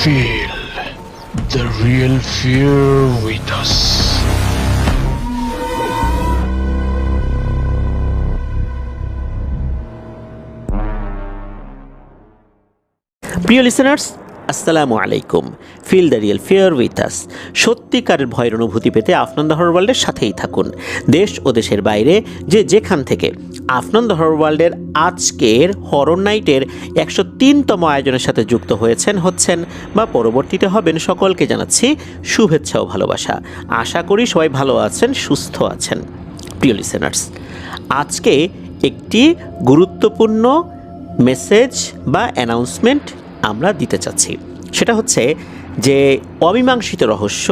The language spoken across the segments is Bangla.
Feel the real fear with us. প্রিয় লিসেনার্স, আসসালামু আলাইকুম। Feel the real fear with us. সত্যিকারের ভয়ের অনুভূতি পেতে আফনান দ্য হরর ওয়ার্ল্ডের সাথেই থাকুন। দেশ ও দেশের বাইরে যেখান থেকে আফনান দ্য হরর ওয়ার্ল্ডের আজকের হরর নাইটের 103তম আয়োজনের সাথে যুক্ত হচ্ছেন বা পরবর্তীতে হবেন, সকলকে জানাচ্ছি শুভেচ্ছা ও ভালোবাসা। আশা করি সবাই ভালো আছেন, সুস্থ আছেন। প্রিয় লিসেনার্স, আজকে একটি গুরুত্বপূর্ণ মেসেজ বা অ্যানাউন্সমেন্ট আমরা দিতে চাচ্ছি। সেটা হচ্ছে যে অমীমাংসিত রহস্য,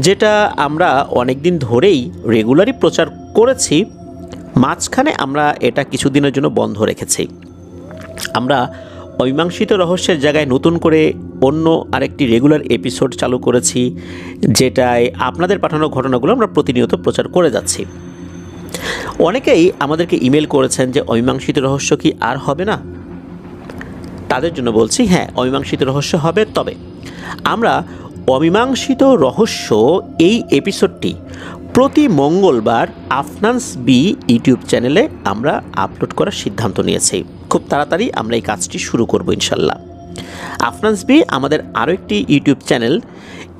যেটা আমরা অনেক দিন ধরেই রেগুলারই প্রচার করেছি, মাঝখানে আমরা এটা কিছুদিনের জন্য বন্ধ রেখেছি। আমরা অমীমাংসিত রহস্যের জায়গায় নতুন করে অন্য আরেকটি রেগুলার এপিসোড চালু করেছি, যেটায় আপনাদের পাঠানো ঘটনাগুলো আমরা প্রতিনিয়ত প্রচার করে যাচ্ছি। অনেকেই আমাদেরকে ইমেল করেছেন যে অমীমাংসিত রহস্য কি আর হবে না? তাদের জন্য বলছি, হ্যাঁ, অমীমাংসিত রহস্য হবে। তবে আমরা অমীমাংসিত রহস্য এই এপিসোডটি প্রতি মঙ্গলবার আফনান্স বি ইউটিউব চ্যানেলে আমরা আপলোড করার সিদ্ধান্ত নিয়েছি। খুব তাড়াতাড়ি আমরা এই কাজটি শুরু করব ইনশাল্লাহ। আফনান্স বি আমাদের আরও একটি ইউটিউব চ্যানেল,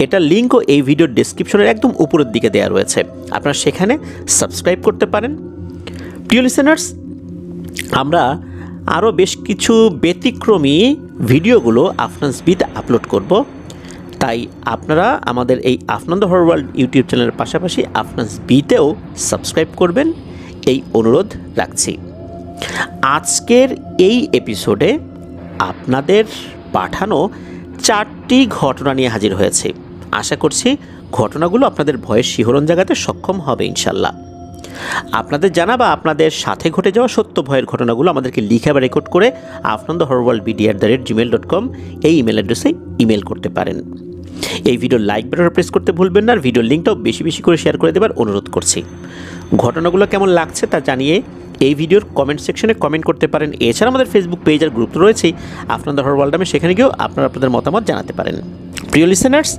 এটা লিঙ্কও এই ভিডিওর ডেসক্রিপশনের একদম উপরের দিকে দেওয়া রয়েছে, আপনারা সেখানে সাবস্ক্রাইব করতে পারেন। প্রিয় লিসেনার্স, আমরা আরও বেশ কিছু ব্যতিক্রমী ভিডিওগুলো আফনান্স বিতে আপলোড করব, তাই আপনারা আমাদের এই Afnan the horror world YouTube চ্যানেলের পাশাপাশি আফনান্স বিতেও সাবস্ক্রাইব করবেন, এই অনুরোধ রাখছি। আজকের এই এপিসোডে আপনাদের পাঠানো 4টি ঘটনা নিয়ে হাজির হয়েছে। আশা করছি ঘটনাগুলো আপনাদের ভয়ের শিহরণ জাগাতে সক্ষম হবে ইনশাল্লাহ। আপনাদের জানা বা আপনাদের সাথে ঘটে যাওয়া সত্য ভয়ের ঘটনাগুলো আমাদেরকে লিখে বা রেকর্ড করে Afnan the horror world BD@gmail.com এই ইমেল অ্যাড্রেসে ইমেল করতে পারেন। এই ভিডিওর লাইক বাটন প্রেস করতে ভুলবেন না, আর ভিডিওর লিঙ্কটাও বেশি বেশি করে শেয়ার করে দেবার অনুরোধ করছি। ঘটনাগুলো কেমন লাগছে তা জানিয়ে এই ভিডিওর কমেন্ট সেকশনে কমেন্ট করতে পারেন। এছাড়া আমাদের ফেসবুক পেজ আর গ্রুপ রয়েছেই আফনান দ্য হরর ওয়ার্ল্ড নামে, সেখানে গিয়েও আপনারা আপনাদের মতামত জানাতে পারেন। প্রিয় লিসেনার্স,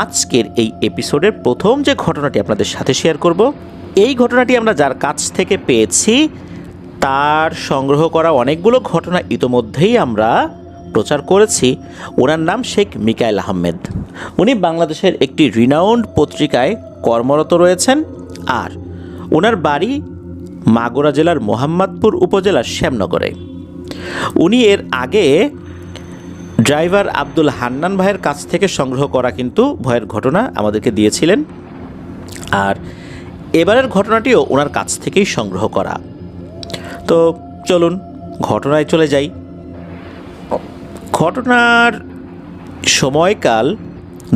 আজকের এই এপিসোডের প্রথম যে ঘটনাটি আপনাদের সাথে শেয়ার করব, এই ঘটনাটি আমরা যার কাছ থেকে পেয়েছি তার সংগ্রহ করা অনেকগুলো ঘটনা ইতোমধ্যেই আমরা প্রচার করেছি। ওনার নাম শেখ মিকাইল আহমেদ। উনি বাংলাদেশের একটি রিনাউন্ড পত্রিকায় কর্মরত রয়েছেন, আর ওনার বাড়ি মাগুরা জেলার মোহাম্মদপুর উপজেলার শ্যামনগরে। উনি এর আগে ড্রাইভার আব্দুল হান্নান ভাইয়ের কাছ থেকে সংগ্রহ করা কিন্তু ভয়ের ঘটনা আমাদেরকে দিয়েছিলেন, আর এবারের ঘটনাটিও ওনার কাছ থেকেই সংগ্রহ করা। তো চলুন ঘটনায় চলে যাই। ঘটনার সময়কাল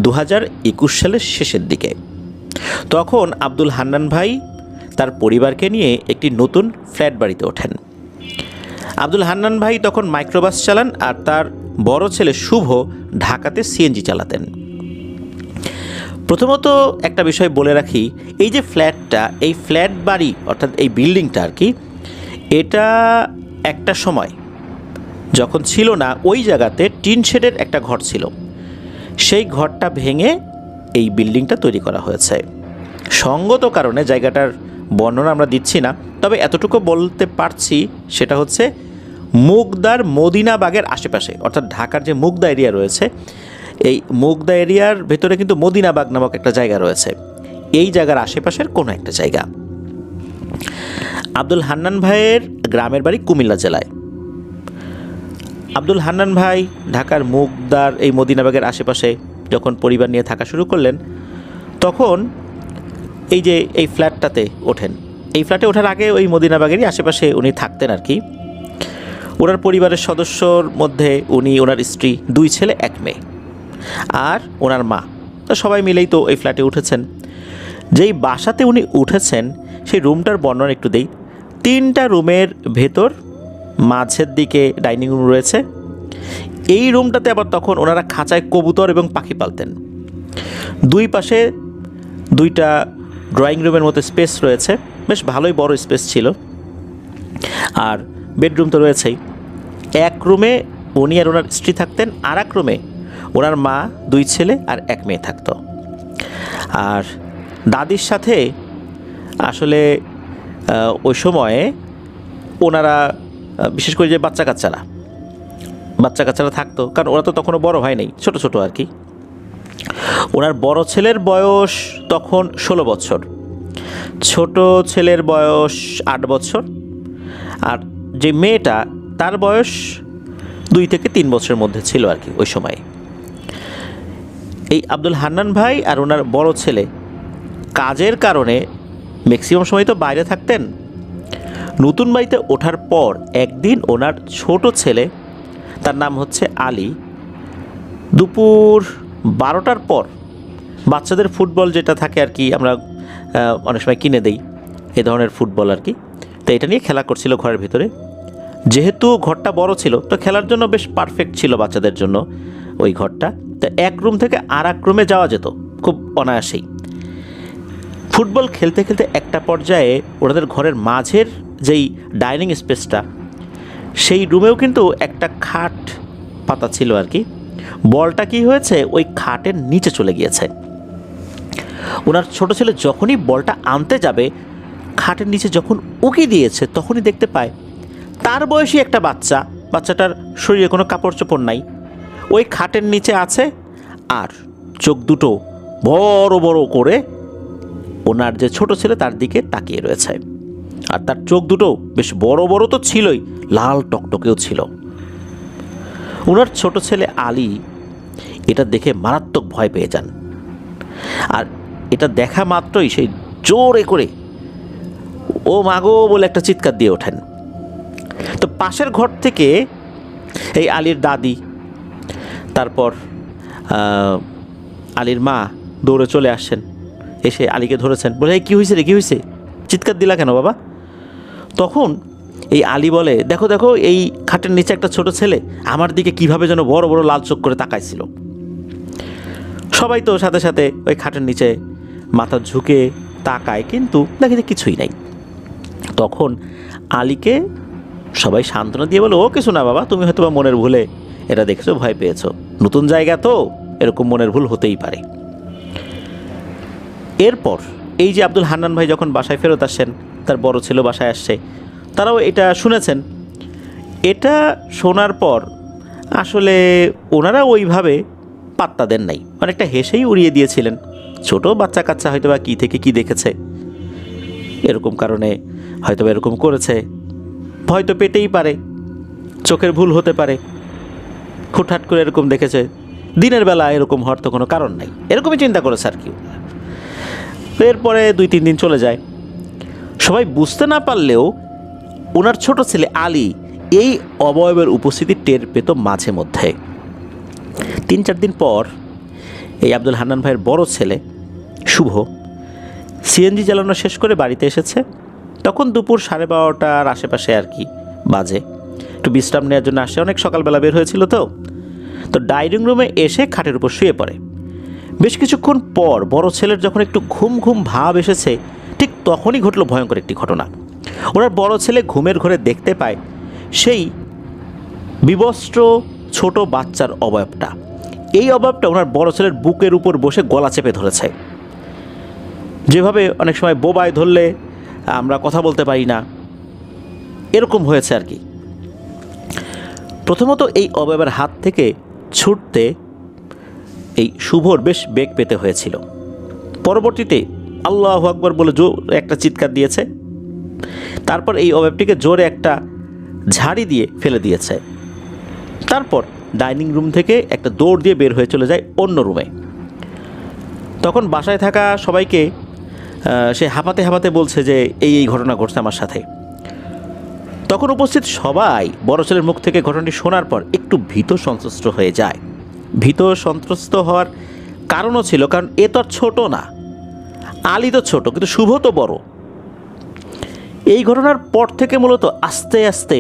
2021 সালের শেষের দিকে। তখন আব্দুল হান্নান ভাই তার পরিবারকে নিয়ে একটি নতুন ফ্ল্যাট বাড়িতে ওঠেন। আব্দুল হান্নান ভাই তখন মাইক্রোবাস চালান, আর তার বড় ছেলে শুভ ঢাকাতে সিএনজি চালাতেন। প্রথমত একটা বিষয় বলে রাখি, এই যে ফ্ল্যাটটা, এই ফ্ল্যাট বাড়ি অর্থাৎ এই বিল্ডিংটা আর কি, এটা একটা সময় যখন ছিল না, ওই জায়গাতে টিন শেডের একটা ঘর ছিল, সেই ঘরটা ভেঙে এই বিল্ডিংটা তৈরি করা হয়েছে। সঙ্গত কারণে জায়গাটার বর্ণনা আমরা দিচ্ছি না, তবে এতটুকু বলতে পারছি, সেটা হচ্ছে মুগদার মদিনাবাগের আশেপাশে, অর্থাৎ ঢাকার যে মুগদা এরিয়া রয়েছে, এই মুগদা এরিয়ার ভেতরে কিন্তু মদিনাবাগ নামক একটা জায়গা রয়েছে, এই জায়গার আশেপাশের কোনো একটা জায়গা। আব্দুল হান্নান ভাইয়ের গ্রামের বাড়ি কুমিল্লা জেলায়। আব্দুল হান্নান ভাই ঢাকার মুগদার এই মদিনাবাগের আশেপাশে যখন পরিবার নিয়ে থাকা শুরু করলেন, তখন এই যে এই ফ্ল্যাটটাতে ওঠেন। এই ফ্ল্যাটে ওঠার আগে ওই মদিনাবাগেরই আশেপাশে উনি থাকতেন আর কি। ওনার পরিবারের সদস্যর মধ্যে উনি, ওনার স্ত্রী, 2 ছেলে 1 মেয়ে, আর ওনার মা, তো সবাই মিলেই তো এই ফ্ল্যাটে উঠেছেন। যেই বাসাতে উনি উঠেছেন সেই রুমটার বর্ণনা একটু দেই। 3টা রুমের ভেতর মাঝের দিকে ডাইনিং রুম রয়েছে। এই রুমটাতে আবার তখন ওনারা খাঁচায় কবুতর এবং পাখি পালতেন। 2 পাশে 2টা ড্রয়িং রুমের মতো স্পেস রয়েছে, বেশ ভালোই বড় স্পেস ছিল। আর বেডরুম তো রয়েছেই। এক রুমে উনি আর ওনার স্ত্রী থাকতেন, আর এক রুমে ওনার মা, 2 ছেলে আর 1 মেয়ে থাকতো। আর দাদির সাথে আসলে ওই সময়ে ওনারা বিশেষ করে যে বাচ্চা কাচ্চারা থাকতো, কারণ ওরা তো তখনও বড় হয় নাই, ছোট ছোট আর কি। ওনার বড় ছেলের বয়স তখন 16 বছর, ছোট ছেলের বয়স 8 বছর, আর যে মেয়েটা তার বয়স 2 থেকে 3 বছরের মধ্যে ছিল আর কি ওই সময়। এই আব্দুল হান্নান ভাই আর ওনার বড় ছেলে কাজের কারণে ম্যাক্সিমাম সময় তো বাইরে থাকতেন। নতুন বাড়িতে ওঠার পর একদিন ওনার ছোট ছেলে, তার নাম হচ্ছে আলী, দুপুর 12টার পর বাচ্চাদের ফুটবল যেটা থাকে আর কি, আমরা অনেক সময় কিনে দেই এই ধরনের ফুটবল আর কি, তো এটা নিয়ে খেলা করছিল ঘরের ভিতরে। যেহেতু ঘরটা বড় ছিল তো খেলার জন্য বেশ পারফেক্ট ছিল বাচ্চাদের জন্য ওই ঘরটা, তো এক রুম থেকে আর এক রুমে যাওয়া যেত খুব অনায়াসেই। ফুটবল খেলতে খেলতে একটা পর্যায়ে ওনাদের ঘরের মাঝের যেই ডাইনিং স্পেসটা, সেই রুমেও কিন্তু একটা খাট পাতা ছিল আর কি। বলটা কি হয়েছে, ওই খাটের নিচে চলে গিয়েছে। ওনার ছোট ছেলে যখনই বলটা আনতে যাবে, খাটের নিচে যখন উকি দিয়েছে, তখনই দেখতে পায় তার বয়সী একটা বাচ্চাটার শরীরে কোনো কাপড় চোপড় নাই, ওই খাটের নিচে আছে, আর চোখ দুটো বড় বড় করে ওনার যে ছোট ছেলে তার দিকে তাকিয়ে রয়েছে। আর তার চোখ দুটো বেশ বড় বড় তো ছিলই, লাল টকটকেও ছিল। ওনার ছোট ছেলে আলী এটা দেখে মারাত্মক ভয় পেয়ে যান, আর এটা দেখা মাত্রই সেই জোরে করে ও মাগো বলে একটা চিৎকার দিয়ে ওঠেন। তো পাশের ঘর থেকে এই আলীর দাদি, তারপর আলীর মা দৌড়ে চলে আসছেন, এসে আলীকে ধরেছেন, বলে এই কী হয়েছে রে, কী হয়েছে, চিৎকার দিলা কেন বাবা? তখন এই আলী বলে, দেখো দেখো এই খাটের নিচে একটা ছোট ছেলে আমার দিকে কিভাবে যেন বড় বড় লাল চোখ করে তাকাইছিল। সবাই তো সাথে সাথে ওই খাটের নিচে মাথা ঝুঁকে তাকায়, কিন্তু দেখে যে কিছুই নাই। তখন আলীকে সবাই সান্ত্বনা দিয়ে বলে, ও কিছু না বাবা, তুমি হয়তো বা মনের ভুলে এটা দেখেছো, ভয় পেয়েছো, নতুন জায়গা তো এরকম মনের ভুল হতেই পারে। এরপর এই যে আব্দুল হান্নান ভাই যখন বাসায় ফেরত আসেন, তার বড় ছেলে বাসায় আসছে, তারাও এটা শুনেছেন। এটা শোনার পর আসলে ওনারা ওইভাবে পাত্তা দেন নাই, অনেকটা হেসেই উড়িয়ে দিয়েছিলেন। ছোট বাচ্চা কাচ্চা হয়তো বা কী থেকে কী দেখেছে, এরকম কারণে হয়তো বা এরকম করেছে, ভয় তো পেতেই পারে, চোখের ভুল হতে পারে, হুটহাট করে এরকম দেখেছে, দিনের বেলা এরকম হওয়ার তো কোনো কারণ নাই, এরকমই চিন্তা করেছে আর কি। এরপরে 2-3 দিন চলে যায়, সবাই বুঝতে না পারলেও ওনার ছোট ছেলে আলী এই অবয়বের উপস্থিতি টের পেত মাঝে মধ্যে। 3-4 দিন পর এই আব্দুল হান্নান ভাইয়ের বড় ছেলে শুভ সিএনজি চালানো শেষ করে বাড়িতে এসেছে। তখন দুপুর 12:30টার আশেপাশে আর কি বাজে, একটু বিশ্রাম নেওয়ার জন্য আসে, অনেক সকালবেলা বের হয়েছিল তো ডাইনিং রুমে এসে খাটের উপর শুয়ে পড়ে। বেশ কিছুক্ষণ পর বড় ছেলের যখন একটু ঘুম ঘুম ভাব এসেছে, ঠিক তখনই ঘটল ভয়ঙ্কর একটি ঘটনা। ওনার বড় ছেলে ঘুমের ঘরে দেখতে পায় সেই বিবস্ত্র ছোট বাচ্চার অবয়বটা। এই অবয়বটা ওনার বড় ছেলের বুকের উপর বসে গলা চেপে ধরেছে, যেভাবে অনেক সময় বোবায় ধরলে আমরা কথা বলতে পারি না, এরকম হয়েছে আর কি। প্রথমত এই অবয়বের হাত থেকে ছুটতে এই শুভর বেশ বেগ পেতে হয়েছিল। পরবর্তীতে আল্লাহু আকবার বলে জোরে একটা চিৎকার দিয়েছে, তারপর এই অবয়বটিকে জোরে একটা ঝাড়ি দিয়ে ফেলে দিয়েছে। তারপর ডাইনিং রুম থেকে একটা দৌড় দিয়ে বের হয়ে চলে যায় অন্য রুমে। তখন বাসায় থাকা সবাইকে সে হাঁপাতে হাঁপাতে বলছে যে এই ঘটনা ঘটছে আমার সাথে। তখন উপস্থিত সবাই বড় ছেলের মুখ থেকে ঘটনাটি শোনার পর একটু ভীত সন্ত্রস্ত হয়ে যায়। ভীত সন্ত্রস্ত হওয়ার কারণও ছিল, কারণ এ তো আর ছোট না, আলী তো ছোট, কিন্তু শুভ তো বড়। এই ঘটনার পর থেকে মূলত আস্তে আস্তে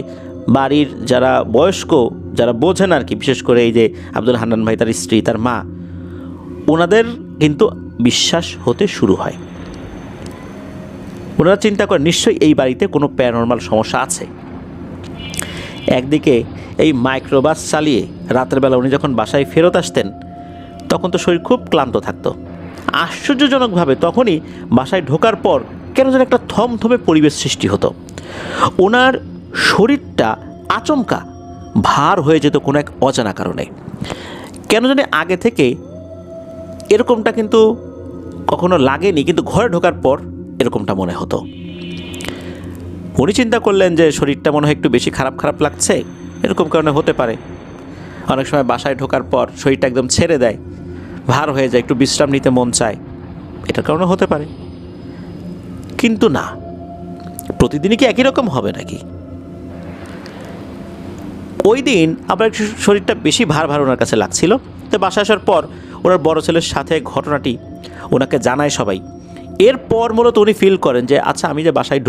বাড়ির যারা বয়স্ক, যারা বোঝেন আর কি, বিশেষ করে এই যে আব্দুল হান্নান ভাই, তার স্ত্রী, তার মা, ওনাদের কিন্তু বিশ্বাস হতে শুরু হয়। ওনারা চিন্তা করে নিশ্চয়ই এই বাড়িতে কোনো প্যারানরমাল সমস্যা আছে। একদিকে এই মাইক্রোবাস চালিয়ে রাতের বেলা উনি যখন বাসায় ফেরত আসতেন, তখন তো শরীর খুব ক্লান্ত থাকতো। আশ্চর্যজনকভাবে তখনই বাসায় ঢোকার পর কেন যেন একটা থমথমে পরিবেশ সৃষ্টি হতো। ওনার শরীরটা আচমকা ভার হয়ে যেত কোনো এক অজানা কারণে। কেন জানি আগে থেকে এরকমটা কিন্তু কখনো লাগেনি, কিন্তু ঘরে ঢোকার পর এরকমটা মনে হতো। উনি চিন্তা করলেন যে শরীরটা মনে হয় একটু বেশি খারাপ খারাপ লাগছে, এরকম কারণে হতে পারে। অনেক সময় বাসায় ঢোকার পর শরীরটা একদম ছেড়ে দেয়, ভার হয়ে যায়, একটু বিশ্রাম নিতে মন চায়, এটার কারণে হতে পারে। কিন্তু না, প্রতিদিনই কি একই রকম হবে নাকি? ওই দিন আবার একটু শরীরটা বেশি ভার ভার ওনার কাছে লাগছিল। তো বাসায় আসার পর ওনার বড় ছেলের সাথে ঘটনাটি ওনাকে জানায় সবাই। এরপর মূলত উনি ফিল করেন যে আচ্ছা, আমি যে বাসায়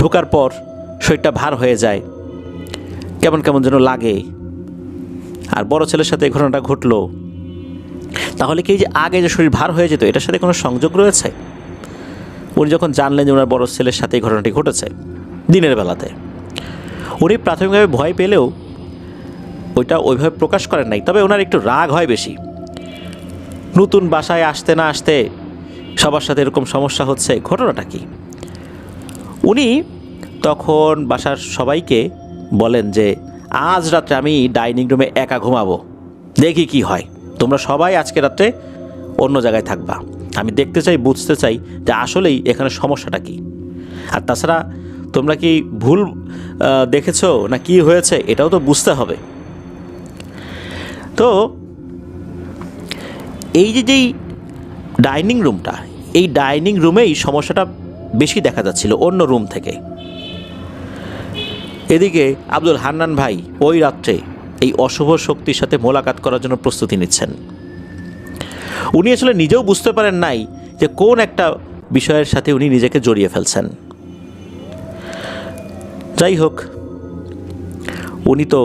ঢোকার পর শরীরটা ভার হয়ে যায়, কেমন কেমন যেন লাগে, আর বড় ছেলের সাথে এই ঘটনাটা ঘটলো, তাহলে কি যে আগে যে শরীর ভার হয়ে যেত এটার সাথে কোনো সংযোগ রয়েছে? উনি যখন জানলেন যে ওনার বড় ছেলের সাথে এই ঘটনাটি ঘটেছে দিনের বেলাতে, উনি প্রাথমিকভাবে ভয় পেলেও ওইটা ওইভাবে প্রকাশ করেন নাই। তবে ওনার একটু রাগ হয় বেশি। নতুন বাসায় আসতে না আসতে সবার সাথে এরকম সমস্যা হচ্ছে, ঘটনাটা কি? উনি তখন বাসার সবাইকে বলেন যে আজ রাত্রে আমি ডাইনিং রুমে একা ঘুমাবো, দেখি কি হয়। তোমরা সবাই আজকে রাত্রে অন্য জায়গায় থাকবা, আমি দেখতে চাই, বুঝতে চাই যে আসলেই এখানে সমস্যাটা কি। আর তাছাড়া তোমরা কি ভুল দেখেছো না কি হয়েছে এটাও তো বুঝতে হবে। তো এই যেই ডাইনিং রুমটা, এই ডাইনিং রুমেই সমস্যাটা বেশি দেখা যাচ্ছিল অন্য রুম থেকে। এদিকে আব্দুল হান্নান ভাই ওই রাত্রে এই অশুভ শক্তির সাথে মোলাকাত করার জন্য প্রস্তুতি নিচ্ছেন। উনি আসলে নিজেও বুঝতে পারেন নাই যে কোন একটা বিষয়ের সাথে উনি নিজেকে জড়িয়ে ফেলছেন। যাই হোক, উনি তো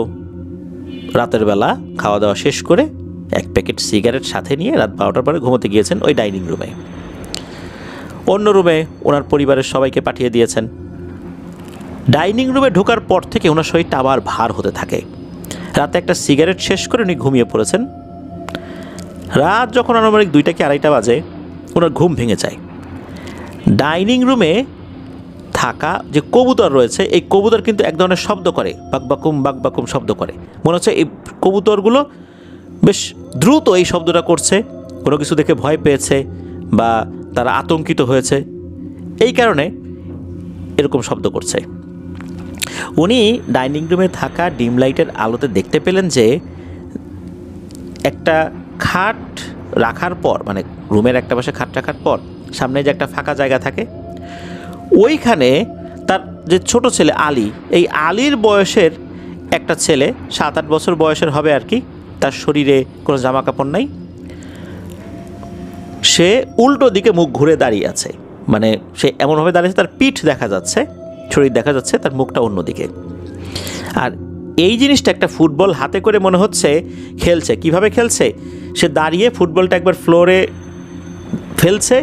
রাতের বেলা খাওয়া দাওয়া শেষ করে এক প্যাকেট সিগারেট সাথে নিয়ে রাত 12টার পরে ঘুমোতে গিয়েছেন ওই ডাইনিং রুমে। অন্য রুমে ওনার পরিবারের সবাইকে পাঠিয়ে দিয়েছেন। ডাইনিং রুমে ঢোকার পর থেকে ওনার শরীরটা আবার ভার হতে থাকে। রাতে একটা সিগারেট শেষ করে উনি ঘুমিয়ে পড়েছেন। রাত যখন আনুমানিক 2টা কি 2:30 বাজে ওনার ঘুম ভেঙে যায়। ডাইনিং রুমে থাকা যে কবুতর রয়েছে, এই কবুতর কিন্তু এক ধরনের শব্দ করে, বাকবাকুম শব্দ করে। মনে হচ্ছে এই কবুতরগুলো বেশ দ্রুত এই শব্দটা করছে, কোনো কিছু দেখে ভয় পেয়েছে বা তারা আতঙ্কিত হয়েছে, এই কারণে এরকম শব্দ করছে। উনি ডাইনিং রুমে থাকা ডিম লাইটের আলোতে দেখতে পেলেন যে একটা খাট রাখার পর, মানে রুমের একটা পাশে খাট রাখার পর সামনে যে একটা ফাঁকা জায়গা থাকে, ওইখানে তার যে ছোট ছেলে আলী, এই আলীর বয়সের একটা ছেলে, 7-8 বছর বয়সের হবে আর কি, তার শরীরে কোনো জামা কাপড় নাই, সে উল্টো দিকে মুখ ঘুরে দাঁড়িয়ে আছে। মানে সে এমনভাবে দাঁড়িয়েছে তার পিঠ দেখা যাচ্ছে, শরীর দেখা যাচ্ছে, তার মুখটা অন্যদিকে। আর এই জিনিসটা একটা ফুটবল হাতে করে মনে হচ্ছে খেলছে। কিভাবে খেলছে? সে দাঁড়িয়ে ফুটবলটা একবার ফ্লোরে ফেলছে,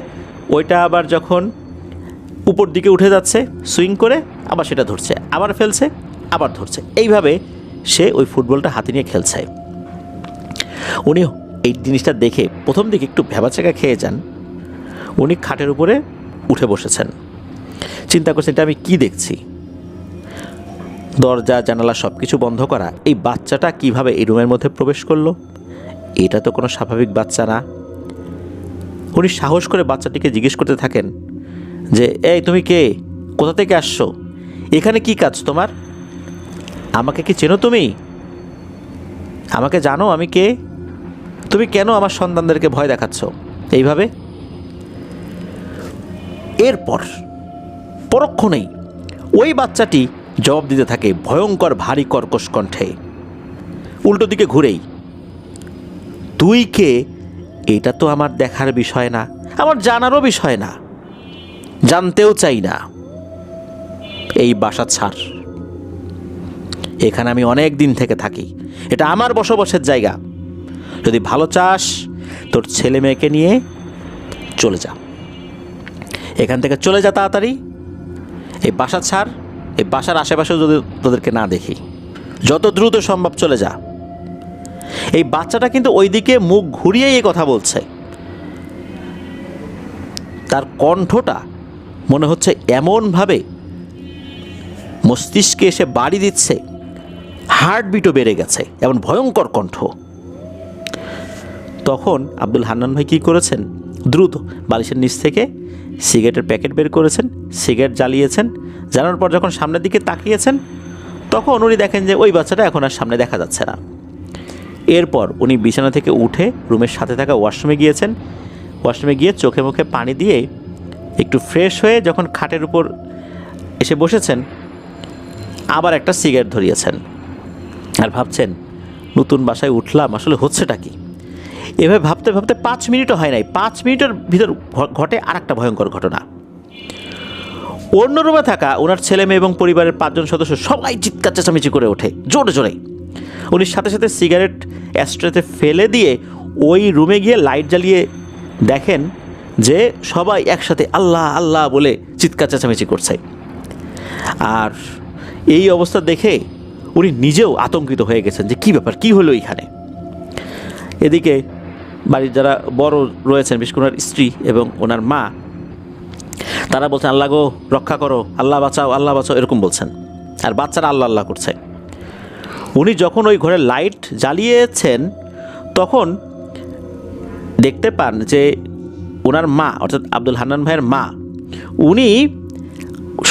ওইটা আবার যখন উপর দিকে উঠে যাচ্ছে সুইং করে, আবার সেটা ধরছে, আবার ফেলছে, আবার ধরছে, এইভাবে সে ওই ফুটবলটা হাতে নিয়ে খেলছে। উনি এই জিনিসটা দেখে প্রথম দিকে একটু ভ্যাবাচাকা খেয়ে যান। উনি খাটের উপরে উঠে বসেছেন, চিন্তা করছেন এটা আমি কি দেখছি। দরজা জানালা সব কিছু বন্ধ করা, এই বাচ্চাটা কিভাবে এই রুমের মধ্যে প্রবেশ করলো? এটা তো কোনো স্বাভাবিক বাচ্চা না। উনি সাহস করে বাচ্চাটিকে জিজ্ঞেস করতে থাকেন যে এই তুমি কে, কোথা থেকে আসছো, এখানে কি কাজ তোমার, আমাকে কি চেনো, তুমি আমাকে জানো আমি কে, তুমি কেন আমার সন্তানদেরকে ভয় দেখাচ্ছ এইভাবে? এরপর পরক্ষণেই ওই বাচ্চাটি জবাব দিতে থাকে ভয়ঙ্কর ভারী কর্কশ কণ্ঠে, উল্টো দিকে ঘুরেই, তুই কে এটা তো আমার দেখার বিষয় না, আমার জানারও বিষয় না, জানতেও চাই না, এই বাসা ছাড়, এখানে আমি অনেক দিন থেকে থাকি, এটা আমার বসবাসের জায়গা, যদি ভালো চাস তোর ছেলে মেয়েকে নিয়ে চলে যা, এখান থেকে চলে যা তাড়াতাড়ি, এই বাসা ছাড়, এই বাসার আশেপাশেও যদি তোদেরকে না দেখি, যত দ্রুত সম্ভব চলে যা। এই বাচ্চাটা কিন্তু ওইদিকে মুখ ঘুরিয়ে এই কথা বলছে। তার কণ্ঠটা মনে হচ্ছে এমনভাবে মস্তিষ্কে এসে বাড়ি দিচ্ছে, হার্টবিটও বেড়ে গেছে, এমন ভয়ঙ্কর কণ্ঠ। তখন আব্দুল হান্নান ভাই কী করেছেন, দ্রুত বালিশের নিচ থেকে সিগারেটের প্যাকেট বের করেছেন, সিগারেট জ্বালিয়েছেন। জ্বালানোর পর যখন সামনের দিকে তাকিয়েছেন, তখন উনি দেখেন যে ওই বাচ্চাটা এখন আর সামনে দেখা যাচ্ছে না। এরপর উনি বিছানা থেকে উঠে রুমের সাথে থাকা ওয়াশরুমে গিয়েছেন। ওয়াশরুমে গিয়ে চোখে মুখে পানি দিয়ে একটু ফ্রেশ হয়ে যখন খাটের উপর এসে বসেছেন, আবার একটা সিগারেট ধরিয়েছেন আর ভাবছেন, নতুন বাসায় উঠলাম, আসলে হচ্ছেটা কি। এভাবে ভাবতে ভাবতে 5 মিনিটও হয় নাই, 5 মিনিটের ভিতর ঘটে আর একটা ভয়ঙ্কর ঘটনা। অন্য রুমে থাকা ওনার ছেলে মেয়ে এবং পরিবারের 5 জন সদস্য সবাই চিৎকার চেঁচামেচি করে ওঠে জোরে জোরে। উনি সাথে সাথে সিগারেট অ্যাস্ট্রেতে ফেলে দিয়ে ওই রুমে গিয়ে লাইট জ্বালিয়ে দেখেন যে সবাই একসাথে আল্লাহ আল্লাহ বলে চিৎকার চেঁচামেচি করছে। আর এই অবস্থা দেখে উনি নিজেও আতঙ্কিত হয়ে গেছেন যে কী ব্যাপার, কী হলো এইখানে। এদিকে বাড়ির যারা বড় রয়েছেন, বিশেষ করে ওনার স্ত্রী এবং ওনার মা, তারা বলছেন আল্লাহ গো রক্ষা করো, আল্লাহ বাঁচাও, আল্লাহ বাঁচাও, এরকম বলছেন। আর বাচ্চারা আল্লাহ আল্লাহ করছে। উনি যখন ওই ঘরে লাইট জ্বালিয়েছেন, তখন দেখতে পান যে ওনার মা, অর্থাৎ আব্দুল হান্নান ভাইয়ের মা, উনি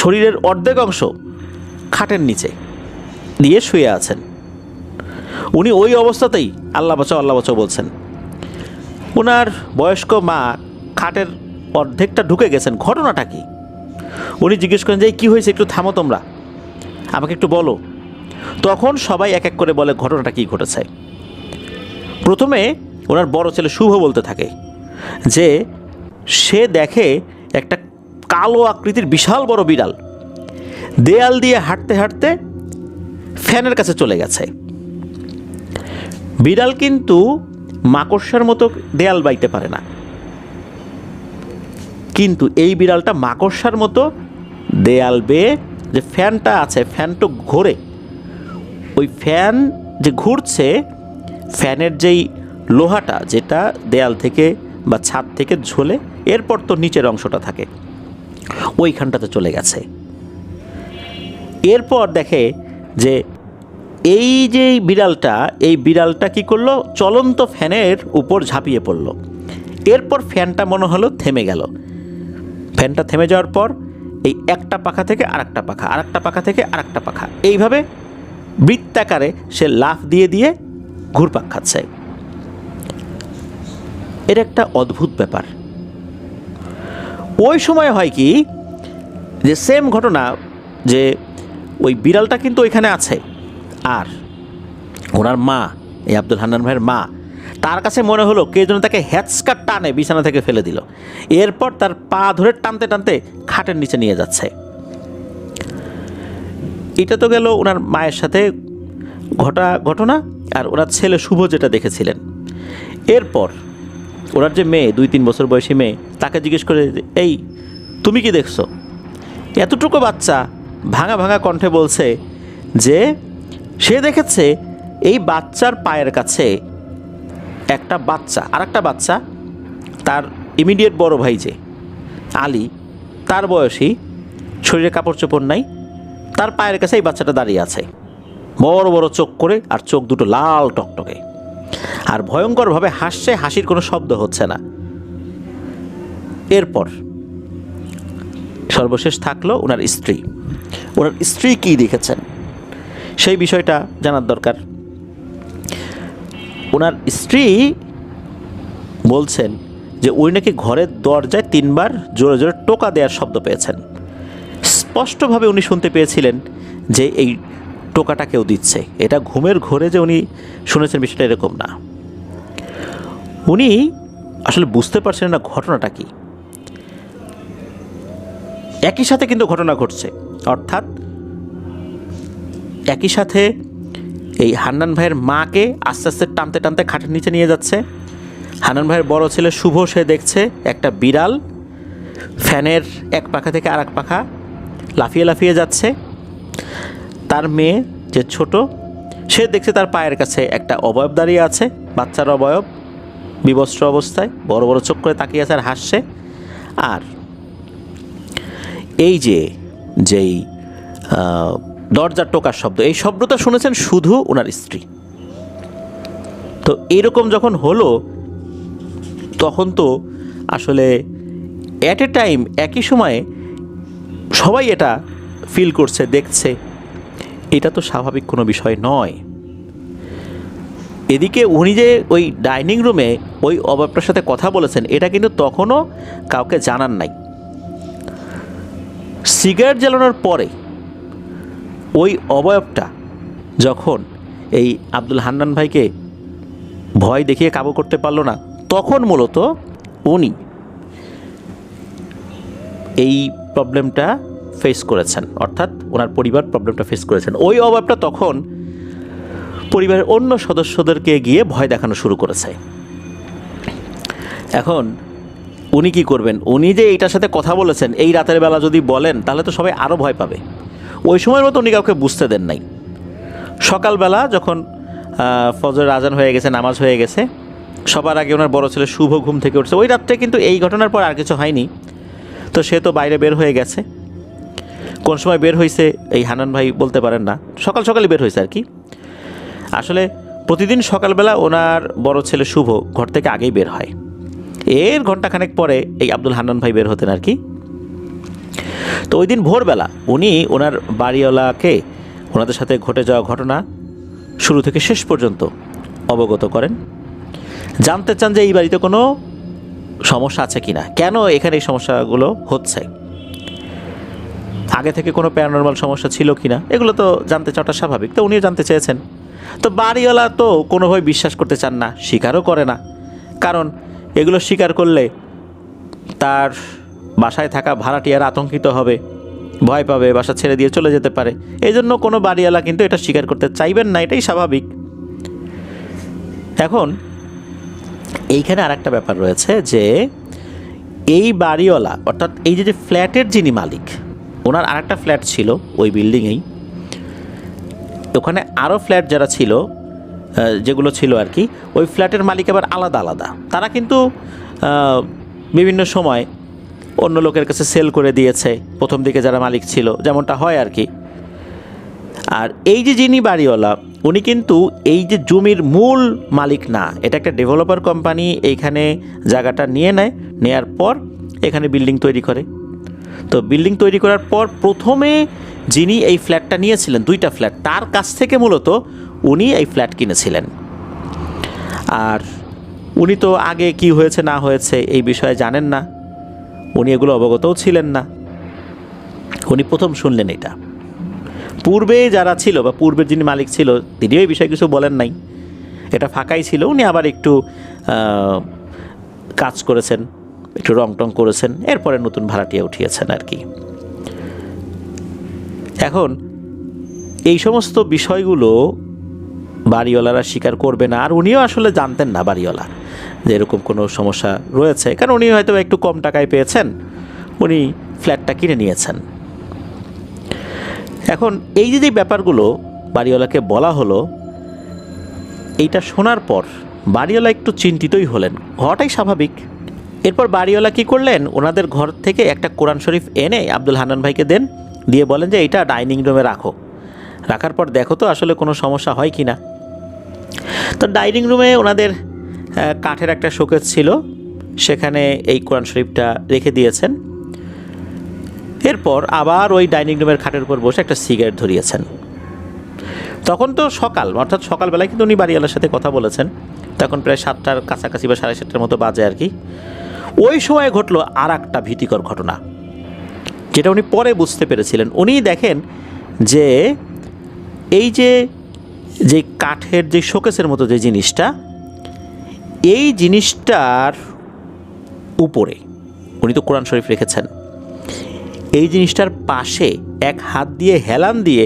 শরীরের অর্ধেক অংশ খাটের নিচে দিয়ে শুয়ে আছেন। উনি ওই অবস্থাতেই আল্লাহ বাঁচাও, আল্লাহ বাঁচাও বলছেন। ওনার বয়স্ক মা খাটের অর্ধেকটা ঢুকে গেছেন, ঘটনাটা কি। উনি জিজ্ঞেস করেন যে কী হয়েছে, একটু থামো তোমরা, আমাকে একটু বলো। তখন সবাই এক এক করে বলে ঘটনাটা কী ঘটেছে। প্রথমে ওনার বড় ছেলে শুভ বলতে থাকে যে সে দেখে একটা কালো আকৃতির বিশাল বড় বিড়াল দেয়াল দিয়ে হাঁটতে হাঁটতে ফ্যানের কাছে চলে গেছে। বিড়াল কিন্তু মাকড়সার মতো দেয়াল বাইতে পারে না, কিন্তু এই বিড়ালটা মাকড়সার মতো দেয়াল বেয়ে যে ফ্যানটা আছে, ফ্যানটা ঘোরে, ওই ফ্যান যে ঘুরছে, ফ্যানের যেই লোহাটা যেটা দেয়াল থেকে বা ছাদ থেকে ঝোলে, এরপর তো নিচের অংশটা থাকে, ওইখানটাতে চলে গেছে। এরপর দেখে যে এই যে বিড়ালটা, এই বিড়ালটা কী করলো, চলন্ত ফ্যানের উপর ঝাঁপিয়ে পড়লো। এরপর ফ্যানটা মনে হলো থেমে গেল। ফ্যানটা থেমে যাওয়ার পর এই একটা পাখা থেকে আরেকটা পাখা, আরেকটা পাখা থেকে আরেকটা পাখা, এইভাবে বৃত্তাকারে সে লাফ দিয়ে দিয়ে ঘুরপাক খাচ্ছে। এর একটা অদ্ভুত ব্যাপার। ওই সময় হয় কি যে সেম ঘটনা, যে ওই বিড়ালটা কিন্তু ওইখানে আছে, আর ওনার মা, এই আব্দুল হান্নান ভাইয়ের মা, তার কাছে মনে হলো কে যেন তাকে হ্যাচকার টানে বিছানা থেকে ফেলে দিল। এরপর তার পা ধরে টানতে টানতে খাটের নিচে নিয়ে যাচ্ছে। এটা তো গেল ওনার মায়ের সাথে ঘটনা, আর ওনার ছেলে শুভ যেটা দেখেছিলেন। এরপর ওনার যে মেয়ে, 2-3 বছর বয়সী মেয়ে, তাকে জিজ্ঞেস করে, এই তুমি কি দেখছো? এতটুকু বাচ্চা ভাঙা ভাঙা কণ্ঠে বলছে যে সে দেখেছে এই বাচ্চার পায়ের কাছে একটা বাচ্চা, আর একটা বাচ্চা, তার ইমিডিয়েট বড় ভাই যে আলী, তার বয়সী, শরীরে কাপড় চোপড় নাই, তার পায়ের কাছে এই বাচ্চাটা দাঁড়িয়ে আছে, বড় বড় চোখ করে, আর চোখ দুটো লাল টকটকে, আর ভয়ঙ্করভাবে হাসছে, হাসির কোনো শব্দ হচ্ছে না। এরপর সর্বশেষ থাকলো ওনার স্ত্রী। ওনার স্ত্রী কী দেখেছেন সেই বিষয়টা জানার দরকার। ওনার স্ত্রী বলছেন যে ওই নাকি ঘরের দরজায় 3 বার জোরে জোরে টোকা দেওয়ার শব্দ পেয়েছেন। স্পষ্টভাবে উনি শুনতে পেয়েছিলেন যে এই টোকাটা কেউ দিচ্ছে। এটা ঘুমের ঘোরে যে উনি শুনেছেন বিষয়টা এরকম না। উনি আসলে বুঝতে পারছেন না ঘটনাটা কি। একই সাথে কিন্তু ঘটনা ঘটছে, অর্থাৎ একই সাথে এই হান্নান ভাইয়ের মাকে আস্তে আস্তে টানতে টানতে খাটের নিচে নিয়ে যাচ্ছে। হান্নান ভাইয়ের বড় ছেলে শুভ, সে দেখছে একটা বিড়াল ফ্যানের এক পাখা থেকে আরেক পাখা লাফিয়ে লাফিয়ে যাচ্ছে। তার মেয়ে যে ছোট, সে দেখছে তার পায়ের কাছে একটা অবয়ব দাঁড়িয়ে আছে, বাচ্চার অবয়ব, বিবস্ত্র অবস্থায়, বড় বড় চোখ করে তাকিয়ে আছে আর হাসছে। আর এই যেই দরজার টোকার শব্দ, এই শব্দটা শুনেছেন শুধু ওনার স্ত্রী। তো এরকম যখন হলো তখন তো আসলে অ্যাট এ টাইম একই সময়ে সবাই এটা ফিল করছে, দেখছে, এটা তো স্বাভাবিক কোনো বিষয় নয়। এদিকে উনি যে ওই ডাইনিং রুমে ওই অবয়বটার সাথে কথা বলেছেন, এটা কিন্তু তখনও কাউকে জানান নাই। সিগারেট জ্বালানোর পরে ওই অবয়বটা যখন এই আব্দুল হান্নান ভাইকে ভয় দেখিয়ে কাবু করতে পারলো না, তখন মূলত উনি এই প্রবলেমটা ফেস করেছেন, অর্থাৎ ওনার পরিবার প্রবলেমটা ফেস করেছেন। ওই অবয়বটা তখন পরিবারের অন্য সদস্যদেরকে গিয়ে ভয় দেখানো শুরু করেছে। এখন উনি কি করবেন? উনি যে এইটার সাথে কথা বলেছেন, এই রাতের বেলা যদি বলেন তাহলে তো সবাই আরও ভয় পাবে। ওই সময়ের মতো উনি কাউকে বুঝতে দেন নাই। সকালবেলা যখন ফজর আজান হয়ে গেছে, নামাজ হয়ে গেছে, সবার আগে ওনার বড় ছেলে শুভ ঘুম থেকে উঠছে। ওই রাত্রে কিন্তু এই ঘটনার পর আর কিছু হয়নি। তো সে তো বাইরে বের হয়ে গেছে। কোন সময় বের হয়েছে এই হান্নান ভাই বলতে পারেন না, সকালই বের হয়েছে আর কি। আসলে প্রতিদিন সকালবেলা ওনার বড় ছেলে শুভ ঘর থেকে আগেই বের হয়। এর ঘন্টাখানেক পরে এই আব্দুল হান্নান ভাই বের হতেন আর কি। তো ওই দিন ভোরবেলা উনি ওনার বাড়িওয়ালাকে ওনাদের সাথে ঘটে যাওয়া ঘটনা শুরু থেকে শেষ পর্যন্ত অবগত করেন, জানতে চান যে এই বাড়িতে কোনো সমস্যা আছে কিনা, কেন এখানে এই সমস্যাগুলো হচ্ছে, আগে থেকে কোনো প্যারানরমাল সমস্যা ছিল কিনা, এগুলো তো জানতে চাওয়াটা স্বাভাবিক। তো উনিও জানতে চেয়েছেন। তো বাড়িওয়ালা তো কোনোভাবে বিশ্বাস করতে চান না, স্বীকারও করে না, কারণ এগুলো স্বীকার করলে তার বাসায় থাকা ভাড়াটিয়ারা আতঙ্কিত হবে, ভয় পাবে, বাসা ছেড়ে দিয়ে চলে যেতে পারে। এই জন্য কোনো বাড়িওয়ালা কিন্তু এটা স্বীকার করতে চাইবেন না, এটাই স্বাভাবিক। এখন এইখানে আর একটা ব্যাপার রয়েছে যে এই বাড়িওয়ালা, অর্থাৎ এই যে ফ্ল্যাটের যিনি মালিক, ওনার আর একটা ফ্ল্যাট ছিল ওই বিল্ডিংয়েই। ওখানে আরও ফ্ল্যাট যারা ছিল, যেগুলো ছিল আর কি, ওই ফ্ল্যাটের মালিক আবার আলাদা আলাদা। তারা কিন্তু বিভিন্ন সময় অন্য লোকের কাছে সেল করে দিয়েছে প্রথম দিকে যারা মালিক ছিল, যেমনটা হয় আর কি। আর এই যে যিনি বাড়িওয়ালা, উনি কিন্তু এই যে জমির মূল মালিক না, এটা একটা ডেভেলপার কোম্পানি এইখানে জায়গাটা নিয়ে নেয়, নেয়ার পর এখানে বিল্ডিং তৈরি করে। তো বিল্ডিং তৈরি করার পর প্রথমে যিনি এই ফ্ল্যাটটা নিয়েছিলেন, দুইটা ফ্ল্যাট, তার কাছ থেকে মূলত উনি এই ফ্ল্যাট কিনেছিলেন। আর উনি তো আগে কি হয়েছে না হয়েছে এই বিষয়ে জানেন না, উনি এগুলো অবগতও ছিলেন না, উনি প্রথম শুনলেন এটা। পূর্বে যারা ছিল বা পূর্বের যিনি মালিক ছিল তিনিও এই বিষয়ে কিছু বলেন নাই, এটা ফাঁকাই ছিল। উনি আবার একটু কাজ করেছেন, একটু রং টং করেছেন, এরপরে নতুন ভাড়াটিয়া উঠিয়েছেন আর কি। এখন এই সমস্ত বিষয়গুলো বাড়িওয়ালারা স্বীকার করবে না, আর উনিও আসলে জানতেন না বাড়িওয়ালা যে এরকম কোনো সমস্যা রয়েছে, কারণ উনি হয়তো একটু কম টাকায় পেয়েছেন, উনি ফ্ল্যাটটা কিনে নিয়েছেন। এখন এই যে ব্যাপারগুলো বাড়িওয়ালাকে বলা হলো, এইটা শোনার পর বাড়িওয়ালা একটু চিন্তিতই হলেন, হওয়াটাই স্বাভাবিক। এরপর বাড়িওয়ালা কী করলেন, ওনাদের ঘর থেকে একটা কোরআন শরীফ এনে আব্দুল হান্নান ভাইকে দেন, দিয়ে বলেন যে এইটা ডাইনিং রুমে রাখো, রাখার পর দেখো তো আসলে কোনো সমস্যা হয় কি না। তো ডাইনিং রুমে ওনাদের কাঠের একটা শোকেস ছিল, সেখানে এই কোরআন শরীফটা রেখে দিয়েছেন। এরপর আবার ওই ডাইনিং রুমের খাটের উপর বসে একটা সিগারেট ধরিয়েছেন। তখন তো সকাল, অর্থাৎ সকালবেলায় কিন্তু উনি বাড়িওয়ালার সাথে কথা বলেছেন, তখন প্রায় 7টার কাছাকাছি বা 7:30টার মতো বাজে আর কি। ওই সময় ঘটলো আর একটা ভীতিকর ঘটনা, যেটা উনি পরে বুঝতে পেরেছিলেন। উনি দেখেন যে এই যে কাঠের যে শোকেসের মতো যে জিনিসটা, এই জিনিসটার উপরে উনি তো কোরআন শরীফ রেখেছেন, এই জিনিসটার পাশে এক হাত দিয়ে হেলান দিয়ে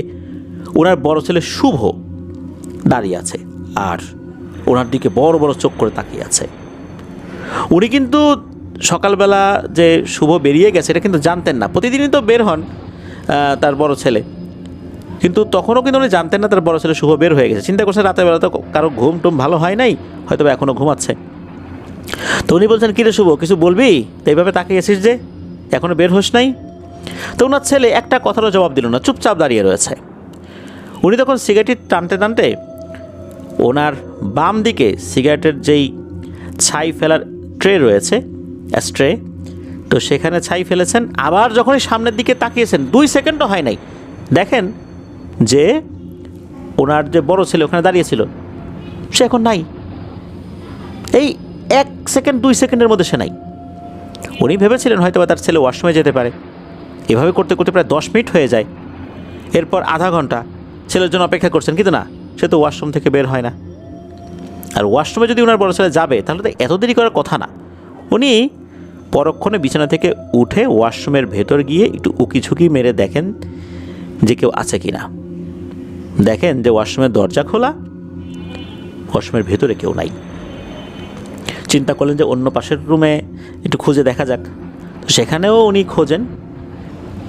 ওনার বড় ছেলে শুভ দাঁড়িয়ে আছে, আর ওনার দিকে বড় বড় চোখ করে তাকিয়ে আছে। উনি কিন্তু সকালবেলা যে শুভ বেরিয়ে গেছে এটা কিন্তু জানতেন না, প্রতিদিনই তো বের হন তার বড় ছেলে, কিন্তু তখনও কিন্তু উনি জানতেন না তার বড় ছেলে শুভ বের হয়ে গেছে। চিন্তা করছেন রাতের বেলা তো কারো ঘুম টুম ভালো হয় নাই, হয়তো এখনও ঘুমাচ্ছে। তো উনি বলছেন, কিরে শুভ, কিছু বলবি? তো এইভাবে তাকিয়ে এসিস যে, এখনও বের হোস নাই? তো ওনার ছেলে একটা কথারও জবাব দিল না, চুপচাপ দাঁড়িয়ে রয়েছে। উনি তখন সিগারেটটি টানতে টানতে ওনার বাম দিকে সিগারেটের যেই ছাই ফেলার ট্রে রয়েছে, স্ট্রে, তো সেখানে ছাই ফেলেছেন। আবার যখনই সামনের দিকে তাকিয়েছেন, 2 সেকেন্ডও হয় নাই, দেখেন যে ওনার যে বড় ছেলে ওখানে দাঁড়িয়েছিল সে এখন নাই। এই 1 সেকেন্ড 2 সেকেন্ডের মধ্যে সে নাই। উনি ভেবেছিলেন হয়তো তার ছেলে ওয়াশরুমে যেতে পারে। এভাবে করতে করতে প্রায় 10 মিনিট হয়ে যায়। এরপর আধা ঘন্টা ছেলের জন্য অপেক্ষা করছেন, কিন্তু না, সে তো ওয়াশরুম থেকে বের হয় না। আর ওয়াশরুমে যদি ওনার বড় ছেলে যাবে তাহলে তো এত দেরি করার কথা না। উনি পরক্ষণে বিছানা থেকে উঠে ওয়াশরুমের ভেতর গিয়ে একটু উকি ঝুঁকি মেরে দেখেন যে কেউ আছে কি না। দেখেন যে ওয়াশরুমের দরজা খোলা, ওয়াশরুমের ভেতরে কেউ নাই। চিন্তা করলেন যে অন্য পাশের রুমে একটু খুঁজে দেখা যাক। তো সেখানেও উনি খোঁজেন।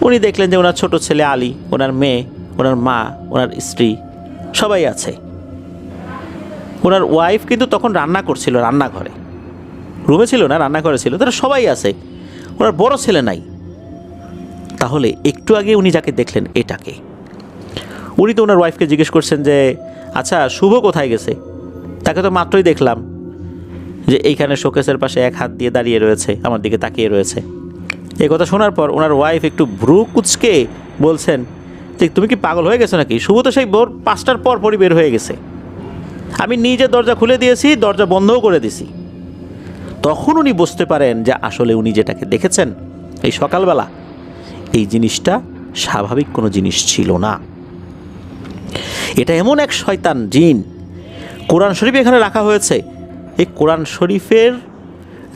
উনি দেখলেন যে ওনার ছোট ছেলে আলী, ওনার মেয়ে, ওনার মা, ওনার স্ত্রী সবাই আছে। ওনার ওয়াইফ কিন্তু তখন রান্না করছিল রান্নাঘরে, রুমে ছিল না, রান্নাঘরে ছিল। তারা সবাই আছে, ওনার বড় ছেলে নাই। তাহলে একটু আগে উনি যাকে দেখলেন এটাকে। উনি তো ওনার ওয়াইফকে জিজ্ঞেস করছেন যে, আচ্ছা শুভ কোথায় গেছে? তাকে তো মাত্রই দেখলাম যে এইখানে শোকেসের পাশে এক হাত দিয়ে দাঁড়িয়ে রয়েছে, আমার দিকে তাকিয়ে রয়েছে। এই কথা শোনার পর ওনার ওয়াইফ একটু ভ্রু কুচকে বলছেন যে, তুমি কি পাগল হয়ে গেছো নাকি? শুভ তো সেই ভোর 5টার পর পরই বের হয়ে গেছে। আমি নিজে দরজা খুলে দিয়েছি, দরজা বন্ধও করে দিছি। তখন উনি বুঝতে পারেন যে আসলে উনি যেটাকে দেখেছেন এই সকালবেলা, এই জিনিসটা স্বাভাবিক কোনো জিনিস ছিল না। এটা এমন এক শয়তান জিন। কোরআন শরীফ এখানে রাখা হয়েছে, এই কোরআন শরীফের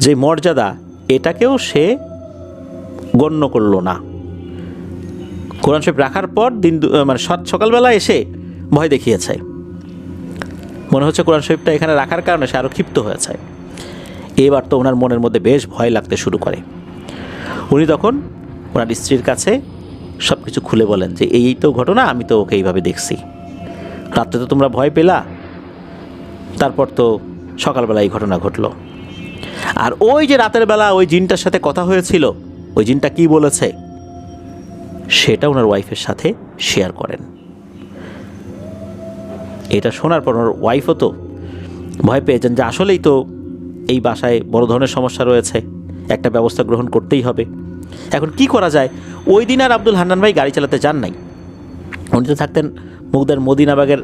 যে মর্যাদা এটাকেও সে গণ্য করল না। কোরআন শরীফ রাখার পর মানে সকালবেলা এসে ভয় দেখিয়েছে। মনে হচ্ছে কোরআন শরীফটা এখানে রাখার কারণে সে আরও ক্ষিপ্ত হয়েছে। এবার তো ওনার মনের মধ্যে বেশ ভয় লাগতে শুরু করে। উনি তখন ওনার স্ত্রীর কাছে সব কিছু খুলে বলেন যে, এই তো ঘটনা, আমি তো ওকে এইভাবে দেখছি, রাত্রে তো তোমরা ভয় পেলা, তারপর তো সকালবেলা এই ঘটনা ঘটলো। আর ওই যে রাতের বেলা ওই জিনটার সাথে কথা হয়েছিল, ওই জিনটা কি বলেছে সেটা ওনার ওয়াইফের সাথে শেয়ার করেন। এটা শোনার পর ওনার ওয়াইফও তো ভয় পেয়েছেন যে আসলেই তো এই বাসায় বড় ধরনের সমস্যা রয়েছে, একটা ব্যবস্থা গ্রহণ করতেই হবে। এখন কি করা যায়? ওই দিন আর আব্দুল হান্নান ভাই গাড়ি চালাতে যান নাই। উনি তো থাকতেন মুগদার মদিনাবাগের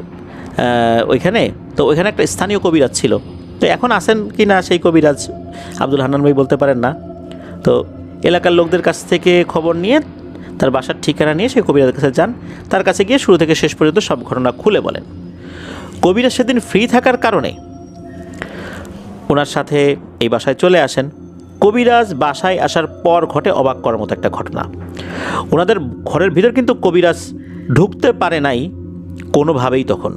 ওইখানে। তো ওইখানে একটা স্থানীয় কবিরাজ ছিল। তো এখন আসেন কি না সেই কবিরাজ আব্দুল হান্নান ভাই বলতে পারেন না। তো এলাকার লোকদের কাছ থেকে খবর নিয়ে তার বাসার ঠিকানা নিয়ে সেই কবিরাজের কাছে যান। তার কাছে গিয়ে শুরু থেকে শেষ পর্যন্ত সব ঘটনা খুলে বলেন। কবিরাজ সেদিন ফ্রি থাকার কারণে ওনার সাথে এই বাসায় চলে আসেন। কবিরাজ বাসায় আসার পর ঘটে অবাক করার মতো একটা ঘটনা। ওনাদের ঘরের ভিতর কিন্তু কবিরাজ ঢুকতে পারে নাই কোনোভাবেই। তখন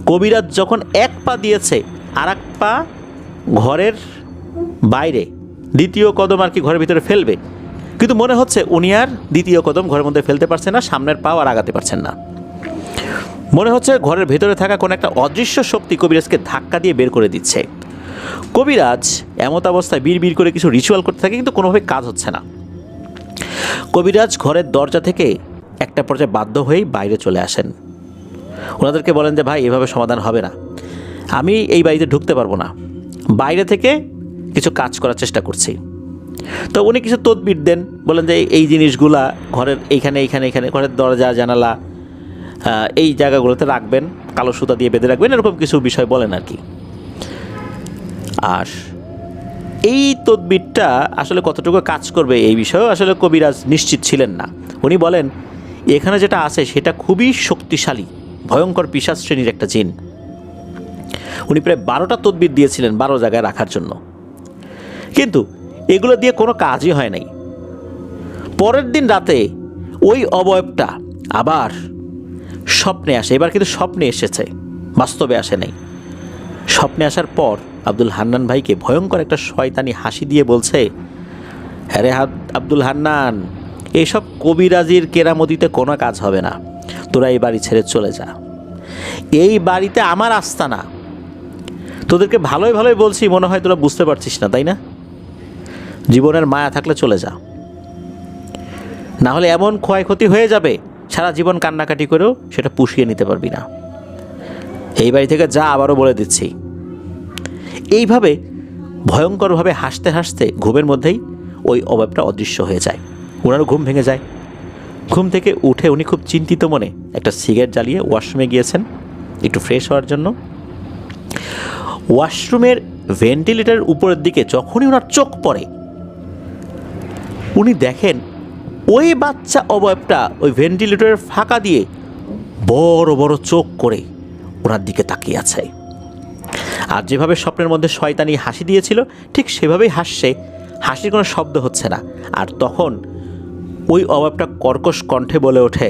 কবিরাজ যখন এক পা দিয়েছে, আর এক পা ঘরের বাইরে, দ্বিতীয় কদম আর কি ঘরের ভিতরে ফেলবে, কিন্তু মনে হচ্ছে উনি আর দ্বিতীয় কদম ঘরের মধ্যে ফেলতে পারছেন না, সামনের পাও আর আগাতে পারছেন না। মনে হচ্ছে ঘরের ভেতরে থাকা কোনো একটা অদৃশ্য শক্তি কবিরাজকে ধাক্কা দিয়ে বের করে দিচ্ছে। কবিরাজ এমত অবস্থায় বিড় করে কিছু রিচুয়াল করতে থাকে, কিন্তু কোনোভাবে কাজ হচ্ছে না। কবিরাজ ঘরের দরজা থেকে একটা পর্যায়ে বাধ্য হয়েই বাইরে চলে আসেন। ওনাদেরকে বলেন যে, ভাই এভাবে সমাধান হবে না, আমি এই বাড়িতে ঢুকতে পারবো না, বাইরে থেকে কিছু কাজ করার চেষ্টা করছি। তো উনি কিছু তদবির দেন, বলেন যে এই জিনিসগুলা ঘরের এইখানে ঘরের দরজা জানালা এই জায়গাগুলোতে রাখবেন, কালো সুতা দিয়ে বেঁধে রাখবেন, এরকম কিছু বিষয় বলেন আর কি। আর এই তদবিরটা আসলে কতটুকু কাজ করবে এই বিষয়েও আসলে কবিরাজ নিশ্চিত ছিলেন না। উনি বলেন, এখানে যেটা আছে সেটা খুবই শক্তিশালী, ভয়ঙ্কর পিশাচ শ্রেণীর একটা জিন। উনি প্রায় 12টা তদবির দিয়েছিলেন 12 জায়গায় রাখার জন্য, কিন্তু এগুলো দিয়ে কোনো কাজই হয় নাই। পরের দিন রাতে ওই অবয়বটা আবার স্বপ্নে আসে। এবার কিন্তু স্বপ্নে এসেছে, বাস্তবে আসে নাই। স্বপ্নে আসার পর আব্দুল হান্নান ভাইকে ভয়ঙ্কর একটা শয়তানি হাসি দিয়ে বলছে, হ্যাঁ আব্দুল হান্নান, এইসব কবিরাজির কেরামতিতে কোনো কাজ হবে না, তোরা এই বাড়ি ছেড়ে চলে যা, এই বাড়িতে আমার আস্তানা। তোদেরকে ভালোই ভালোই বলছি, মনে হয় তোরা বুঝতে পারছিস না, তাই না? জীবনের মায়া থাকলে চলে যা, না হলে এমন ক্ষয়ক্ষতি হয়ে যাবে সারা জীবন কান্নাকাটি করেও সেটা পুষিয়ে নিতে পারবি না। এই বাড়ি থেকে যা, আবারও বলে দিচ্ছি। এইভাবে ভয়ঙ্করভাবে হাসতে হাসতে ঘুমের মধ্যেই ওই অভাবটা অদৃশ্য হয়ে যায়। ওনারও ঘুম ভেঙে যায়। ঘুম থেকে উঠে উনি খুব চিন্তিত মনে একটা সিগারেট জ্বালিয়ে ওয়াশরুমে গিয়েছেন একটু ফ্রেশ হওয়ার জন্য। ওয়াশরুমের ভেন্টিলেটরের উপরের দিকে যখনই ওনার চোখ পড়ে, উনি দেখেন ওই বাচ্চা অবয়বটা ওই ভেন্টিলেটরের ফাঁকা দিয়ে বড় বড় চোখ করে ওনার দিকে তাকিয়ে আছে। আর যেভাবে স্বপ্নের মধ্যে শয়তানি হাসি দিয়েছিল ঠিক সেভাবেই হাসছে, হাসির কোনো শব্দ হচ্ছে না। আর তখন ওই অবয়বটা কর্কশ কণ্ঠে বলে ওঠে,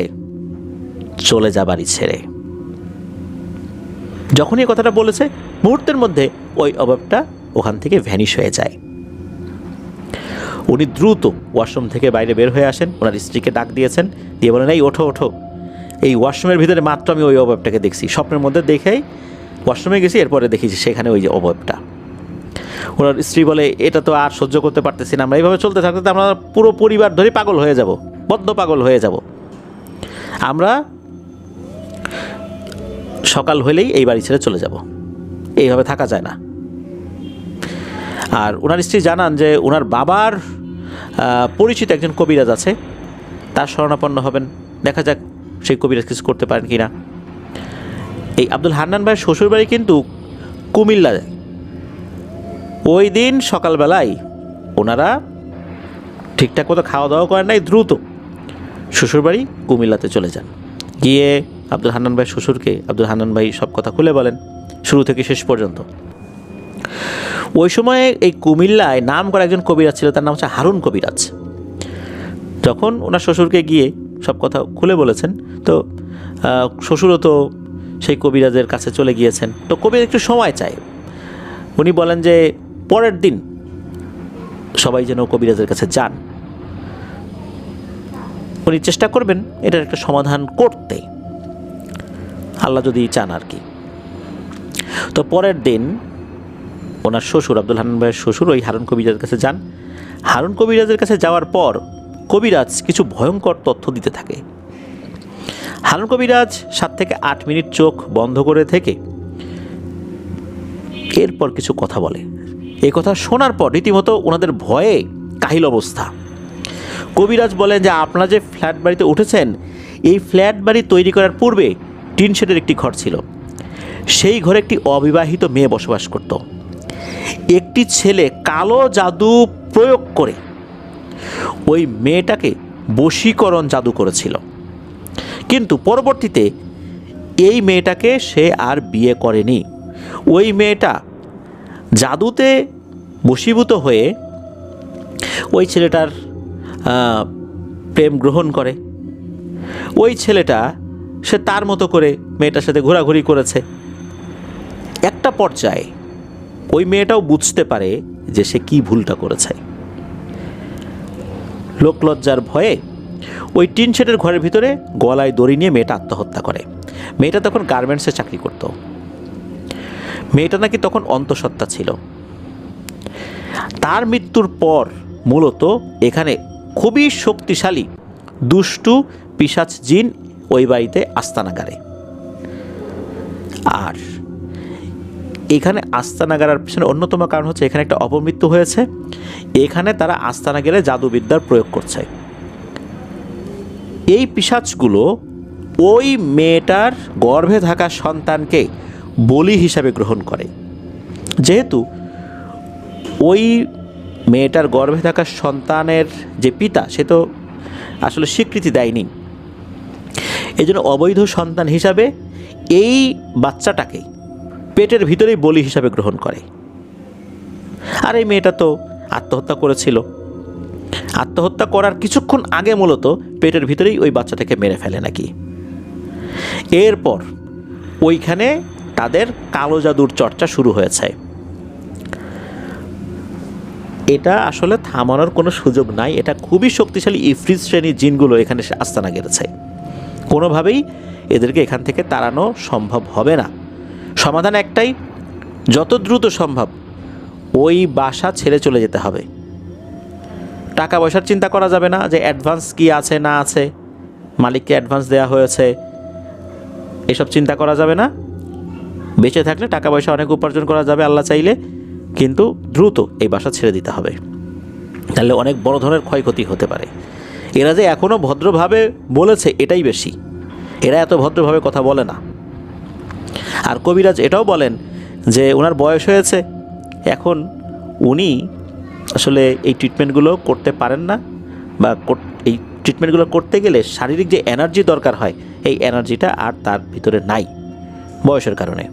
চলে যা বাড়ি ছেড়ে। যখনই এই কথাটা বলেছে মুহূর্তের মধ্যে ওই অবয়বটা ওখান থেকে ভ্যানিশ হয়ে যায়। উনি দ্রুত ওয়াশরুম থেকে বাইরে বের হয়ে আসেন, ওনার স্ত্রীকে ডাক দিয়েছেন, দিয়ে বলেন, এই ওঠো ওঠো, এই ওয়াশরুমের ভিতরে মাত্র আমি ওই অবয়বটাকে দেখছি, স্বপ্নের মধ্যে দেখেই ওয়াশরুমে গেছি, এরপরে দেখেছি সেখানে ওই যে অবয়বটা। ওনার স্ত্রী বলে, এটা তো আর সহ্য করতে পারতেছি না, আমরা এইভাবে চলতে থাকতে আমরা পুরো পরিবার ধরে পাগল হয়ে যাব, বদ্ধ পাগল হয়ে যাব, আমরা সকাল হলেই এই বাড়ি ছেড়ে চলে যাব, এইভাবে থাকা যায় না। আর ওনার স্ত্রী জানান যে ওনার বাবার পরিচিত একজন কবিরাজ আছে, তার শরণাপন্ন হবেন, দেখা যাক সেই কবিরাজ কিছু করতে পারেন কি না। এই আব্দুল হান্নান ভাইয়ের শ্বশুরবাড়ি কিন্তু কুমিল্লা। ওই দিন সকালবেলায় ওনারা ঠিকঠাক মতো খাওয়া দাওয়া করেন নাই, দ্রুত শ্বশুরবাড়ি কুমিল্লাতে চলে যান। গিয়ে আব্দুল হান্নান ভাইয়ের শ্বশুরকে আব্দুল হান্নান ভাই সব কথা খুলে বলেন, শুরু থেকে শেষ পর্যন্ত। ওই সময়ে এই কুমিল্লায় নাম করা একজন কবিরাজ ছিল, তার নাম হচ্ছে হারুন কবিরাজ। যখন ওনার শ্বশুরকে গিয়ে সব কথা খুলে বলেছেন, তো শ্বশুরও তো সেই কবিরাজের কাছে চলে গিয়েছেন। তো কবিরাজ একটু সময় চায়, উনি বলেন যে পরের দিন সবাই যেন কবিরাজের কাছে যান, উনি চেষ্টা করবেন এটার একটা সমাধান করতে, আল্লাহ যদি চান আর কি। তো পরের দিন ওনার শ্বশুর আব্দুল হান্নান ভাইয়ের শ্বশুর ওই হারুন কবিরাজের কাছে যান। হারুন কবিরাজের কাছে যাওয়ার পর কবিরাজ কিছু ভয়ঙ্কর তথ্য দিতে থাকে। হারুন কবিরাজ 7 থেকে 8 মিনিট চোখ বন্ধ করে থেকে এরপর কিছু কথা বলে। এই কথা শোনার পর রীতিমতো ওনাদের ভয়ে কাহিল অবস্থা। কবিরাজ বলেন যে আপনারা যে ফ্ল্যাট বাড়িতে উঠেছেন, এই ফ্ল্যাট বাড়ি তৈরি করার পূর্বে টিন শেডের একটি ঘর ছিল, সেই ঘরে একটি অবিবাহিত মেয়ে বসবাস করত। একটি ছেলে কালো জাদু প্রয়োগ করে ওই মেয়েটাকে বশীকরণ জাদু করেছিল, কিন্তু পরবর্তীতে এই মেয়েটাকে সে আর বিয়ে করেনি। ওই মেয়েটা জাদুতে বশীভূত হয়ে ওই ছেলেটার প্রেম গ্রহণ করে। ওই ছেলেটা সে তার মতো করে মেয়েটার সাথে ঘোরাঘুরি করেছে। একটা পর্যায়ে ওই মেয়েটাও বুঝতে পারে যে সে কি ভুলটা করেছে। লোকলজ্জার ভয়ে ওই টিন শেডের ঘরের ভিতরে গলায় দড়ি নিয়ে মেয়েটা আত্মহত্যা করে। মেয়েটা তখন গার্মেন্টসে চাকরি করত। মেয়েটা নাকি তখন অন্তঃসত্ত্বা ছিল। তার মৃত্যুর পর মূলত এখানে খুবই শক্তিশালী দুষ্টু পিশাচ জিন ওই বাড়িতে আস্তানা গাড়ে। আর এখানে আস্তানা গাড়ার পিছনে অন্যতম কারণ হচ্ছে এখানে একটা অপমৃত্যু হয়েছে, এখানে তারা আস্তানা গেলে জাদুবিদ্যার প্রয়োগ করছে। এই পিশাচগুলো ওই মেয়েটার গর্ভে থাকা সন্তানকে বলি হিসাবে গ্রহণ করে। যেহেতু ওই মেয়েটার গর্ভে থাকা সন্তানের যে পিতা সে তো আসলে স্বীকৃতি দেয়নি, এই জন্য অবৈধ সন্তান হিসাবে এই বাচ্চাটাকে পেটের ভিতরেই বলি হিসাবে গ্রহণ করে। আর এই মেয়েটা তো আত্মহত্যা করেছিল। আত্মহত্যা করার কিছুক্ষণ আগে মূলত পেটের ভিতরেই ওই বাচ্চাটাকে মেরে ফেলে নাকি। এরপর ওইখানে তাদের কালো জাদুর চর্চা শুরু হয়েছে। এটা আসলে থামানোর কোনো সুযোগ নাই। এটা খুবই শক্তিশালী ইফরিত শ্রেণীর জিনগুলো এখানে আস্তানা গেড়েছে। কোনোভাবেই এদেরকে এখান থেকে তাড়ানো সম্ভব হবে না। সমাধান একটাই, যত দ্রুত সম্ভব ওই বাসা ছেড়ে চলে যেতে হবে। টাকা পয়সার চিন্তা করা যাবে না যে অ্যাডভান্স কি আছে না আছে, মালিককে অ্যাডভান্স দেওয়া হয়েছে, এসব চিন্তা করা যাবে না। বেঁচে থাকলে টাকা পয়সা অনেক উপার্জন করা যাবে আল্লাহ চাইলে, কিন্তু দ্রুত এই বাসা ছেড়ে দিতে হবে, তাহলে অনেক বড় ধরনের ক্ষয়ক্ষতি হতে পারে। এরা যে এখনও ভদ্রভাবে বলেছে এটাই বেশি, এরা এত ভদ্রভাবে কথা বলে না। আর কবিরাজ এটাও বলেন যে ওনার বয়স হয়েছে, এখন উনি আসলে এই ট্রিটমেন্টগুলো করতে পারেন না, বা এই ট্রিটমেন্টগুলো করতে গেলে শারীরিক যে এনার্জি দরকার হয় এই এনার্জিটা আর তার ভিতরে নাই বয়সের কারণে।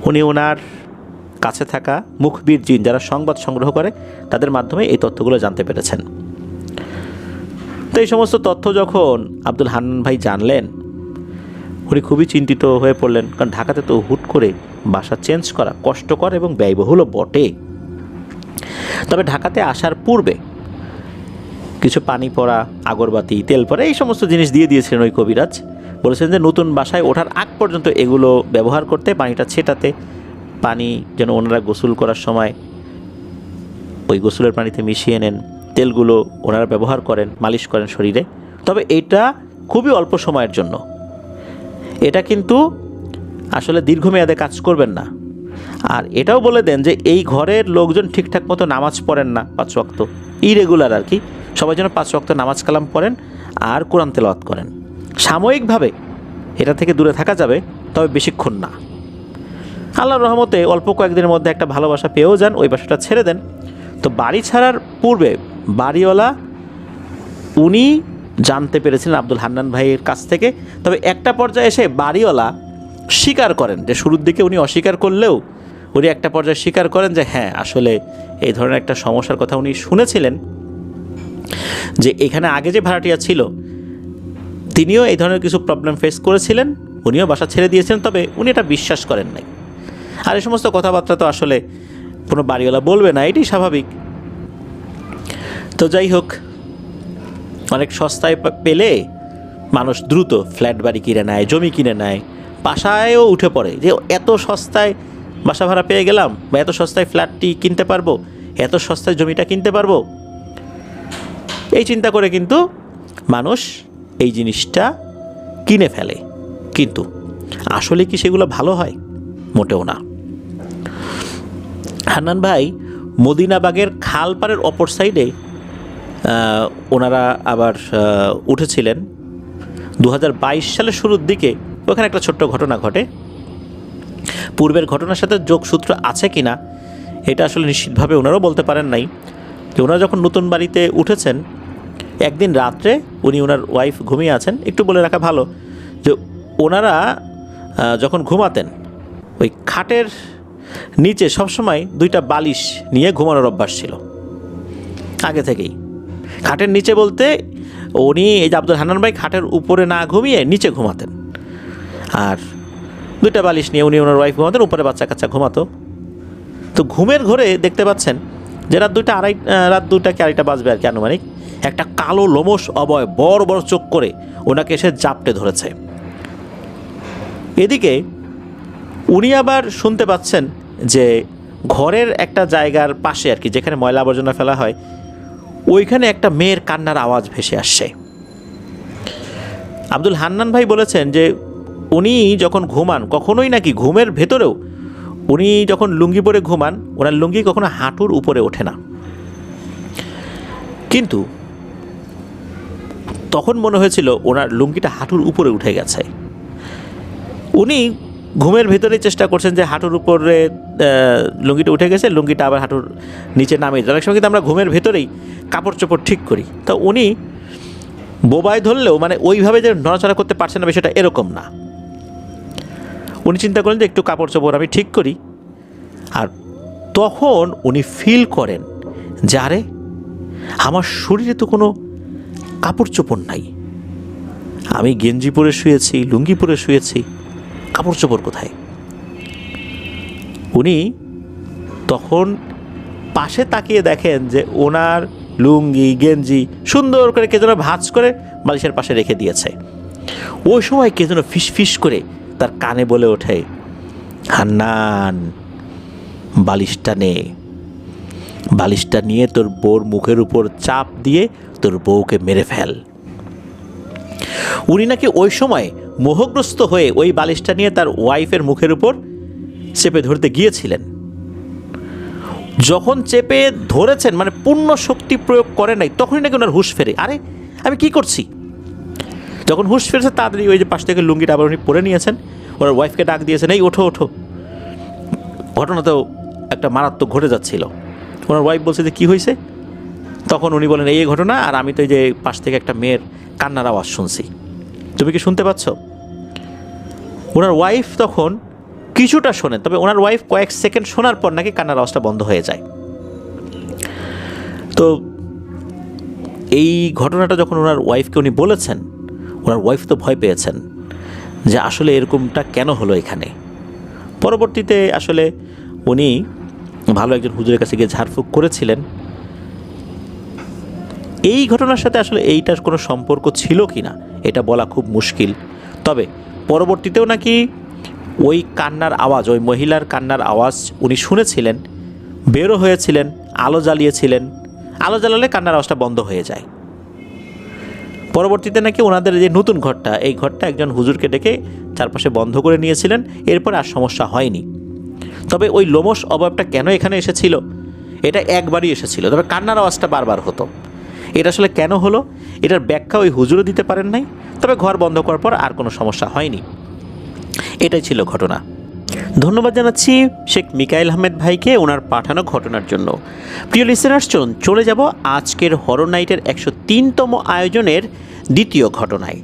উনি ওনার কাছে থাকা মুখবির জিন যারা সংবাদ সংগ্রহ করে তাদের মাধ্যমে এই তথ্যগুলো জানতে পেরেছেন। তো এই সমস্ত তথ্য যখন আব্দুল হান্নান ভাই জানলেন, উনি খুবই চিন্তিত হয়ে পড়লেন, কারণ ঢাকাতে তো হুট করে বাসা চেঞ্জ করা কষ্টকর এবং ব্যয়বহুলও বটে। তবে ঢাকাতে আসার পূর্বে কিছু পানি পড়া, আগরবাতি, তেল পড়া এই সমস্ত জিনিস দিয়ে দিয়েছিলেন ওই কবিরাজ। বলেছেন যে নতুন বাসায় ওঠার আগ পর্যন্ত এগুলো ব্যবহার করতে, পানিটা ছেটাতে, পানি যেন ওনারা গোসল করার সময় ওই গোসলের পানিতে মিশিয়ে নেন, তেলগুলো ওনারা ব্যবহার করেন, মালিশ করেন শরীরে। তবে এটা খুবই অল্প সময়ের জন্য, এটা কিন্তু আসলে দীর্ঘমেয়াদে কাজ করবেন না। আর এটাও বলে দেন যে এই ঘরের লোকজন ঠিকঠাক মতো নামাজ পড়েন না, 5 ওয়াক্ত ইরেগুলার আর কি, সবাই যেন 5 ওয়াক্ত নামাজ কালাম পড়েন আর কোরআন তেলাওয়াত করেন। সাময়িকভাবে এটা থেকে দূরে থাকা যাবে, তবে বেশিক্ষণ না। আল্লাহর রহমতে অল্প কয়েকদিনের মধ্যে একটা ভালোবাসা পেয়েও যান, ওই বাসাটা ছেড়ে দেন। তো বাড়ি ছাড়ার পূর্বে বাড়িওয়ালা উনি জানতে পেরেছিলেন আব্দুল হান্নান ভাইয়ের কাছ থেকে। তবে একটা পর্যায়ে এসে বাড়িওয়ালা স্বীকার করেন, যে শুরুর দিকে উনি অস্বীকার করলেও উনি একটা পর্যায়ে স্বীকার করেন যে হ্যাঁ আসলে এই ধরনের একটা সমস্যার কথা উনি শুনেছিলেন, যে এখানে আগে যে ভাড়াটিয়া ছিল তিনিও এই ধরনের কিছু প্রবলেম ফেস করেছিলেন, উনিও বাসা ছেড়ে দিয়েছেন, তবে উনি এটা বিশ্বাস করেন নাই। আর এই সমস্ত কথাবার্তা তো আসলে কোনো বাড়িওয়ালা বলবে না, এটাই স্বাভাবিক। তো যাই হোক, অনেক সস্তায় পেলে মানুষ দ্রুত ফ্ল্যাট বাড়ি কিনে নেয়, জমি কিনে নেয়, বাসায়ও উঠে পড়ে যে এত সস্তায় বাসা ভাড়া পেয়ে গেলাম, বা এত সস্তায় ফ্ল্যাটটি কিনতে পারবো, এত সস্তায় জমিটা কিনতে পারবো, এই চিন্তা করে কিন্তু মানুষ এই জিনিসটা কিনে ফেলে। কিন্তু আসলে কি সেগুলো ভালো হয়? মোটেও না। হান্নান ভাই মদিনাবাগের খালপাড়ের অপর সাইডে ওনারা আবার উঠেছিলেন 2022 সালের শুরুর দিকে। ওখানে একটা ছোট্ট ঘটনা ঘটে, পূর্বের ঘটনার সাথে যোগসূত্র আছে কি না এটা আসলে নিশ্চিতভাবে ওনারাও বলতে পারেন নাই। যে ওনারা যখন নতুন বাড়িতে উঠেছেন, একদিন রাত্রে উনি ওনার ওয়াইফ ঘুমিয়ে আছেন। একটু বলে রাখা ভালো যে ওনারা যখন ঘুমাতেন ওই খাটের নিচে সবসময় 2টা বালিশ নিয়ে ঘুমানোর অভ্যাস ছিল আগে থেকেই। খাটের নিচে বলতে উনি এই যে আব্দুল হান্নান ভাই খাটের উপরে না ঘুমিয়ে নিচে ঘুমাতেন, আর 2টা বালিশ নিয়ে উনি ওনার ওয়াইফ ঘুমাতেন, উপরে বাচ্চা কাচ্চা ঘুমাতো। তো ঘুমের ঘরে দেখতে পাচ্ছেন যে রাত 2টা কি আড়াইটা বাজবে আর কি আনুমানিক, একটা কালো লোমশ অবয় বড় বড় চোখ করে ওনাকে এসে জাপটে ধরেছে। এদিকে উনি আবার শুনতে পাচ্ছেন যে ঘরের একটা জায়গার পাশে আর কি, যেখানে ময়লা আবর্জনা ফেলা হয়, ওইখানে একটা মেয়ের কান্নার আওয়াজ ভেসে আসছে। আব্দুল হান্নান ভাই বলেছেন যে উনি যখন ঘুমান কখনোই নাকি ঘুমের ভেতরেও উনি যখন লুঙ্গি পরে ঘুমান, ওনার লুঙ্গি কখনো হাঁটুর উপরে ওঠে না। কিন্তু তখন মনে হয়েছিল ওনার লুঙ্গিটা হাঁটুর উপরে উঠে গেছে। উনি ঘুমের ভেতরে চেষ্টা করছেন যে হাঁটুর উপরে লুঙ্গিটা উঠে গেছে, লুঙ্গিটা আবার হাঁটুর নিচে নামিয়ে। অনেক সময় কিন্তু আমরা ঘুমের ভেতরেই কাপড় চোপড় ঠিক করি, তো উনি বোবায় ধরলেও মানে ওইভাবে যে নড়াচড়া করতে পারছেন না বিষয়টা এরকম না। উনি চিন্তা করেন যে একটু কাপড় চোপড় আমি ঠিক করি। আর তখন উনি ফিল করেন যে আরে আমার শরীরে তো কোনো কাপড় চোপড় নাই, আমি গেঞ্জি পরে শুয়েছি, লুঙ্গি পরে শুয়েছি, কাপড় চোপড় কোথায়? উনি তখন পাশে তাকিয়ে দেখেন যে ওনার লুঙ্গি গেঞ্জি সুন্দর করে কে যেন ভাঁজ করে বালিশের পাশে রেখে দিয়েছে। ওই সময় কে যেন ফিস করে তার কানে বলে ওঠে, হান্নান, বালিশটা নিয়ে তোর বউর মুখের উপর চাপ দিয়ে তোর বউকে মেরে ফেল। উনি নাকি ওই সময় মোহগ্রস্ত হয়ে ওই বালিশটা নিয়ে তার ওয়াইফের মুখের উপর চেপে ধরতে গিয়েছিলেন। যখন চেপে ধরেছেন, মানে পূর্ণ শক্তি প্রয়োগ করে নাই, তখনই নাকি ওনার হুঁশ ফেরে। আরে আমি কি করছি? যখন হুঁশ ফেরেছে তাড়াতাড়ি ওই যে পাশ থেকে লুঙ্গিটা আবার উনি পরে নিয়েছেন, ওনার ওয়াইফকে ডাক দিয়েছেন, এই ওঠো। ঘটনা তো একটা মারাত্মক ঘটে যাচ্ছিল। ওনার ওয়াইফ বলছে যে কী হয়েছে? তখন উনি বলেন, এই ঘটনা, আর আমি তো এই যে পাশ থেকে একটা মেয়ের কান্নার আওয়াজ শুনছি, তুমি কি শুনতে পাচ্ছ? ওনার ওয়াইফ তখন কিছুটা শোনেন, তবে ওনার ওয়াইফ কয়েক সেকেন্ড শোনার পর নাকি কান্নার আওয়াজটা বন্ধ হয়ে যায়। তো এই ঘটনাটা যখন ওনার ওয়াইফকে উনি বলেছেন, ওনার ওয়াইফ তো ভয় পেয়েছেন যে আসলে এরকমটা কেন হলো এখানে। পরবর্তীতে আসলে উনি ভালো একজন হুজুরের কাছে গিয়ে ঝাড়ফুঁক করেছিলেন। এই ঘটনার সাথে আসলে এইটার কোনো সম্পর্ক ছিল কি না এটা বলা খুব মুশকিল। তবে পরবর্তীতেও নাকি ওই কান্নার আওয়াজ, ওই মহিলার কান্নার আওয়াজ উনি শুনেছিলেন, বেরো হয়েছিলেন, আলো জ্বালিয়েছিলেন, আলো জ্বালালে কান্নার আওয়াজটা বন্ধ হয়ে যায়। পরবর্তীতে নাকি ওনাদের যে নতুন ঘরটা, এই ঘরটা একজন হুজুরকে ডেকে চারপাশে বন্ধ করে নিয়েছিলেন, এরপর আর সমস্যা হয়নি। তবে ওই লোমশ অভাবটা কেন এখানে এসেছিল, এটা একবারই এসেছিল, তবে কান্নার আওয়াজটা বারবার হতো। এটা আসলে কেন হলো এটার ব্যাখ্যা ওই হুজুরও দিতে পারেন নাই। তবে ঘর বন্ধ করার পর আর কোনো সমস্যা হয়নি। এটাই ছিল ঘটনা। ধন্যবাদ জানাচ্ছি শেখ মিকাইল আহমেদ ভাইকে ওনার পাঠানো ঘটনার জন্য। প্রিয় লিসেনার্স, চলুন চলে যাব আজকের হরর নাইটের 103তম আয়োজনের দ্বিতীয় ঘটনায়।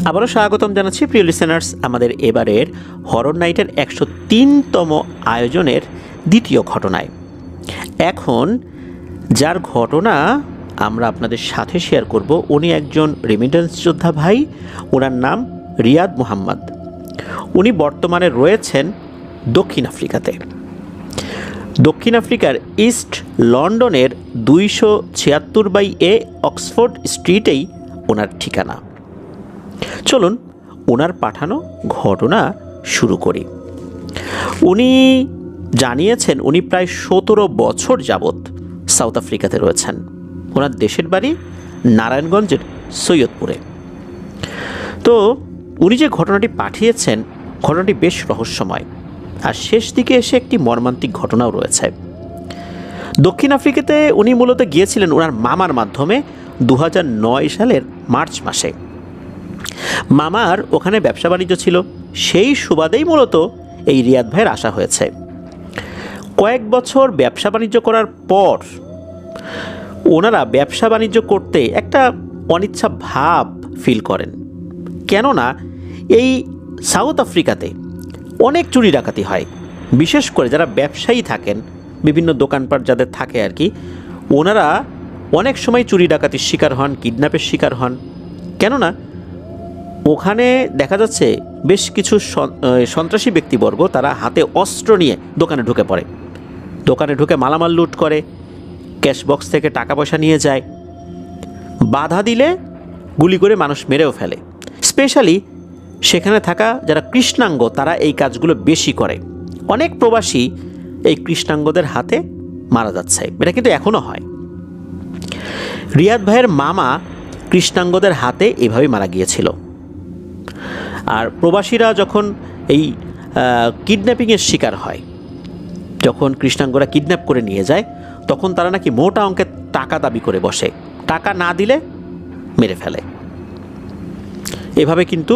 আবারও স্বাগতম জানাচ্ছি প্রিয় লিসেনার্স আমাদের এবারের হরর নাইটের 103তম আয়োজনের দ্বিতীয় ঘটনায়। এখন যার ঘটনা আমরা আপনাদের সাথে শেয়ার করব, উনি একজন রেমিটেন্স যোদ্ধা ভাই। ওনার নাম রিয়াদ মোহাম্মদ। উনি বর্তমানে রয়েছেন দক্ষিণ আফ্রিকাতে। দক্ষিণ আফ্রিকার ইস্ট লন্ডনের 276/A অক্সফোর্ড স্ট্রিটেই ওনার ঠিকানা। চলুন ওনার পাঠানো ঘটনা শুরু করি। উনি জানিয়েছেন উনি প্রায় 17 বছর যাবৎ সাউথ আফ্রিকাতে রয়েছেন। ওনার দেশের বাড়ি নারায়ণগঞ্জের সৈয়দপুরে। তো উনি যে ঘটনাটি পাঠিয়েছেন, ঘটনাটি বেশ রহস্যময়, আর শেষ দিকে এসে একটি মর্মান্তিক ঘটনাও রয়েছে। দক্ষিণ আফ্রিকাতে উনি মূলত গিয়েছিলেন ওনার মামার মাধ্যমে 2009 সালের মার্চ মাসে। মামার ওখানে ব্যবসা বাণিজ্য ছিল, সেই সুবাদেই মূলত এই রিয়াদ ভাইয়ের আসা হয়েছে। কয়েক বছর ব্যবসা বাণিজ্য করার পর ওনারা ব্যবসা বাণিজ্য করতে একটা অনিচ্ছা ভাব ফিল করেন। কেননা এই সাউথ আফ্রিকাতে অনেক চুরি ডাকাতি হয়, বিশেষ করে যারা ব্যবসায়ী থাকেন, বিভিন্ন দোকানপাট যাদের থাকে আর কি, ওনারা অনেক সময় চুরি ডাকাতির শিকার হন, কিডন্যাপের শিকার হন। কেননা ওখানে দেখা যাচ্ছে বেশ কিছু সন্ত্রাসী ব্যক্তিবর্গ তারা হাতে অস্ত্র নিয়ে দোকানে ঢুকে পড়ে, দোকানে ঢুকে মালামাল লুট করে, ক্যাশ বক্স থেকে টাকা পয়সা নিয়ে যায়, বাধা দিলে গুলি করে মানুষ মেরেও ফেলে। স্পেশালি সেখানে থাকা যারা কৃষ্ণাঙ্গ তারা এই কাজগুলো বেশি করে। অনেক প্রবাসী এই কৃষ্ণাঙ্গদের হাতে মারা যাচ্ছে, এটা কিন্তু এখনও হয়। রিয়াদ ভাইয়ের মামা কৃষ্ণাঙ্গদের হাতে এভাবেই মারা গিয়েছিল। আর প্রবাসীরা যখন এই কিডন্যাপিংয়ের শিকার হয়, যখন কৃষ্ণাঙ্গরা কিডন্যাপ করে নিয়ে যায়, তখন তারা নাকি মোটা অঙ্কের টাকা দাবি করে বসে, টাকা না দিলে মেরে ফেলে। এভাবে কিন্তু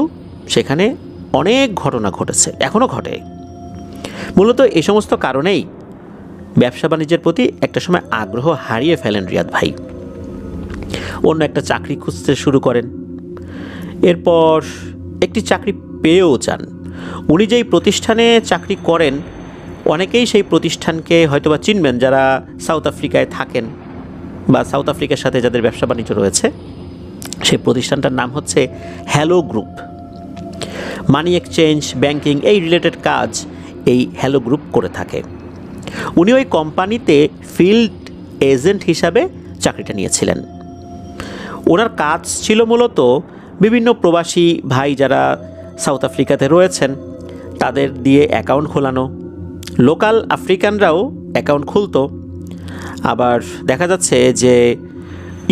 সেখানে অনেক ঘটনা ঘটেছে, এখনও ঘটে। মূলত এই সমস্ত কারণেই ব্যবসা বাণিজ্যের প্রতি একটা সময় আগ্রহ হারিয়ে ফেলেন রিয়াদ ভাই। অন্য একটা চাকরি খুঁজতে শুরু করেন। এরপর একটি চাকরি পেয়েও যান। উনি যেই প্রতিষ্ঠানে চাকরি করেন, অনেকেই সেই প্রতিষ্ঠানকে হয়তোবা চিনবেন যারা সাউথ আফ্রিকায় থাকেন বা সাউথ আফ্রিকার সাথে যাদের ব্যবসা বাণিজ্য রয়েছে। সেই প্রতিষ্ঠানটার নাম হচ্ছে hello group. Money exchange, banking, এই রিলেটেড কাজ এই হ্যালো গ্রুপ করে থাকে। উনি ওই কোম্পানিতে ফিল্ড এজেন্ট হিসাবে চাকরিটা নিয়েছিলেন। ওনার কাজ ছিল মূলত বিভিন্ন প্রবাসী ভাই যারা সাউথ আফ্রিকাতে রয়েছেন তাদের দিয়ে অ্যাকাউন্ট খোলানো, লোকাল আফ্রিকানরাও অ্যাকাউন্ট খুলতো, আবার দেখা যাচ্ছে যে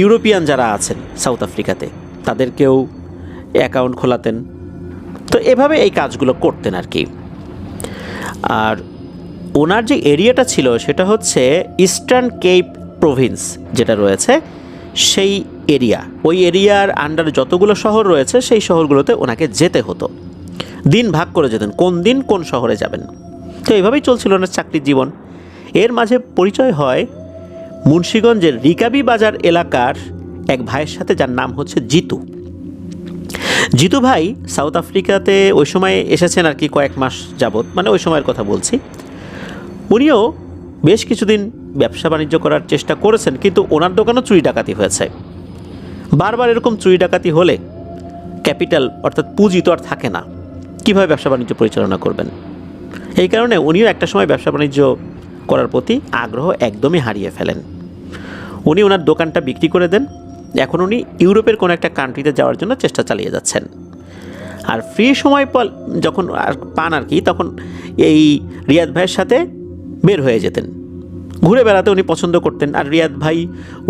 ইউরোপিয়ান যারা আছেন সাউথ আফ্রিকাতে তাদেরকেও অ্যাকাউন্ট খোলাতেন। তো এভাবে এই কাজগুলো করতেন আর কি। আর ওনার যে এরিয়াটা ছিল সেটা হচ্ছে ইস্টার্ন কেপ প্রভিন্স যেটা রয়েছে সেই এরিয়া, ওই এরিয়ার আন্ডারে যতগুলো শহর রয়েছে সেই শহরগুলোতে ওনাকে যেতে হতো, দিন ভাগ করে যেতেন কোন দিন কোন শহরে যাবেন। তো এইভাবেই চলছিল ওনার চাকরির জীবন। এর মাঝে পরিচয় হয় মুন্সিগঞ্জের রিকাবি বাজার এলাকার এক ভাইয়ের সাথে, যার নাম হচ্ছে জিতু। জিতু ভাই সাউথ আফ্রিকাতে ওই সময় এসেছেন আর কি, কয়েক মাস যাবৎ, মানে ওই সময়ের কথা বলছি। উনিও বেশ কিছুদিন ব্যবসা বাণিজ্য করার চেষ্টা করেছেন, কিন্তু ওনার দোকানও চুরি ডাকাতি হয়েছে। বারবার এরকম চুরি ডাকাতি হলে ক্যাপিটাল অর্থাৎ পুঁজি তো আর থাকে না, কীভাবে ব্যবসা বাণিজ্য পরিচালনা করবেন। এই কারণে উনিও একটা সময় ব্যবসা বাণিজ্য করার প্রতি আগ্রহ একদমই হারিয়ে ফেলেন। উনি ওনার দোকানটা বিক্রি করে দেন। এখন উনি ইউরোপের কোনো একটা কান্ট্রিতে যাওয়ার জন্য চেষ্টা চালিয়ে যাচ্ছেন। আর ফ্রি সময় যখন পান আর কি, তখন এই রিয়াদ ভাইয়ের সাথে বের হয়ে যেতেন, ঘুরে বেড়াতে উনি পছন্দ করতেন। আর রিয়াদ ভাই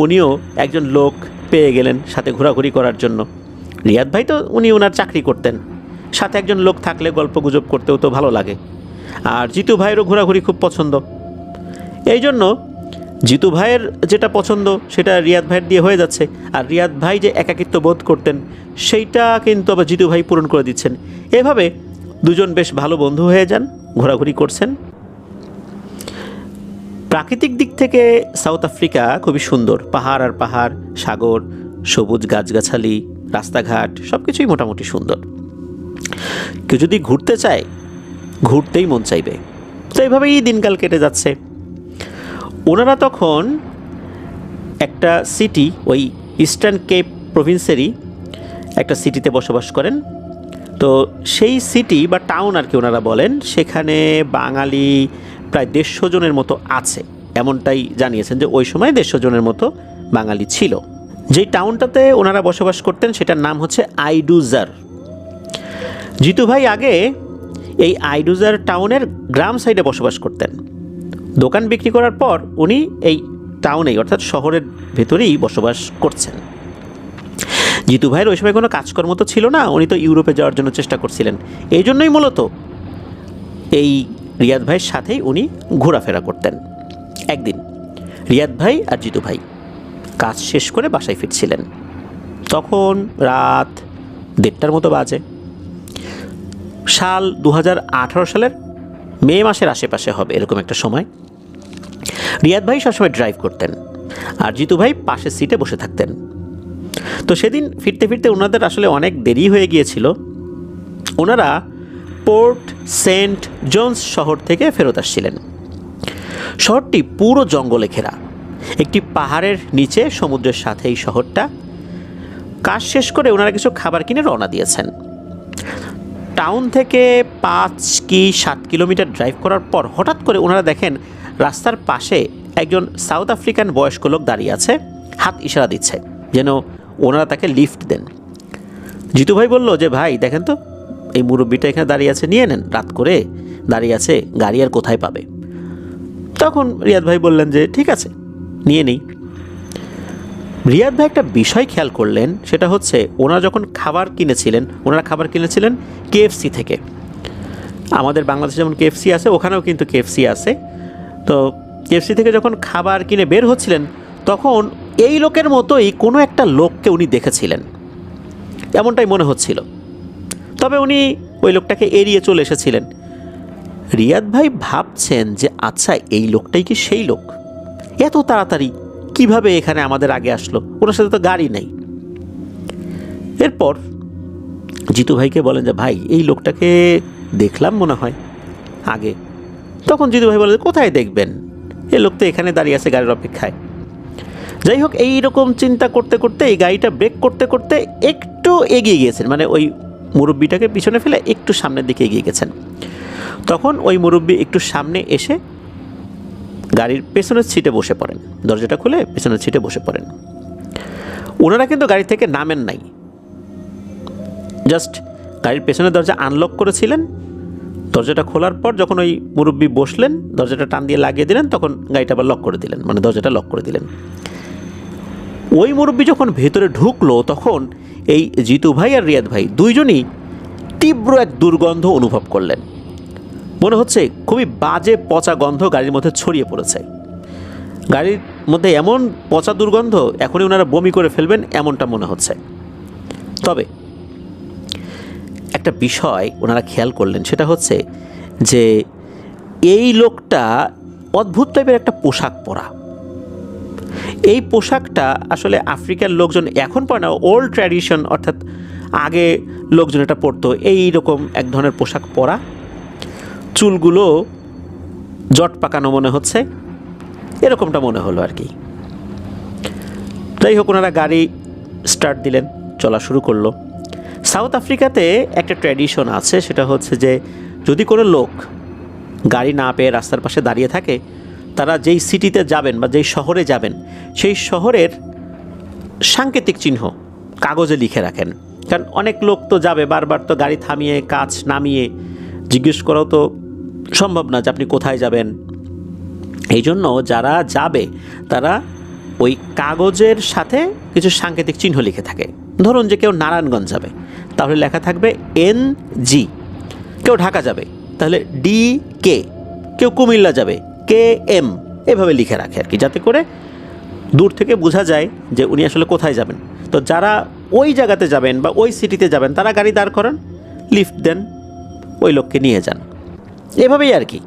উনিও একজন লোক পেয়ে গেলেন সাথে ঘোরাঘুরি করার জন্য। রিয়াদ ভাই তো উনি ওনার চাকরি করতেন, সাথে একজন লোক থাকলে গল্প গুজব করতেও তো ভালো লাগে। আর জিতু ভাইয়েরও ঘোরাঘুরি খুব পছন্দ। এই জন্য জিতু ভাইয়ের যেটা পছন্দ সেটা রিয়াদ ভাইয়ের দিয়ে হয়ে যাচ্ছে, আর রিয়াদ ভাই যে একাকিত্ব বোধ করতেন সেইটা কিন্তু আবার জিতু ভাই পূরণ করে দিচ্ছেন। এভাবে দুজন বেশ ভালো বন্ধু হয়ে যান, ঘোরাঘুরি করছেন। প্রাকৃতিক দিক থেকে সাউথ আফ্রিকা খুবই সুন্দর, পাহাড় আর পাহাড়, সাগর, সবুজ গাছগাছালি, রাস্তাঘাট সব কিছুই মোটামুটি সুন্দর। কেউ যদি ঘুরতে চায় ঘুরতেই মন চাইবে। তো এইভাবেই দিনকাল কেটে যাচ্ছে। ওনারা তখন একটা সিটি, ওই ইস্টার্ন কেপ প্রভিন্সেরই একটা সিটিতে বসবাস করেন। তো সেই সিটি বা টাউন আর কি ওনারা বলেন, সেখানে বাঙালি প্রায় 150 জনের মতো আছে, এমনটাই জানিয়েছেন যে ওই সময় 150 জনের মতো বাঙালি ছিল। যেই টাউনটাতে ওনারা বসবাস করতেন সেটার নাম হচ্ছে আইডুজার। জিতু ভাই আগে এই আইডুজার টাউনের গ্রাম সাইডে বসবাস করতেন। দোকান বিক্রি করার পর উনি এই টাউনেই অর্থাৎ শহরের ভেতরেই বসবাস করছেন। জিতু ভাইয়ের ওই সময় কোনো কাজকর্ম তো ছিল না, উনি তো ইউরোপে যাওয়ার জন্য চেষ্টা করছিলেন। এই জন্যই মূলত এই রিয়াদ ভাইয়ের সাথেই উনি ঘোরাফেরা করতেন। একদিন রিয়াদ ভাই আর জিতু ভাই কাজ শেষ করে বাসায় ফিরছিলেন। তখন রাত 1:30টার মতো বাজে। সাল 2018 সালের মে মাসের আশেপাশে হবে এরকম একটা সময়। রিয়াদ ভাই সবসময় ড্রাইভ করতেন আর জিতু ভাই পাশের সিটে বসে থাকতেন। তো সেদিন ফিরতে ফিরতে ওনাদের আসলে অনেক দেরি হয়ে গিয়েছিল। ওনারা পোর্ট সেন্ট জনস শহর থেকে ফেরত আসছিলেন। শহরটি পুরো জঙ্গলে ঘেরা, একটি পাহাড়ের নিচে সমুদ্রের সাথে এই শহরটা। কাজ শেষ করে ওনারা কিছু খাবার কিনে রওনা দিয়েছেন। টাউন থেকে 5 কি 7 কিলোমিটার ড্রাইভ করার পর হঠাৎ করে ওনারা দেখেন রাস্তার পাশে একজন সাউথ আফ্রিকান বয়স্ক লোক দাঁড়িয়ে আছে, হাত ইশারা দিচ্ছে যেন ওনারা তাকে লিফট দেন। জিতু ভাই বলল যে ভাই দেখেন তো এই মুরব্বিটা এখানে দাঁড়িয়ে আছে, নিয়ে নেন, রাত করে দাঁড়িয়ে আছে, গাড়ি আর কোথায় পাবে। তখন রিয়াদ ভাই বললেন যে ঠিক আছে নিয়ে নেই। রিয়াদ ভাই একটা বিষয় খেয়াল করলেন, সেটা হচ্ছে ওনারা যখন ওনারা খাবার কিনেছিলেন কেএফসি থেকে। আমাদের বাংলাদেশে যেমন কেএফসি আছে ওখানেও কিন্তু কেএফসি আছে। তো কেএফসি থেকে যখন খাবার কিনে বের হচ্ছিলেন তখন এই লোকের মতোই কোনো একটা লোককে উনি দেখেছিলেন, এমনটাই মনে হচ্ছিল। তবে উনি ওই লোকটাকে এড়িয়ে চলে এসেছিলেন। রিয়াদ ভাই ভাবছেন যে আচ্ছা এই লোকটাই কি সেই লোক, এত তাড়াতাড়ি কিভাবে এখানে আমাদের আগে আসলো, ওনার সাথে তো গাড়ি নেই। এরপর জিতু ভাইকে বলেন যে ভাই এই লোকটাকে দেখলাম মনে হয় আগে। তখন জিতু ভাই বলে কোথায় দেখবেন, এই লোক তো এখানে দাঁড়িয়ে আছে গাড়ির অপেক্ষায়। যাই হোক এইরকম চিন্তা করতে করতে এই গাড়িটা ব্রেক করতে করতে একটু এগিয়ে গিয়েছেন, মানে ওই মুরব্বিটাকে পিছনে ফেলে একটু সামনের দিকে এগিয়ে গেছেন। তখন ওই মুরব্বি একটু সামনে এসে গাড়ির পেছনের সিটে বসে পড়েন, দরজাটা খুলে পেছনের সিটে বসে পড়েন। ওনারা কিন্তু গাড়ি থেকে নামেন নাই, জাস্ট গাড়ির পেছনের দরজা আনলক করেছিলেন। দরজাটা খোলার পর যখন ওই মুরব্বি বসলেন, দরজাটা টান দিয়ে লাগিয়ে দিলেন, তখন গাড়িটা আবার লক করে দিলেন, মানে দরজাটা লক করে দিলেন। ওই মুরব্বি যখন ভেতরে ঢুকলো তখন এই জিতু ভাই আর রিয়াদ ভাই দুইজনই তীব্র এক দুর্গন্ধ অনুভব করলেন। মনে হচ্ছে খুবই বাজে পচা গন্ধ গাড়ির মধ্যে ছড়িয়ে পড়েছে। গাড়ির মধ্যে এমন পচা দুর্গন্ধ এখনই ওনারা বমি করে ফেলবেন এমনটা মনে হচ্ছে। তবে একটা বিষয় ওনারা খেয়াল করলেন, সেটা হচ্ছে যে এই লোকটা অদ্ভুত টাইপের একটা পোশাক পরা। এই পোশাকটা আসলে আফ্রিকার লোকজন এখন পরে না, ওল্ড ট্র্যাডিশন, অর্থাৎ আগে লোকজন এটা পরতো। এই রকম এক ধরনের পোশাক পরা, চুলগুলো জট পাকানো মনে হচ্ছে, এরকমটা মনে হলো আর কি। যাই হোক, ওনারা গাড়ি স্টার্ট দিলেন, চলা শুরু করলো। সাউথ আফ্রিকাতে একটা ট্র্যাডিশন আছে, সেটা হচ্ছে যে যদি কোনো লোক গাড়ি না পেয়ে রাস্তার পাশে দাঁড়িয়ে থাকে, তারা যেই সিটিতে যাবেন বা যেই শহরে যাবেন সেই শহরের সাংকেতিক চিহ্ন কাগজে লিখে রাখেন। কারণ অনেক লোক তো যাবে, বারবার তো গাড়ি থামিয়ে কাঁচ নামিয়ে জিজ্ঞেস করাও তো সম্ভব না যে আপনি কোথায় যাবেন। এই জন্য যারা যাবে তারা ওই কাগজের সাথে কিছু সাংকেতিক চিহ্ন লিখে থাকে। ধরুন যে কেউ নারায়ণগঞ্জ যাবে, তাহলে লেখা থাকবে NG। কেউ ঢাকা যাবে তাহলে DK, কেউ কুমিল্লা যাবে KM, এভাবে লিখে রাখে আর কি, যাতে করে দূর থেকে বোঝা যায় যে উনি আসলে কোথায় যাবেন। তো যারা ওই জায়গাতে যাবেন বা ওই সিটিতে যাবেন তারা গাড়ি দাঁড় করান, লিফট দেন, ওই লোককে নিয়ে যান। এভাবেই আর কি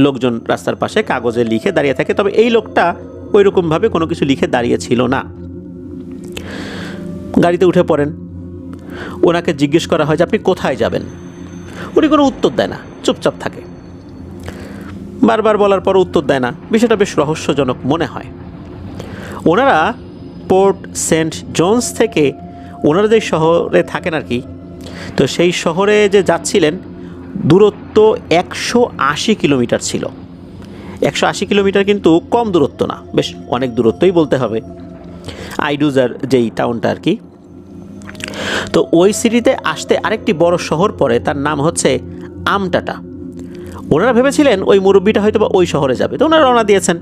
লোকজন রাস্তার পাশে কাগজে লিখে দাঁড়িয়ে থাকে। তবে এই লোকটা ওই রকমভাবে কোনো কিছু লিখে দাঁড়িয়ে ছিল না। গাড়িতে উঠে পড়েন, ওনাকে জিজ্ঞেস করা হয় যে আপনি কোথায় যাবেন। উনি কোনো উত্তর দেয় না, চুপচাপ থাকে। বারবার বলার পর উত্তর দেয় না, বিষয়টা বেশ রহস্যজনক মনে হয়। ওনারা পোর্ট সেন্ট জনস থেকে ওনারা যে শহরে থাকেন আর কি, তো সেই শহরে যে যাচ্ছিলেন দূরত্ব 180 কিলোমিটার ছিল। 180 কিলোমিটার কিন্তু কম দূরত্ব না, বেশ অনেক দূরত্বই বলতে হবে। আইডুজার যেই টাউনটা আর কি, তো ওই সিটিতে আসতে আরেকটি বড় শহর পড়ে, তার নাম হচ্ছে আমটাটা। ওনারা ভেবেছিলেন ওই মুরব্বিটা হয়তো বা ওই শহরে যাবে, তো ওনারা রওনা দিয়েছেন।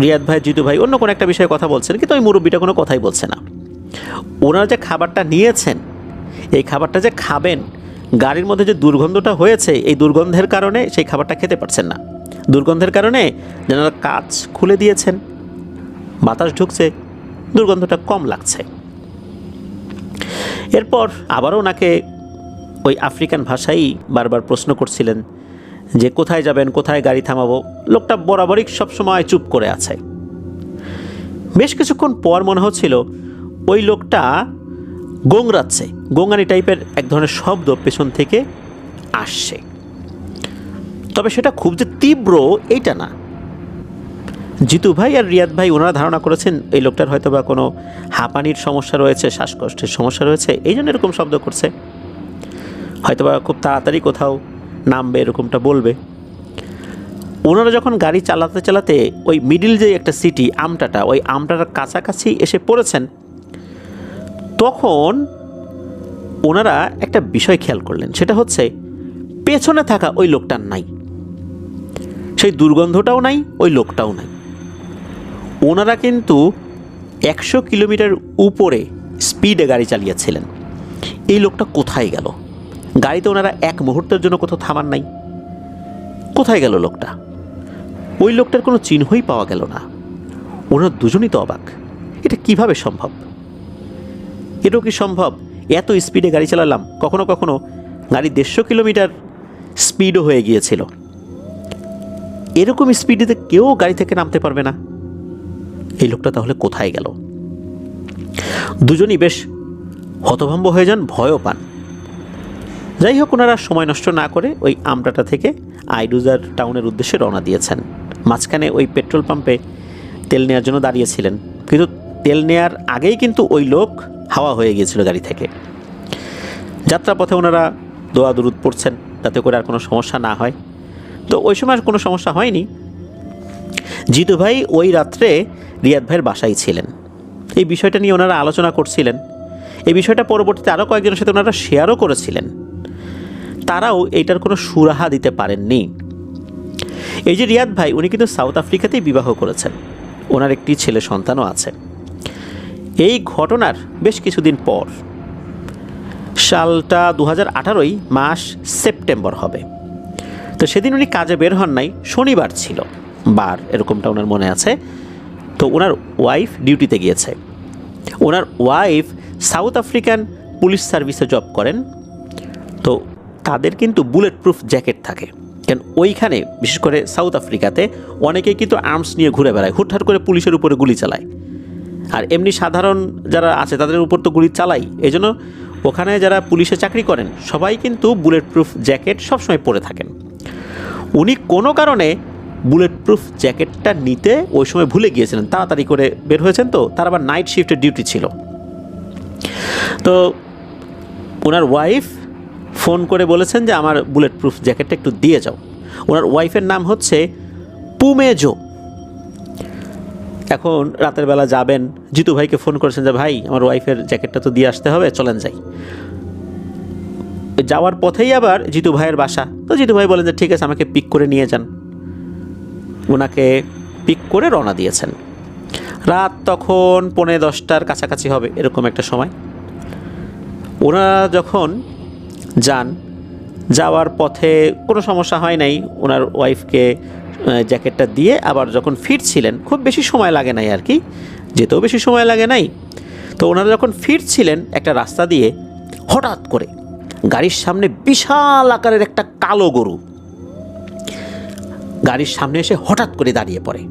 রিয়াদ ভাই, জিতু ভাই অন্য কোনো একটা বিষয়ে কথা বলছেন, কিন্তু ওই মুরব্বিটা কোনো কথাই বলছে না। ওনারা যে খাবারটা নিয়েছেন, এই খাবারটা যে খাবেন, গাড়ির মধ্যে যে দুর্গন্ধটা হয়েছে, এই দুর্গন্ধের কারণে সেই খাবারটা খেতে পারছেন না। দুর্গন্ধের কারণে যেনারা কাঁচ খুলে দিয়েছেন, বাতাস ঢুকছে, দুর্গন্ধটা কম লাগছে। এরপর আবারও ওনাকে ওই আফ্রিকান ভাষাই বারবার প্রশ্ন করছিলেন যে কোথায় যাবেন, কোথায় গাড়ি থামাবো। লোকটা বরাবরই সবসময় চুপ করে আছে। বেশ কিছুক্ষণ পর মনে হচ্ছিল ওই লোকটা গোংরাচ্ছে, গোঙানি টাইপের এক ধরনের শব্দ পেছন থেকে আসছে। তবে সেটা খুব যে তীব্র এইটা না। জিতু ভাই আর রিয়াদ ভাই ওনারা ধারণা করেছেন এই লোকটার হয়তো বা কোনো হাঁপানির সমস্যা রয়েছে, শ্বাসকষ্টের সমস্যা রয়েছে, এই জন্য এরকম শব্দ করছে। হয়তোবা খুব তাড়াতাড়ি কোথাও নামবে, এরকমটা বলবে। ওনারা যখন গাড়ি চালাতে চালাতে ওই মিডিল যে একটা সিটি আমটাটা, ওই আমটাটার কাছাকাছি এসে পড়েছেন, তখন ওনারা একটা বিষয় খেয়াল করলেন, সেটা হচ্ছে পেছনে থাকা ওই লোকটার নাই, সেই দুর্গন্ধটাও নাই, ওই লোকটাও নাই। ওনারা কিন্তু 100 কিলোমিটার উপরে স্পিডে গাড়ি চালিয়েছিলেন। এই লোকটা কোথায় গেল? গাড়িতে ওনারা এক মুহূর্তের জন্য কোথাও থামান নাই। কোথায় গেল লোকটা? ওই লোকটার কোনো চিহ্নই পাওয়া গেল না। ওনারা দুজনই তো অবাক, এটা কিভাবে সম্ভব? এটাও কি সম্ভব? এত স্পিডে গাড়ি চালালাম, কখনো কখনো গাড়ি 150 কিলোমিটার স্পিডও হয়ে গিয়েছিল। এরকম স্পিডেতে কেউ গাড়ি থেকে নামতে পারবে না। এই লোকটা তাহলে কোথায় গেল? দুজনই বেশ হতভম্ব হয়ে যান, ভয়ও পান। যাই হোক, ওনারা সময় নষ্ট না করে ওই আমটাটা থেকে আইডুজার টাউনের উদ্দেশ্যে রওনা দিয়েছেন। মাঝখানে ওই পেট্রোল পাম্পে তেল নেওয়ার জন্য দাঁড়িয়েছিলেন, কিন্তু তেল নেওয়ার আগেই কিন্তু ওই লোক হাওয়া হয়ে গিয়েছিল গাড়ি থেকে। যাত্রাপথে ওনারা দোয়া দুরুদ পড়ছেন, যাতে করে আর কোনো সমস্যা না হয়। তো ওই সময় আর কোনো সমস্যা হয়নি। জিতু ভাই ওই রাত্রে রিয়াদ ভাইয়ের বাসায় ছিলেন। এই বিষয়টা নিয়ে ওনারা আলোচনা করছিলেন। এই বিষয়টা পরবর্তীতে আরও কয়েকজনের সাথে ওনারা শেয়ারও করেছিলেন। তারাও এইটার কোনো সুরাহা দিতে পারেননি। এই যে রিয়াদ ভাই, উনি কিন্তু সাউথ আফ্রিকাতেই বিবাহ করেছেন। ওনার একটি ছেলে সন্তানও আছে। এই ঘটনার বেশ কিছুদিন পর, সালটা 2018 মাস সেপ্টেম্বর হবে। তো সেদিন উনি কাজে বের হন নাই, শনিবার ছিল, বার এরকমটা ওনার মনে আছে। তো ওনার ওয়াইফ ডিউটিতে গিয়েছে। ওনার ওয়াইফ সাউথ আফ্রিকান পুলিশ সার্ভিসে জব করেন। তো তাদের কিন্তু বুলেট প্রুফ জ্যাকেট থাকে, কারণ ওইখানে বিশেষ করে সাউথ আফ্রিকাতে অনেকেই কিন্তু আর্মস নিয়ে ঘুরে বেড়ায়, হুটহাট করে পুলিশের উপরে গুলি চালায়। আর এমনি সাধারণ যারা আছে তাদের উপর তো গুলি চালাই। এই জন্য ওখানে যারা পুলিশে চাকরি করেন সবাই কিন্তু বুলেট প্রুফ জ্যাকেট সবসময় পরে থাকেন। উনি কোনো কারণে বুলেট প্রুফ জ্যাকেটটা নিতে ওই সময় ভুলে গিয়েছিলেন, তাড়াতাড়ি করে বের হয়েছেন। তো তার আবার নাইট শিফটের ডিউটি ছিল। তো ওনার ওয়াইফ ফোন করে বলেছেন যে আমার বুলেট প্রুফ জ্যাকেটটা একটু দিয়ে যাও। ওনার ওয়াইফের নাম হচ্ছে পুমেজো। এখন রাতের বেলা যাবেন, জিতু ভাইকে ফোন করেছেন যে ভাই আমার ওয়াইফের জ্যাকেটটা তো দিয়ে আসতে হবে, চলেন যাই। যাওয়ার পথেই আবার জিতু ভাইয়ের বাসা। তো জিতু ভাই বলেন যে ঠিক আছে, আমাকে পিক করে নিয়ে যান। ওনাকে পিক করে রওনা দিয়েছেন। রাত তখন 10:45 কাছাকাছি হবে, এরকম একটা সময়। ওনারা যখন যান, যাওয়ার পথে কোনো সমস্যা হয় নাই। ওনার ওয়াইফকে জ্যাকেটটা দিয়ে আবার যখন ফিরছিলেন, খুব বেশি সময় লাগে নাই আর কি, যেতেও বেশি সময় লাগে নাই। তো ওনারা যখন ফিরছিলেন একটা রাস্তা দিয়ে, হঠাৎ করে গাড়ির সামনে বিশাল আকারের একটা কালো গরু গাড়ির সামনে এসে হঠাৎ করে দাঁড়িয়ে পড়ে।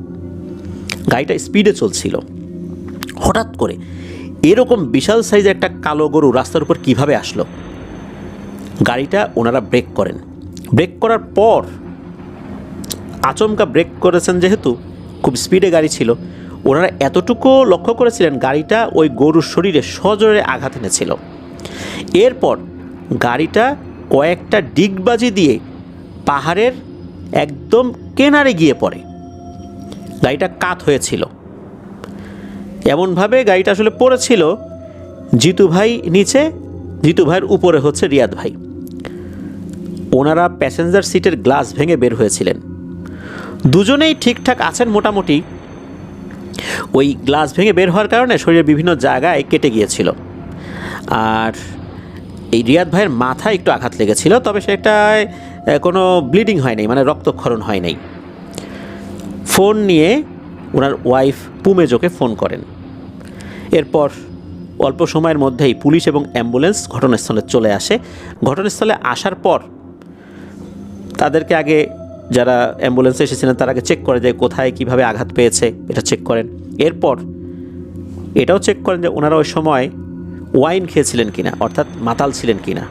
গাড়িটা স্পিডে চলছিল। হঠাৎ করে এরকম বিশাল সাইজের একটা কালো গরু রাস্তার উপর কিভাবে আসলো? গাড়িটা ওনারা ব্রেক করেন। ব্রেক করার পর আচমকা ব্রেক করেছেন, যেহেতু খুব স্পিডে গাড়ি ছিল, ওনারা এতটুকু লক্ষ্য করেছিলেন গাড়িটা ওই গরুর শরীরে সজোরে আঘাত এনেছিল। এরপর গাড়িটা কয়েকটা ডিগবাজি দিয়ে পাহাড়ের একদম কিনারে গিয়ে পড়ে। গাড়িটা কাত হয়েছিল, এমনভাবে গাড়িটা আসলে পড়েছিল। জিতু ভাই নিচে, জিতু ভাইয়ের উপরে হচ্ছে রিয়াদ ভাই। ওনারা প্যাসেঞ্জার সিটের গ্লাস ভেঙে বের হয়েছিলেন। দুজনেই ঠিকঠাক আছেন মোটামুটি। ওই গ্লাস ভেঙে বের হওয়ার কারণে শরীরের বিভিন্ন জায়গায় কেটে গিয়েছিল। আর এই রিয়াদ ভাইয়ের মাথায় একটু আঘাত লেগেছিল, তবে সেটায় কোনো ব্লিডিং হয় নাই, মানে রক্তক্ষরণ হয় নাই। ফোন নিয়ে ওনার ওয়াইফ পুমেজোকে ফোন করেন। এরপর অল্প সময়ের মধ্যেই পুলিশ এবং অ্যাম্বুলেন্স ঘটনাস্থলে চলে আসে। ঘটনাস্থলে আসার পর তাদেরকে আগে, যারা অ্যাম্বুলেন্সে এসেছিলেন তারা আগে চেক করে যে কোথায় কিভাবে আঘাত পেয়েছে, এটা চেক করেন। এরপর এটাও চেক করেন যে ওনারা ওই সময় ওয়াইন খেয়েছিলেন কিনা, অর্থাৎ মাতাল ছিলেন কিনা।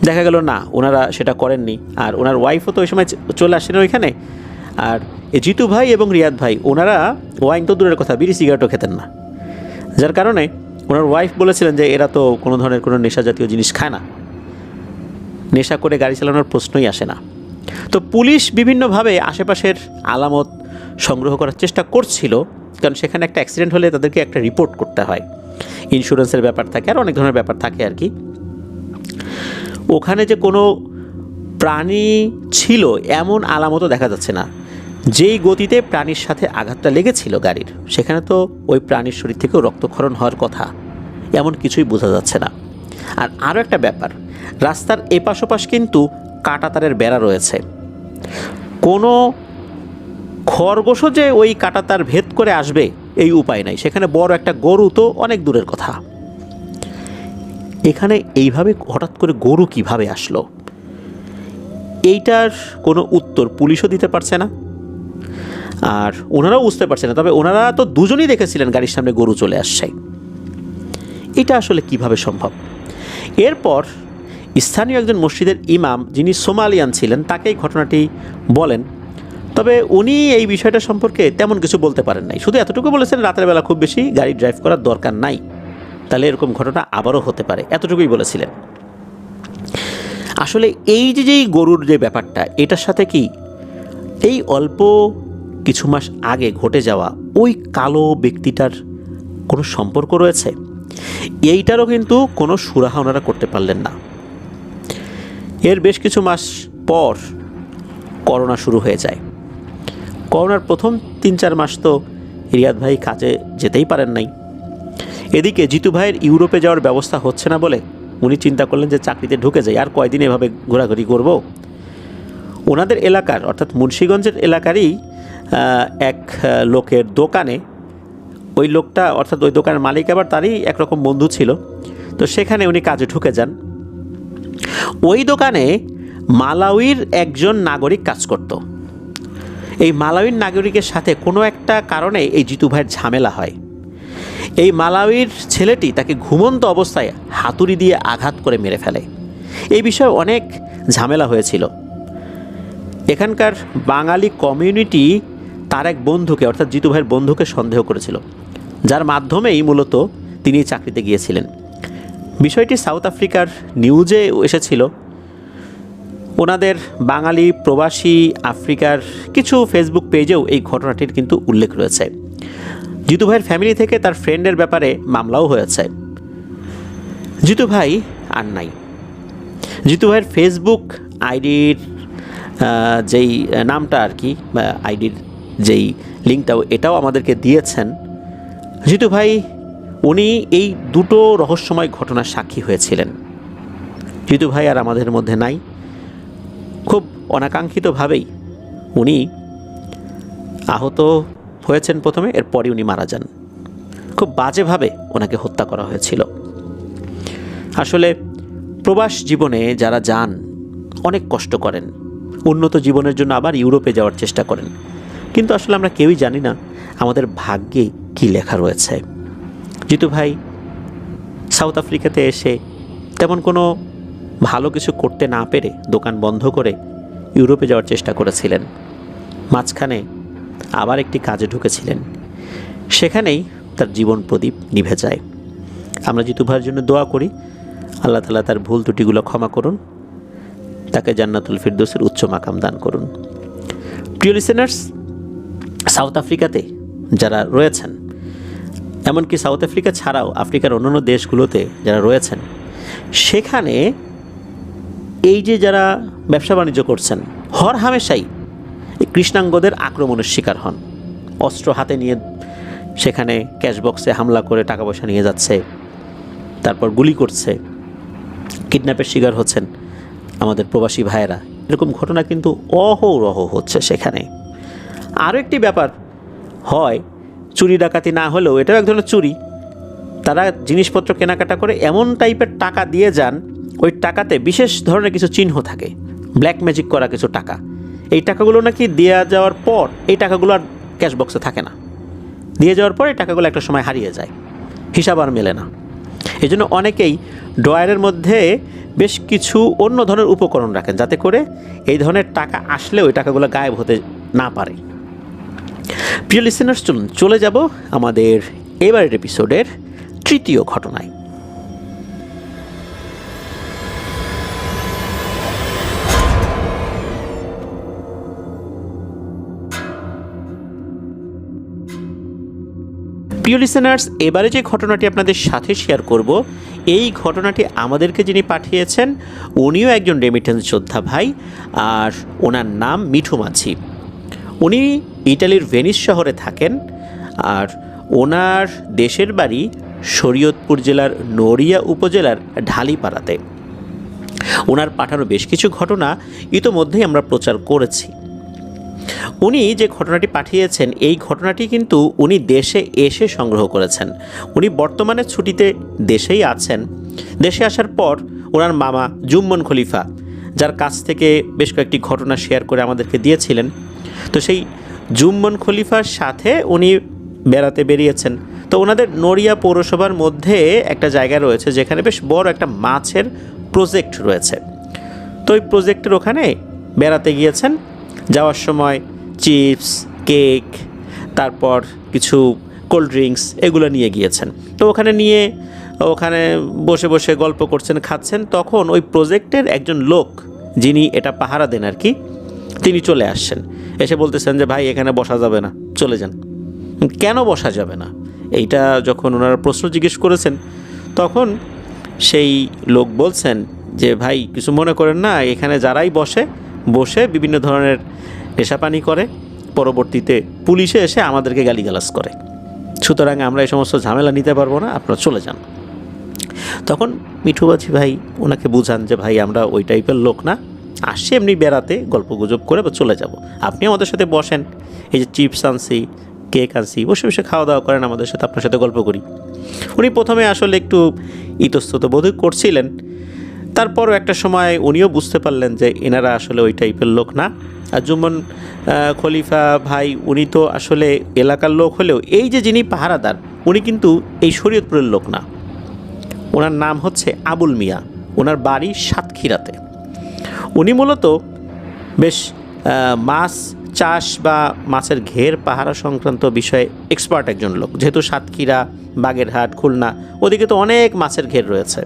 দেখা গেল না, ওনারা সেটা করেননি। আর ওনার ওয়াইফও তো ওই সময় চলে আসেন ওইখানে। আর জিতু ভাই এবং রিয়াদ ভাই, ওনারা ওয়াইন তো দূরের কথা, বিড়ি সিগারেটও খেতেন না। যার কারণে ওনার ওয়াইফ বলেছিলেন যে এরা তো কোনো ধরনের কোনো নেশা জাতীয় জিনিস খায় না, নেশা করে গাড়ি চালানোর প্রশ্নই আসে না। তো পুলিশ বিভিন্নভাবে আশেপাশের আলামত সংগ্রহ করার চেষ্টা করছিল, কারণ সেখানে একটা অ্যাক্সিডেন্ট হলে তাদেরকে একটা রিপোর্ট করতে হয়, ইন্স্যুরেন্সের ব্যাপার থাকে, আর অনেক ধরনের ব্যাপার থাকে আর কি। ওখানে যে কোনো প্রাণী ছিল এমন আলামতও দেখা যাচ্ছে না। যেই গতিতে প্রাণীর সাথে আঘাতটা লেগেছিল গাড়ির, সেখানে তো ওই প্রাণীর শরীর থেকেও রক্তক্ষরণ হওয়ার কথা, এমন কিছুই বোঝা যাচ্ছে না। আর আরও একটা ব্যাপার, রাস্তার এপাশ ওপাশ কিন্তু কাঁটাতারের বেড়া রয়েছে। কোনো খরগোশও যে ওই কাঁটাতার ভেদ করে আসবে এই উপায় নাই। সেখানে বড় একটা গরু তো অনেক দূরের কথা। এখানে এইভাবে হঠাৎ করে গরু কিভাবে আসলো, এইটার কোনো উত্তর পুলিশও দিতে পারছে না, আর ওনারাও বুঝতে পারছে না। তবে ওনারা তো দুজনেই দেখেছিলেন গাড়ির সামনে গরু চলে আসছে। এটা আসলে কিভাবে সম্ভব? এরপর স্থানীয় একজন মসজিদের ইমাম, যিনি সোমালিয়ান ছিলেন, তাকেই ঘটনাটি বলেন। তবে উনি এই বিষয়টা সম্পর্কে তেমন কিছু বলতে পারেন নাই। শুধু এতটুকু বলেছেন, রাতের বেলা খুব বেশি গাড়ি ড্রাইভ করার দরকার নাই, তাহলে এরকম ঘটনা আবারও হতে পারে, এতটুকুই বলেছিলেন। আসলে এই যেই গরুর যে ব্যাপারটা, এটার সাথে কি এই অল্প কিছু মাস আগে ঘটে যাওয়া ওই কালো ব্যক্তিটার কোনো সম্পর্ক রয়েছে? এইটারও কিন্তু কোনো সুরাহা ওনারা করতে পারলেন না। এর বেশ কিছু মাস পর করোনা শুরু হয়ে যায়। করোনার প্রথম 3-4 মাস তো রিয়াদ ভাই কাজে যেতেই পারেন নাই। এদিকে জিতু ভাইয়ের ইউরোপে যাওয়ার ব্যবস্থা হচ্ছে না বলে উনি চিন্তা করলেন যে চাকরিতে ঢুকে যাই, আর কয়দিন এভাবে ঘোরাঘুরি করব। ওনাদের এলাকার অর্থাৎ মুন্সিগঞ্জের এলাকারই এক লোকের দোকানে, ওই লোকটা অর্থাৎ ওই দোকানের মালিক আবার তারই একরকম বন্ধু ছিল, তো সেখানে উনি কাজে ঢুকে যান। ওই দোকানে মালাউইর একজন নাগরিক কাজ করত। এই মালাউইর নাগরিকের সাথে কোনো একটা কারণে এই জিতু ভাইয়ের ঝামেলা হয়। এই মালাউইর ছেলেটি তাকে ঘুমন্ত অবস্থায় হাতুড়ি দিয়ে আঘাত করে মেরে ফেলে। এই বিষয়ে অনেক ঝামেলা হয়েছিল। এখানকার বাঙালি কমিউনিটি তার এক বন্ধুকে অর্থাৎ জিতু ভাইয়ের বন্ধুকে সন্দেহ করেছিল, যার মাধ্যমেই মূলত তিনি চাকরিতে গিয়েছিলেন। বিষয়টি সাউথ আফ্রিকার নিউজে এসেছিল। ওনাদের বাঙালি প্রবাসী আফ্রিকার কিছু ফেসবুক পেজেও এই ঘটনাটির কিন্তু উল্লেখ রয়েছে। জিতু ভাইয়ের ফ্যামিলি থেকে তার ফ্রেন্ডের ব্যাপারে মামলাও হয়েছে। জিতু ভাই আর নাই। জিতু ভাইয়ের ফেসবুক আইডির যেই নামটা আর কি, আইডির যেই লিঙ্কটাও এটাও আমাদেরকে দিয়েছেন। জিতু ভাই উনি এই দুটো রহস্যময় ঘটনার সাক্ষী হয়েছিলেন। জিতু ভাই আর আমাদের মধ্যে নাই। খুব অনাকাঙ্ক্ষিতভাবেই উনি আহত হয়েছেন প্রথমে, এরপরই উনি মারা যান। খুব বাজেভাবে ওনাকে হত্যা করা হয়েছিল। আসলে প্রবাস জীবনে যারা যান অনেক কষ্ট করেন, উন্নত জীবনের জন্য আবার ইউরোপে যাওয়ার চেষ্টা করেন, কিন্তু আসলে আমরা কেউই জানি না আমাদের ভাগ্যে কী লেখা রয়েছে। জিতু ভাই সাউথ আফ্রিকাতে এসে তেমন কোনো ভালো কিছু করতে না পেরে দোকান বন্ধ করে ইউরোপে যাওয়ার চেষ্টা করেছিলেন। মাঝখানে আবার একটি কাজে ঢুকেছিলেন, সেখানেই তার জীবন প্রদীপ নিভে যায়। আমরা জিতু ভাইয়ের জন্য দোয়া করি, আল্লাহ তাআলা তার ভুল ত্রুটিগুলো ক্ষমা করুন, তাকে জান্নাতুল ফিরদৌসের উচ্চ মাকাম দান করুন। প্রিয় লিসেনার্স, সাউথ আফ্রিকাতে যারা রয়েছেন, এমনকি সাউথ আফ্রিকা ছাড়াও আফ্রিকার অন্যান্য দেশগুলোতে যারা রয়েছেন, সেখানে এই যে যারা ব্যবসা বাণিজ্য করছেন, হর হামেশাই কৃষ্ণাঙ্গদের আক্রমণের শিকার হন। অস্ত্র হাতে নিয়ে সেখানে ক্যাশবক্সে হামলা করে টাকা পয়সা নিয়ে যাচ্ছে, তারপর গুলি করছে, কিডন্যাপের শিকার হচ্ছেন আমাদের প্রবাসী ভাইয়েরা। এরকম ঘটনা কিন্তু অহরহ হচ্ছে সেখানে। আরও একটি ব্যাপার হয়, চুরি ডাকাতি না হলেও এটাও এক ধরনের চুরি। তারা জিনিসপত্র কেনাকাটা করে এমন টাইপের টাকা দিয়ে যান, ওই টাকাতে বিশেষ ধরনের কিছু চিহ্ন থাকে, ব্ল্যাক ম্যাজিক করা কিছু টাকা। এই টাকাগুলো নাকি দেওয়া যাওয়ার পর এই টাকাগুলো আর ক্যাশবক্সে থাকে না, দিয়ে যাওয়ার পর এই টাকাগুলো একটা সময় হারিয়ে যায়, হিসাব আর মেলে না। এই জন্য অনেকেই ড্রয়ারের মধ্যে বেশ কিছু অন্য ধরনের উপকরণ রাখেন, যাতে করে এই ধরনের টাকা আসলে ওই টাকাগুলো গায়েব হতে না পারে। প্রিয় লিসেনার্স, চলুন চলে যাব আমাদের এবারের এপিসোডের তৃতীয় ঘটনায়। প্রিয় লিসেনার্স, এবারে যে ঘটনাটি আপনাদের সাথে শেয়ার করব, এই ঘটনাটি আমাদেরকে যিনি পাঠিয়েছেন উনিও একজন রেমিটেন্স যোদ্ধা ভাই, আর ওনার নাম মিঠু মাঝি। উনি ইটালির ভেনিস শহরে থাকেন, আর ওনার দেশের বাড়ি শরীয়তপুর জেলার নড়িয়া উপজেলার ঢালিপাড়াতে। ওনার পাঠানো বেশ কিছু ঘটনা ইতোমধ্যেই আমরা প্রচার করেছি। উনি যে ঘটনাটি পাঠিয়েছেন, এই ঘটনাটি কিন্তু উনি দেশে এসে সংগ্রহ করেছেন। উনি বর্তমানে ছুটিতে দেশেই আছেন। দেশে আসার পর ওনার মামা জুম্মন খলিফা, যার কাছ থেকে বেশ কয়েকটি ঘটনা শেয়ার করে আমাদেরকে দিয়েছিলেন, তো সেই জুম্মন খলিফার সাথে উনি বেড়াতে বেরিয়েছেন। তো ওনাদের নড়িয়া পৌরসভার মধ্যে একটা জায়গা রয়েছে যেখানে বেশ বড় একটা মাছের প্রজেক্ট রয়েছে। তো ওই প্রজেক্টের ওখানে বেড়াতে গিয়েছেন। যাওয়ার সময় চিপস, কেক, তারপর কিছু কোল্ড ড্রিঙ্কস এগুলো নিয়ে গিয়েছেন। তো ওখানে নিয়ে ওখানে বসে বসে গল্প করছেন, খাচ্ছেন। তখন ওই প্রজেক্টের একজন লোক, যিনি এটা পাহারা দেন আর কি, তিনি চলে আসছেন। এসে বলতেছেন যে ভাই এখানে বসা যাবে না, চলে যান। কেন বসা যাবে না, এইটা যখন ওনারা প্রশ্ন জিজ্ঞেস করেছেন, তখন সেই লোক বলছেন যে ভাই কিছু মনে করেন না, এখানে যারাই বসে বিভিন্ন ধরনের নেশাপানি করে, পরবর্তীতে পুলিশে এসে আমাদেরকে গালিগালাজ করে, সুতরাং আমরা এই সমস্ত ঝামেলা নিতে পারবো না, আপনারা চলে যান। তখন মিঠু মাঝি ভাই ওনাকে বুঝান যে ভাই আমরা ওই টাইপের লোক না, আসছি এমনি বেড়াতে, গল্প গুজব করে বা চলে যাব, আপনি আমাদের সাথে বসেন, এই যে চিপস আনছি, কেক আনছি, বসে বসে খাওয়া দাওয়া করেন আমাদের সাথে, আপনার সাথে গল্প করি। উনি প্রথমে আসলে একটু ইতস্তত বোধ করছিলেন, তারপরও একটা সময় উনিও বুঝতে পারলেন যে এনারা আসলে ওই টাইপের লোক না। আর জুম্মন খলিফা ভাই উনি তো আসলে এলাকার লোক হলেও এই যে যিনি পাহারাদার, উনি কিন্তু এই শরীয়তপুরের লোক না। ওনার নাম হচ্ছে আবুল মিয়া, ওনার বাড়ি সাতক্ষীরাতে। উনি মূলত বেশ মাছ চাষ বা মাছের ঘের পাহারা সংক্রান্ত বিষয়ে এক্সপার্ট একজন লোক, যেহেতু সাতক্ষীরা, বাগেরহাট, খুলনা ওদিকে তো অনেক মাছের ঘের রয়েছে।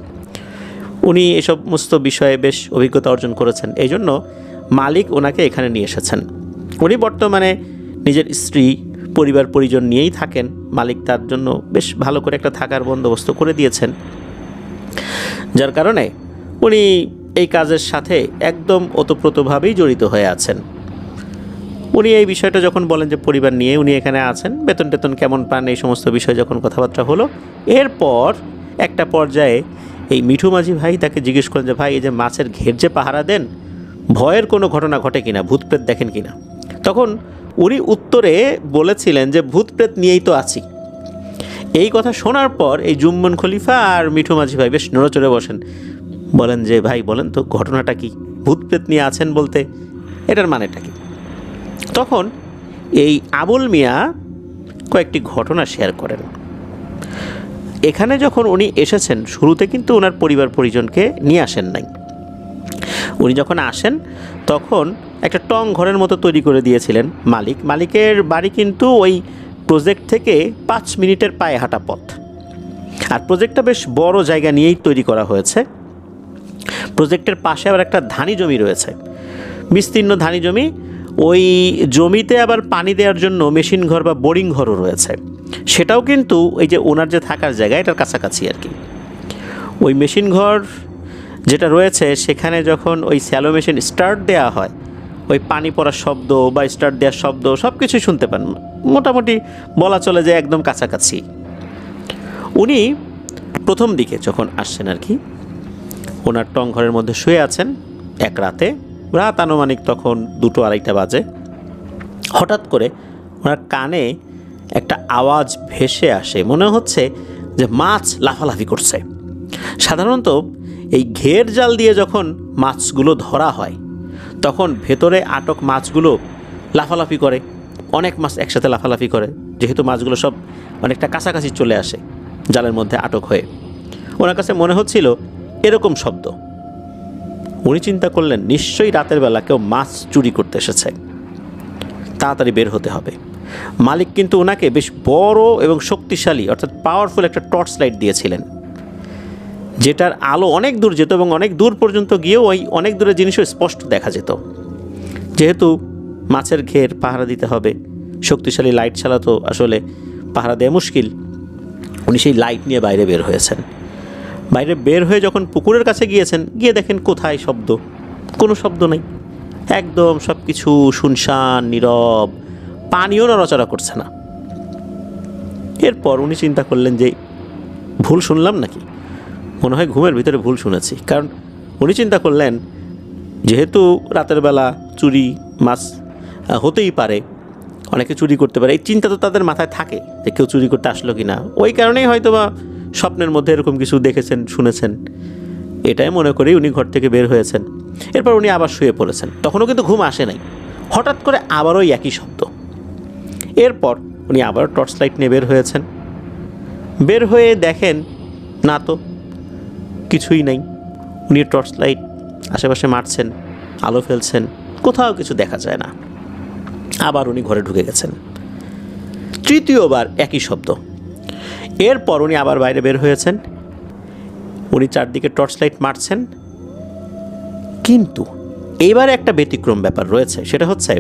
উনি এসব সমস্ত বিষয়ে বেশ অভিজ্ঞতা অর্জন করেছেন, এই জন্য মালিক ওনাকে এখানে নিয়ে এসেছেন। উনি বর্তমানে নিজের স্ত্রী, পরিবার পরিজন নিয়েই থাকেন। মালিক তার জন্য বেশ ভালো করে একটা থাকার বন্দোবস্ত করে দিয়েছেন, যার কারণে উনি এই কাজের সাথে একদম ওতপ্রোতভাবেই জড়িত হয়ে আছেন। উনি এই বিষয়টা যখন বলেন যে পরিবার নিয়ে উনি এখানে আছেন, বেতন টেতন কেমন পান, এই সমস্ত বিষয় যখন কথাবার্তা হলো, এরপর একটা পর্যায়ে এই মিঠু মাঝি ভাই তাকে জিজ্ঞেস করেন যে ভাই এই যে মাছের ঘের যে পাহারা দেন, ভয়ের কোনো ঘটনা ঘটে কিনা, ভূত প্রেত দেখেন কিনা? তখন উনি উত্তরে বলেছিলেন যে ভূত প্রেত নিয়েই তো আছি। এই কথা শোনার পর এই জুম্মন খলিফা আর মিঠু মাঝি ভাই বেশ নড়েচড়ে বসেন, বলেন যে ভাই বলেন তো ঘটনাটা কি, ভূত প্রেত নিয়ে আছেন বলতে এটার মানেটা কি? তখন এই আবুল মিয়া কয়েকটি ঘটনা শেয়ার করেন। এখানে যখন উনি এসেছেন, শুরুতে কিন্তু ওনার পরিবার পরিজনকে নিয়ে আসেন নাই। উনি যখন আসেন তখন একটা টং ঘরের মতো তৈরি করে দিয়েছিলেন মালিকের বাড়ি কিন্তু ওই প্রজেক্ট থেকে 5 মিনিটের পায়ে হাঁটা পথ। আর প্রজেক্টটা বেশ বড় জায়গা নিয়েই তৈরি করা হয়েছে। প্রজেক্টের পাশে আবার একটা ধানি জমি রয়েছে, বিস্তীর্ণ ধানি জমি। ওই জমিতে আবার পানি দেওয়ার জন্য মেশিন ঘর বা বোরিং ঘরও রয়েছে, সেটাও কিন্তু ওই যে ওনার যে থাকার জায়গা এটার কাছাকাছি আর কি। ওই মেশিন ঘর যেটা রয়েছে সেখানে যখন ওই স্যালো মেশিন স্টার্ট দেওয়া হয়, ওই পানি পড়ার শব্দ বা স্টার্ট দেওয়ার শব্দ সব কিছুই শুনতে পান, মোটামুটি বলা চলে যে একদম কাছাকাছি। উনি প্রথম দিকে যখন আসছেন আর কি, ওনার টং ঘরের মধ্যে শুয়ে আছেন এক রাতে, রাত আনুমানিক তখন 2-2:30 বাজে। হঠাৎ করে ওনার কানে একটা আওয়াজ ভেসে আসে, মনে হচ্ছে যে মাছ লাফালাফি করছে। সাধারণত এই ঘের জাল দিয়ে যখন মাছগুলো ধরা হয় তখন ভেতরে আটক মাছগুলো লাফালাফি করে, অনেক মাছ একসাথে লাফালাফি করে, যেহেতু মাছগুলো সব অনেকটা কাছাকাছি চলে আসে জালের মধ্যে আটক হয়ে। ওনার কাছে মনে হচ্ছিল এরকম শব্দ। উনি চিন্তা করলেন নিশ্চয়ই রাতের বেলা কেউ মাছ চুরি করতে এসেছে, তাড়াতাড়ি বের হতে হবে। মালিক কিন্তু ওনাকে বেশ বড় এবং শক্তিশালী অর্থাৎ পাওয়ারফুল একটা টর্চ লাইট দিয়েছিলেন, যেটার আলো অনেক দূর যেত এবং অনেক দূর পর্যন্ত গিয়েও ওই অনেক দূরের জিনিসও স্পষ্ট দেখা যেত। যেহেতু মাছের ঘের পাহারা দিতে হবে, শক্তিশালী লাইট ছাড়া তো আসলে পাহারা দেওয়া মুশকিল। উনি সেই লাইট নিয়ে বাইরে বের হয়েছেন। বাইরে বের হয়ে যখন পুকুরের কাছে গিয়েছেন, গিয়ে দেখেন কোথায় শব্দ, কোনো শব্দ নেই, একদম সব কিছু শুনশান নীরব, পানিও নড়াচড়া করছে না। এরপর উনি চিন্তা করলেন যে ভুল শুনলাম নাকি, মনে হয় ঘুমের ভিতরে ভুল শুনেছি। কারণ উনি চিন্তা করলেন যেহেতু রাতের বেলা চুরি মাছ হতেই পারে, অনেকে চুরি করতে পারে, এই চিন্তা তো তাদের মাথায় থাকে যে কেউ চুরি করতে আসলো কি না। ওই কারণেই হয়তো বা স্বপ্নের মধ্যে এরকম কিছু দেখেছেন, শুনেছেন, এটাই মনে করেই উনি ঘর থেকে বের হয়েছেন। এরপর উনি আবার শুয়ে পড়েছেন, তখনও কিন্তু ঘুম আসে নাই। হঠাৎ করে আবারও একই শব্দ। এরপর উনি আবার টর্চ লাইট নিয়ে বের হয়েছেন। বের হয়ে দেখেন না তো কিছুই নাই। উনি টর্চ লাইট আশেপাশে মারছেন, আলো ফেলছেন, কোথাও কিছু দেখা যায় না। আবার উনি ঘরে ঢুকে গেছেন। তৃতীয়বার একই শব্দ। এরপর উনি আবার বাইরে বের হয়েছেন, উনি চারদিকে টর্চ লাইট মারছেন, কিন্তু এইবারে একটা ব্যতিক্রম ব্যাপার রয়েছে। সেটা হচ্ছে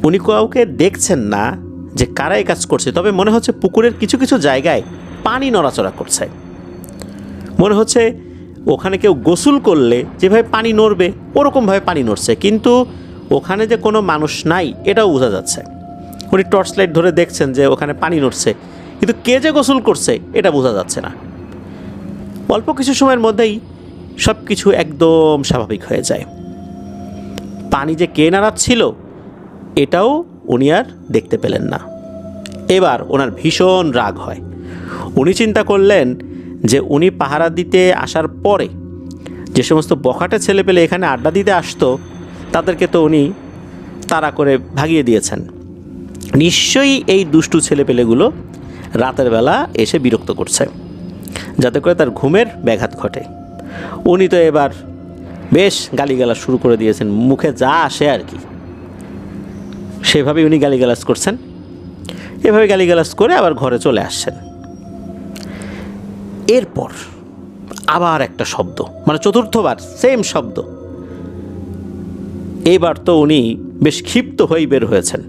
উনি কাউকে দেখছেন না যে কারা এই কাজ করছে, তবে মনে হচ্ছে পুকুরের কিছু কিছু জায়গায় পানি নড়াচড়া করছে। মনে হচ্ছে ওখানে কেউ গোসল করলে যেভাবে পানি নড়বে ওরকমভাবে পানি নড়ছে, কিন্তু ওখানে যে কোনো মানুষ নাই এটাও বোঝা যাচ্ছে। উনি টর্চ লাইট ধরে দেখছেন যে ওখানে পানি নড়ছে, কিন্তু কে যে গোসল করছে এটা বোঝা যাচ্ছে না। অল্প কিছু সময়ের মধ্যেই সব কিছু একদম স্বাভাবিক হয়ে যায়। পানি যে কে নাড়াচ্ছিল এটাও উনি আর দেখতে পেলেন না। এবার ওনার ভীষণ রাগ হয়। উনি চিন্তা করলেন যে উনি পাহারা দিতে আসার পরে যে সমস্ত বখাটে ছেলেপেলে এখানে আড্ডা দিতে আসতো তাদেরকে তো উনি তাড়া করে ভাগিয়ে দিয়েছেন। নিশ্চয়ই এই দুষ্টু ছেলেপেলেগুলো রাতের বেলা এসে বিরক্ত করছে, যাতে করে তার ঘুমের ব্যাঘাত ঘটে। উনি তো এবার বেশ গালিগালাজ শুরু করে দিয়েছেন, মুখে যা আসে আর কি সেভাবেই উনি গালিগালাজ করছেন। এভাবে গালিগালাজ করে আবার ঘরে চলে আসছেন। এরপর আবার একটা শব্দ, মানে চতুর্থবার সেম শব্দ। এইবার তো উনি বেশ ক্ষিপ্ত হয়েই বের হয়েছেন।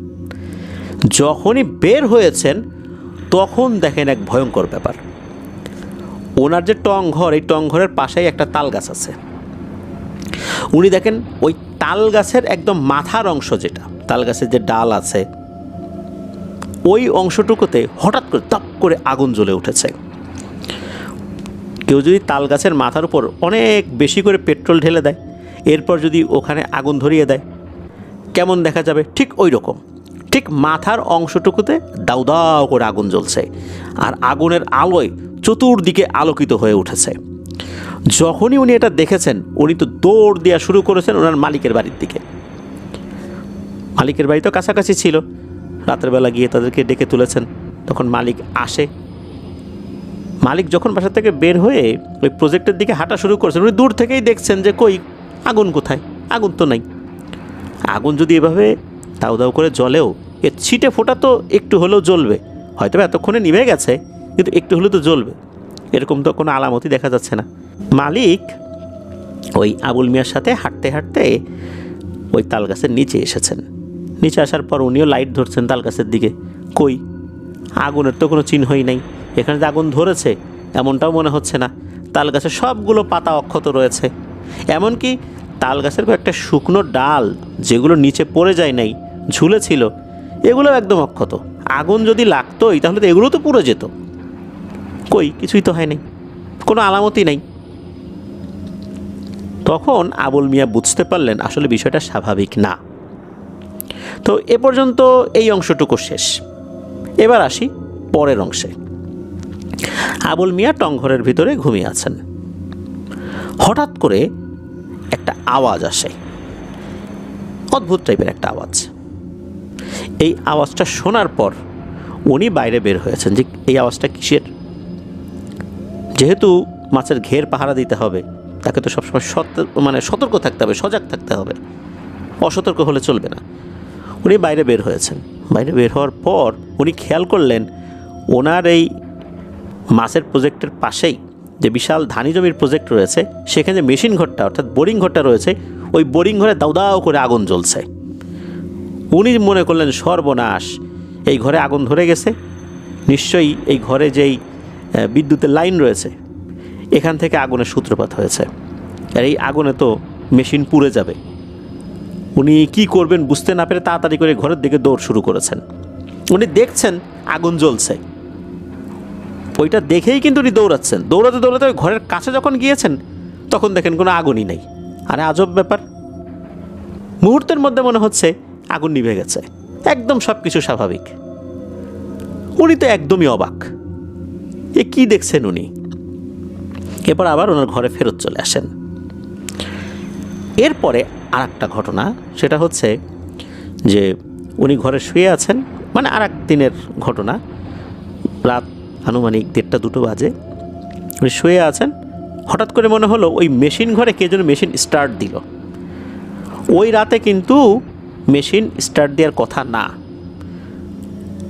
যখনই বের হয়েছেন তখন দেখেন এক ভয়ঙ্কর ব্যাপার। ওনার যে টং ঘর, এই টং ঘরের পাশেই একটা তাল গাছ আছে। উনি দেখেন ওই তাল গাছের একদম মাথার অংশ, যেটা তাল গাছের যে ডাল আছে ওই অংশটুকুতে হঠাৎ করে তাপ করে আগুন জ্বলে উঠেছে। কেউ যদি তাল গাছের মাথার উপর অনেক বেশি করে পেট্রোল ঢেলে দেয়, এরপর যদি ওখানে আগুন ধরিয়ে দেয় কেমন দেখা যাবে, ঠিক ওই রকম। ঠিক মাথার অংশটুকুতে দাউ দাউ করে আগুন জ্বলছে, আর আগুনের আলোয় চতুর্দিকে আলোকিত হয়ে উঠেছে। যখনই উনি এটা দেখেছেন উনি তো দৌড় দেওয়া শুরু করেছেন ওনার মালিকের বাড়ির দিকে। মালিকের বাড়ি তো কাছাকাছি ছিল, রাতের বেলা গিয়ে তাদেরকে ডেকে তুলেছেন। তখন মালিক আসে। মালিক যখন বাসা থেকে বের হয়ে ওই প্রজেক্টের দিকে হাঁটা শুরু করেছেন, উনি দূর থেকেই দেখছেন যে কই আগুন কোথায়, আগুন তো নাই। আগুন যদি এভাবে দাউ দাউ করে জ্বলেও এর ছিটে ফোটা তো একটু হলেও জ্বলবে, হয়তো এতক্ষণে নিভে গেছে কিন্তু একটু হলেও তো জ্বলবে, এরকম তো কোনো আলামতই দেখা যাচ্ছে না। মালিক ওই আবুল মিয়ার সাথে হাঁটতে হাঁটতে ওই তাল গাছের নিচে এসেছেন। নিচে আসার পর উনিও লাইট ধরছেন তাল গাছের দিকে, কই আগুনের তো কোনো চিহ্নই নাই। এখানে যে আগুন ধরেছে এমনটাও মনে হচ্ছে না। তাল গাছের সবগুলো পাতা অক্ষত রয়েছে, এমনকি তাল গাছের কয়েকটা শুকনো ডাল যেগুলো নিচে পড়ে যায় নাই, ঝুলেছিল, এগুলোও একদম অক্ষত। আগুন যদি লাগতোই তাহলে তো এগুলো তো পুড়ে যেত। কই কিছুই তো হয় নাই, কোনো আলামতই নাই। তখন আবুল মিয়া বুঝতে পারলেন আসলে বিষয়টা স্বাভাবিক না। তো এ পর্যন্ত এই অংশটুকু শেষ। এবার আসি পরের অংশে। আবুল মিয়া টংঘরের ভিতরে ঘুমিয়ে আছেন। হঠাৎ করে একটা আওয়াজ আসে, অদ্ভুত টাইপের একটা আওয়াজ। এই আওয়াজটা শোনার পর উনি বাইরে বের হয়েছেন যে এই আওয়াজটা কিসের। যেহেতু মাছের ঘের পাহারা দিতে হবে, তাকে তো সবসময় সতর্ক থাকতে হবে, সজাগ থাকতে হবে, অসতর্ক হলে চলবে না। উনি বাইরে বের হয়েছেন। বাইরে বের হওয়ার পর উনি খেয়াল করলেন ওনার এই মাছের প্রজেক্টের পাশেই যে বিশাল ধানি জমির প্রজেক্ট রয়েছে, সেখানে যে মেশিন ঘরটা অর্থাৎ বোরিং ঘরটা রয়েছে, ওই বোরিং ঘরে দাউ দাউ করে আগুন জ্বলছে। উনি মনে করলেন সর্বনাশ, এই ঘরে আগুন ধরে গেছে, নিশ্চয়ই এই ঘরে যেই বিদ্যুতের লাইন রয়েছে এখান থেকে আগুনের সূত্রপাত হয়েছে, আর এই আগুনে তো মেশিন পুড়ে যাবে। উনি কি করবেন বুঝতে না পেরে তাড়াতাড়ি করে ঘরের দিকে দৌড় শুরু করেছেন। উনি দেখছেন আগুন জ্বলছে, ওইটা দেখেই কিন্তু উনি দৌড়াচ্ছেন। দৌড়াতে দৌড়াতে ঘরের কাছে যখন গিয়েছেন তখন দেখেন কোনো আগুনই নেই। আরে আজব ব্যাপার, মুহূর্তের মধ্যে মনে হচ্ছে আগুন নিভে গেছে, একদম সব কিছু স্বাভাবিক। উনি তো একদমই অবাক, এ কি দেখছেন উনি। এরপর আবার ওনার ঘরে ফেরত চলে আসেন। এরপরে আর একটা ঘটনা, সেটা হচ্ছে যে উনি ঘরে শুয়ে আছেন, মানে আর এক দিনের ঘটনা। রাত আনুমানিক 1:30-2 বাজে, উনি শুয়ে আছেন। হঠাৎ করে মনে হলো ওই মেশিন ঘরে কে যেন মেশিন স্টার্ট দিল। ওই রাতে কিন্তু মেশিন স্টার্ট দেওয়ার কথা না।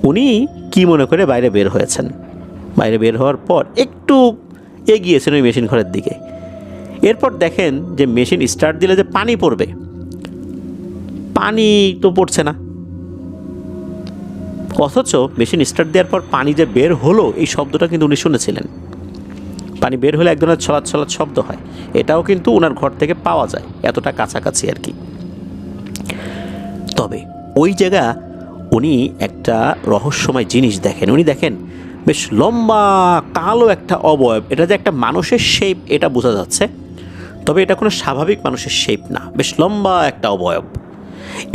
উনি কি মনে করে বাইরে বের হয়েছেন। বাইরে বের হওয়ার পর একটু এগিয়েছেন ওই মেশিন ঘরের দিকে। এরপর দেখেন যে মেশিন স্টার্ট দিলে যে পানি পড়বে, পানি তো পড়ছে না, অথচ মেশিন স্টার্ট দেওয়ার পর পানি যে বের হলো এই শব্দটা কিন্তু উনি শুনেছিলেন। পানি বের হলে এক ধরনের ছলাৎ ছলাৎ শব্দ হয়, এটাও কিন্তু ওনার ঘর থেকে পাওয়া যায়, এতটা কাছাকাছি আর কি। তবে ওই জায়গা উনি একটা রহস্যময় জিনিস দেখেন। উনি দেখেন বেশ লম্বা কালো একটা অবয়ব, এটা যে একটা মানুষের শেপ এটা বোঝা যাচ্ছে, তবে এটা কোনো স্বাভাবিক মানুষের শেপ না, বেশ লম্বা একটা অবয়ব।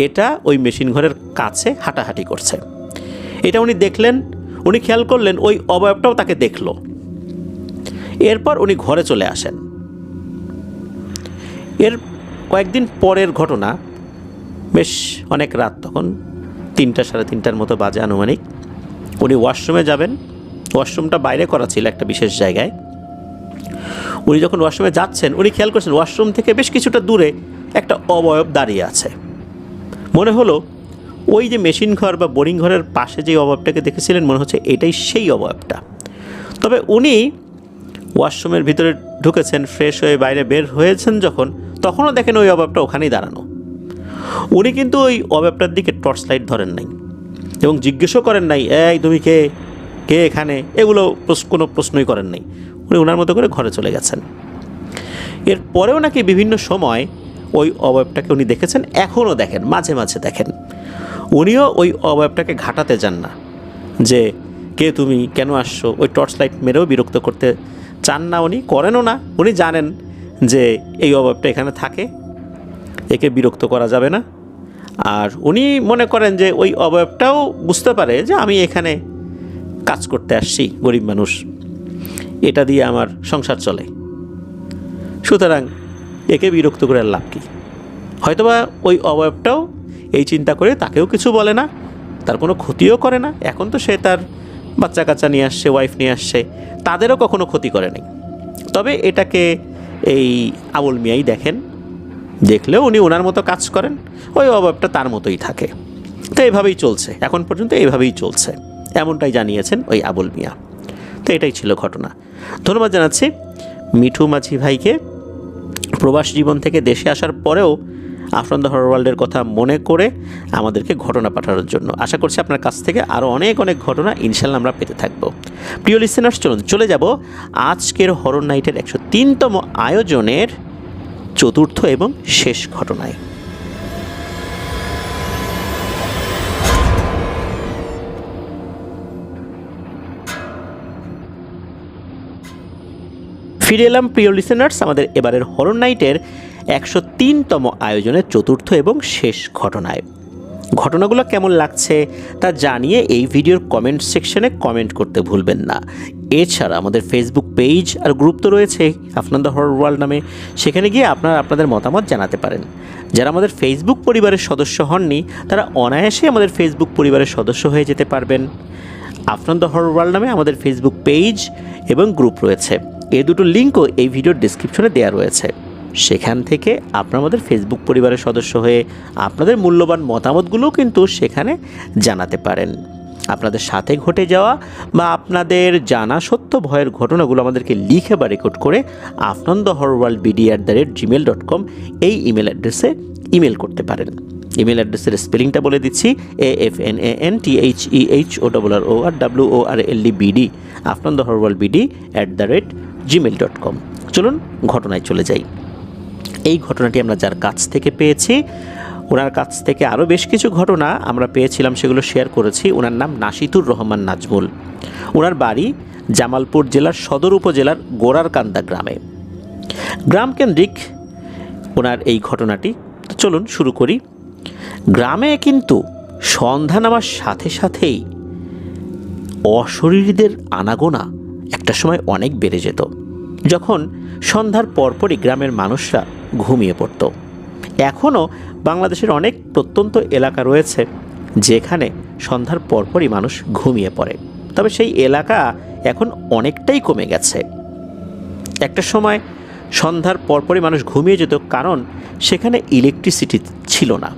এটা ওই মেশিন ঘরের কাছে হাঁটাহাঁটি করছে। এটা উনি দেখলেন, উনি খেয়াল করলেন ওই অবয়বটাও তাকে দেখলো। এরপর উনি ঘরে চলে আসেন। এর কয়েকদিন পরের ঘটনা, বেশ অনেক রাত, তখন 3টা সাড়ে 3টার মতো বাজে আনুমানিক। উনি ওয়াশরুমে যাবেন, ওয়াশরুমটা বাইরে করা ছিল একটা বিশেষ জায়গায়। উনি যখন ওয়াশরুমে যাচ্ছেন উনি খেয়াল করছেন ওয়াশরুম থেকে বেশ কিছুটা দূরে একটা অবয়ব দাঁড়িয়ে আছে। মনে হলো ওই যে মেশিন ঘর বা বোরিং ঘরের পাশে যে অবয়বটাকে দেখেছিলেন, মনে হচ্ছে এটাই সেই অবয়বটা। তবে উনি ওয়াশরুমের ভিতরে ঢুকেছেন, ফ্রেশ হয়ে বাইরে বের হয়েছেন যখন, তখনও দেখেন ওই অবয়বটা ওখানেই দাঁড়ানো। উনি কিন্তু ওই অবয়বটার দিকে টর্চ লাইট ধরেন নাই এবং জিজ্ঞেসও করেন নাই, এই তুমি কে, কে এখানে, এগুলো কোনো প্রশ্নই করেন নাই। উনি ওনার মতো করে ঘরে চলে গেছেন। এরপরেও নাকি বিভিন্ন সময় ওই অবয়বটাকে উনি দেখেছেন, এখনও দেখেন, মাঝে মাঝে দেখেন। উনিও ওই অবয়বটাকে ঘাটাতে যান না যে কে তুমি, কেন আসছো, ওই টর্চ লাইট মেরেও বিরক্ত করতে চান না, উনি করেনও না। উনি জানেন যে এই অবয়বটা এখানে থাকে, একে বিরক্ত করা যাবে না। আর উনি মনে করেন যে ওই অবয়বটাও বুঝতে পারে যে আমি এখানে কাজ করতে আসছি, গরিব মানুষ, এটা দিয়ে আমার সংসার চলে, সুতরাং একে বিরক্ত করে লাভ কী। হয়তোবা ওই অবয়বটাও এই চিন্তা করে তাকেও কিছু বলে না, তার কোনো ক্ষতিও করে না। এখন তো সে তার বাচ্চা কাচ্চা নিয়ে আসছে, ওয়াইফ নিয়ে আসছে, তাদেরও কখনো ক্ষতি করে নাই। তবে এটাকে এই আবুল মিয়াই দেখেন, দেখলেও উনি ওনার মতো কাজ করেন, ওই অবয়বটা তার মতোই থাকে। তো এইভাবেই চলছে, এখন পর্যন্ত এইভাবেই চলছে, এমনটাই জানিয়েছেন ওই আবুল মিয়া। তো এটাই ছিল ঘটনা। ধন্যবাদ জানাচ্ছি মিঠু মাঝি ভাইকে, প্রবাস জীবন থেকে দেশে আসার পরেও আফরান দ্য হরর ওয়ার্ল্ডের কথা মনে করে আমাদেরকে ঘটনা পাঠানোর জন্য। আশা করছি আপনার কাছ থেকে আরও অনেক অনেক ঘটনা ইনশাল্লাহ আমরা পেতে থাকব। প্রিয় লিসেনার্স, চলুন চলে যাব আজকের হরর নাইটের 103তম আয়োজনের চতুর্থ এবং শেষ ঘটনায়। ফিরে এলাম প্রিয় লিসেনার্স আমাদের এবারের হরর নাইটের 103তম আয়োজনের চতুর্থ এবং শেষ ঘটনায়। ঘটনাগুলো কেমন লাগছে তা জানিয়ে এই ভিডিওর কমেন্ট সেকশনে কমেন্ট করতে ভুলবেন না। এছাড়া আমাদের ফেসবুক পেজ আর গ্রুপ তো রয়েছে আফনান দ্য হরর ওয়ার্ল্ড নামে, সেখানে গিয়ে আপনারা আপনাদের মতামত জানাতে পারেন। যারা আমাদের ফেসবুক পরিবারের সদস্য হননি তারা অনায়াসে আমাদের ফেসবুক পরিবারের সদস্য হয়ে যেতে পারবেন। আফনান দ্য হরর ওয়ার্ল্ড নামে আমাদের ফেসবুক পেজ এবং গ্রুপ রয়েছে, এই দুটো লিঙ্কও এই ভিডিওর ডেসক্রিপশনে দেওয়া রয়েছে। সেখান থেকে আপনারা আমাদের ফেসবুক পরিবারের সদস্য হয়ে আপনাদের মূল্যবান মতামতগুলোও কিন্তু সেখানে জানাতে পারেন। আপনাদের সাথে ঘটে যাওয়া বা আপনাদের জানা সত্য ভয়ের ঘটনাগুলো আমাদেরকে লিখে বা রেকর্ড করে afnanthehorrorworldbd@gmail.com এই ইমেল অ্যাড্রেসে ইমেল করতে পারেন। ইমেল অ্যাড্রেসের স্পেলিংটা বলে দিচ্ছি, AFNANTHEHORRORWORLDBD afnanthehorrorworldbd@gmail.com। চলুন ঘটনায় চলে যাই। এই ঘটনাটি আমরা যার কাছ থেকে পেয়েছি, ওনার কাছ থেকে আরও বেশ কিছু ঘটনা আমরা পেয়েছিলাম, সেগুলো শেয়ার করেছি। ওনার নাম নাশিতুর রহমান নাজমুল। ওনার বাড়ি জামালপুর জেলার সদর উপজেলার গোড়ারকান্দা গ্রামে। গ্রামকেন্দ্রিক ওনার এই ঘটনাটি। চলুন শুরু করি। গ্রামে কিন্তু সন্ধ্যা নামার সাথে সাথেই অশরীরীদের আনাগোনা একটা সময় অনেক বেড়ে যেত। যখন সন্ধ্যার পরপরই গ্রামের মানুষরা ঘুমিয়ে পড়ত। এখনও বাংলাদেশের অনেক প্রত্যন্ত এলাকা রয়েছে যেখানে সন্ধ্যার পরপরই মানুষ ঘুমিয়ে পড়ে, তবে সেই এলাকা এখন অনেকটাই কমে গেছে। একটা সময় সন্ধ্যার পরপরই মানুষ ঘুমিয়ে যেত, কারণ সেখানে ইলেকট্রিসিটি ছিল না,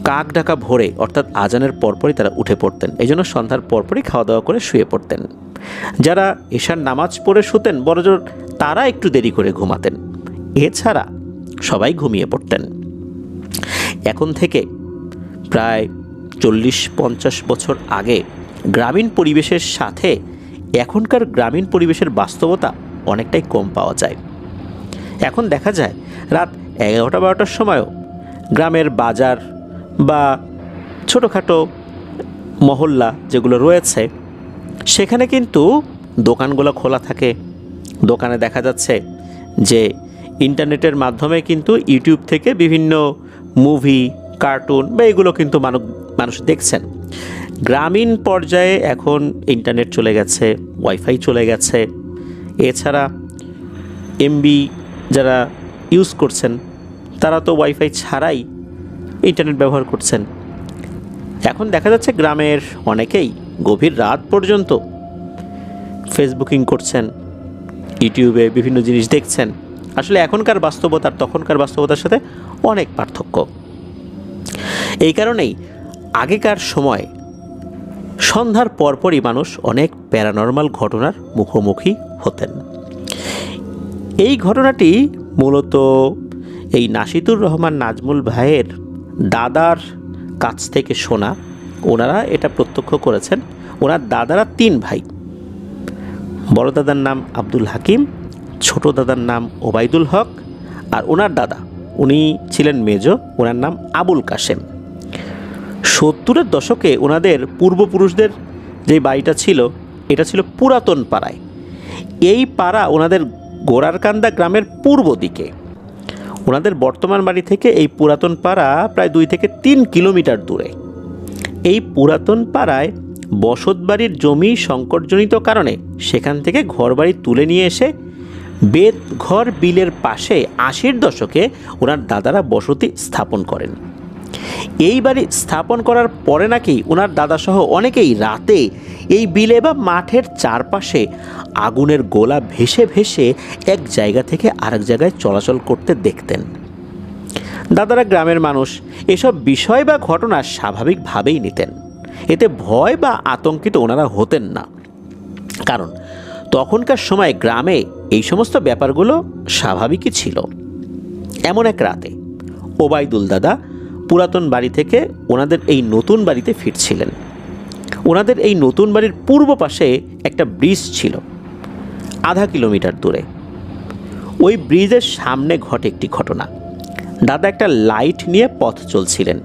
কাক ডাকা ভোরে অর্থাৎ আজানের পরপরই তারা উঠে পড়তেন। এই জন্য সন্ধ্যার পরপরই খাওয়া দাওয়া করে শুয়ে পড়তেন। যারা এশার নামাজ পড়ে শুতেন বড়জোর তারা একটু দেরি করে ঘুমাতেন, এছাড়া সবাই ঘুমিয়ে পড়তেন। এখন থেকে প্রায় 40-50 বছর আগে গ্রামীণ পরিবেশের সাথে এখনকার গ্রামীণ পরিবেশের বাস্তবতা অনেকটাই কম পাওয়া যায়। এখন দেখা যায় রাত 11টা-12টার সময়ও গ্রামের বাজার বা ছোটোখাটো মহল্লা যেগুলো রয়েছে সেখানে কিন্তু দোকানগুলো খোলা থাকে। দোকানে দেখা যাচ্ছে যে ইন্টারনেটের মাধ্যমে কিন্তু ইউটিউব থেকে বিভিন্ন মুভি, কার্টুন বা এগুলো কিন্তু মানুষ দেখছেন। গ্রামীণ পর্যায়ে এখন ইন্টারনেট চলে গেছে, ওয়াইফাই চলে গেছে। এছাড়া এমবি যারা ইউজ করছেন তারা তো ওয়াইফাই ছাড়াই ইন্টারনেট ব্যবহার করছেন। এখন দেখা যাচ্ছে গ্রামের অনেকেই গভীর রাত পর্যন্ত ফেসবুকিং করছেন, ইউটিউবে বিভিন্ন জিনিস দেখছেন। আসলে এখনকার বাস্তবতা আর তখনকার বাস্তবতার সাথে অনেক পার্থক্য। এই কারণেই আগেকার সময় সন্ধ্যার পরপরই মানুষ অনেক প্যারানর্মাল ঘটনার মুখোমুখি হতেন। এই ঘটনাটি মূলত এই নাশিদুর রহমান নাজমুল ভাইয়ের দাদার কাছ থেকে শোনা। ওনারা এটা প্রত্যক্ষ করেছেন। ওনার দাদারা 3 ভাই। বড় দাদার নাম আব্দুল হাকিম, ছোট দাদার নাম ওবায়দুল হক, আর ওনার দাদা উনি ছিলেন মেজো, ওনার নাম আবুল কাশেম। 70-এর দশকে ওনাদের পূর্বপুরুষদের যে বাড়িটা ছিল এটা ছিল পুরাতন পাড়ায়। এই পাড়া ওনাদের গোড়ারকান্দা গ্রামের পূর্ব দিকে। ওনাদের বর্তমান বাড়ি থেকে এই পুরাতন পাড়া প্রায় 2 থেকে 3 কিলোমিটার দূরে। এই পুরাতন পাড়ায় বসতবাড়ির জমি সংকটজনিত কারণে সেখান থেকে ঘরবাড়ি তুলে নিয়ে এসে বেতঘর বিলের পাশে 80-র দশকে ওনার দাদারা বসতি স্থাপন করেন। এই বাড়ি স্থাপন করার পরে নাকি ওনার দাদাসহ অনেকেই রাতে এই বিলে বা মাঠের চারপাশে আগুনের গোলা ভেসে ভেসে এক জায়গা থেকে আরেক জায়গায় চলাচল করতে দেখতেন। দাদারা গ্রামের মানুষ এসব বিষয় বা ঘটনা স্বাভাবিকভাবেই নিতেন। এতে ভয় বা আতঙ্কিত ওনারা হতেন না, কারণ তখনকার সময় গ্রামে এই সমস্ত ব্যাপারগুলো স্বাভাবিকই ছিল। এমন এক রাতে ওবায়দুল দাদা পুরাতন বাড়ি থেকে ওনাদের এই নতুন বাড়িতে ফিরছিলেন। ওনাদের এই নতুন বাড়ির পূর্ব পাশে একটা ব্রিজ ছিল আধা কিলোমিটার দূরে। ওই ব্রিজের সামনে ঘটে একটি ঘটনা। দাদা একটা লাইট নিয়ে পথ চলছিলেন।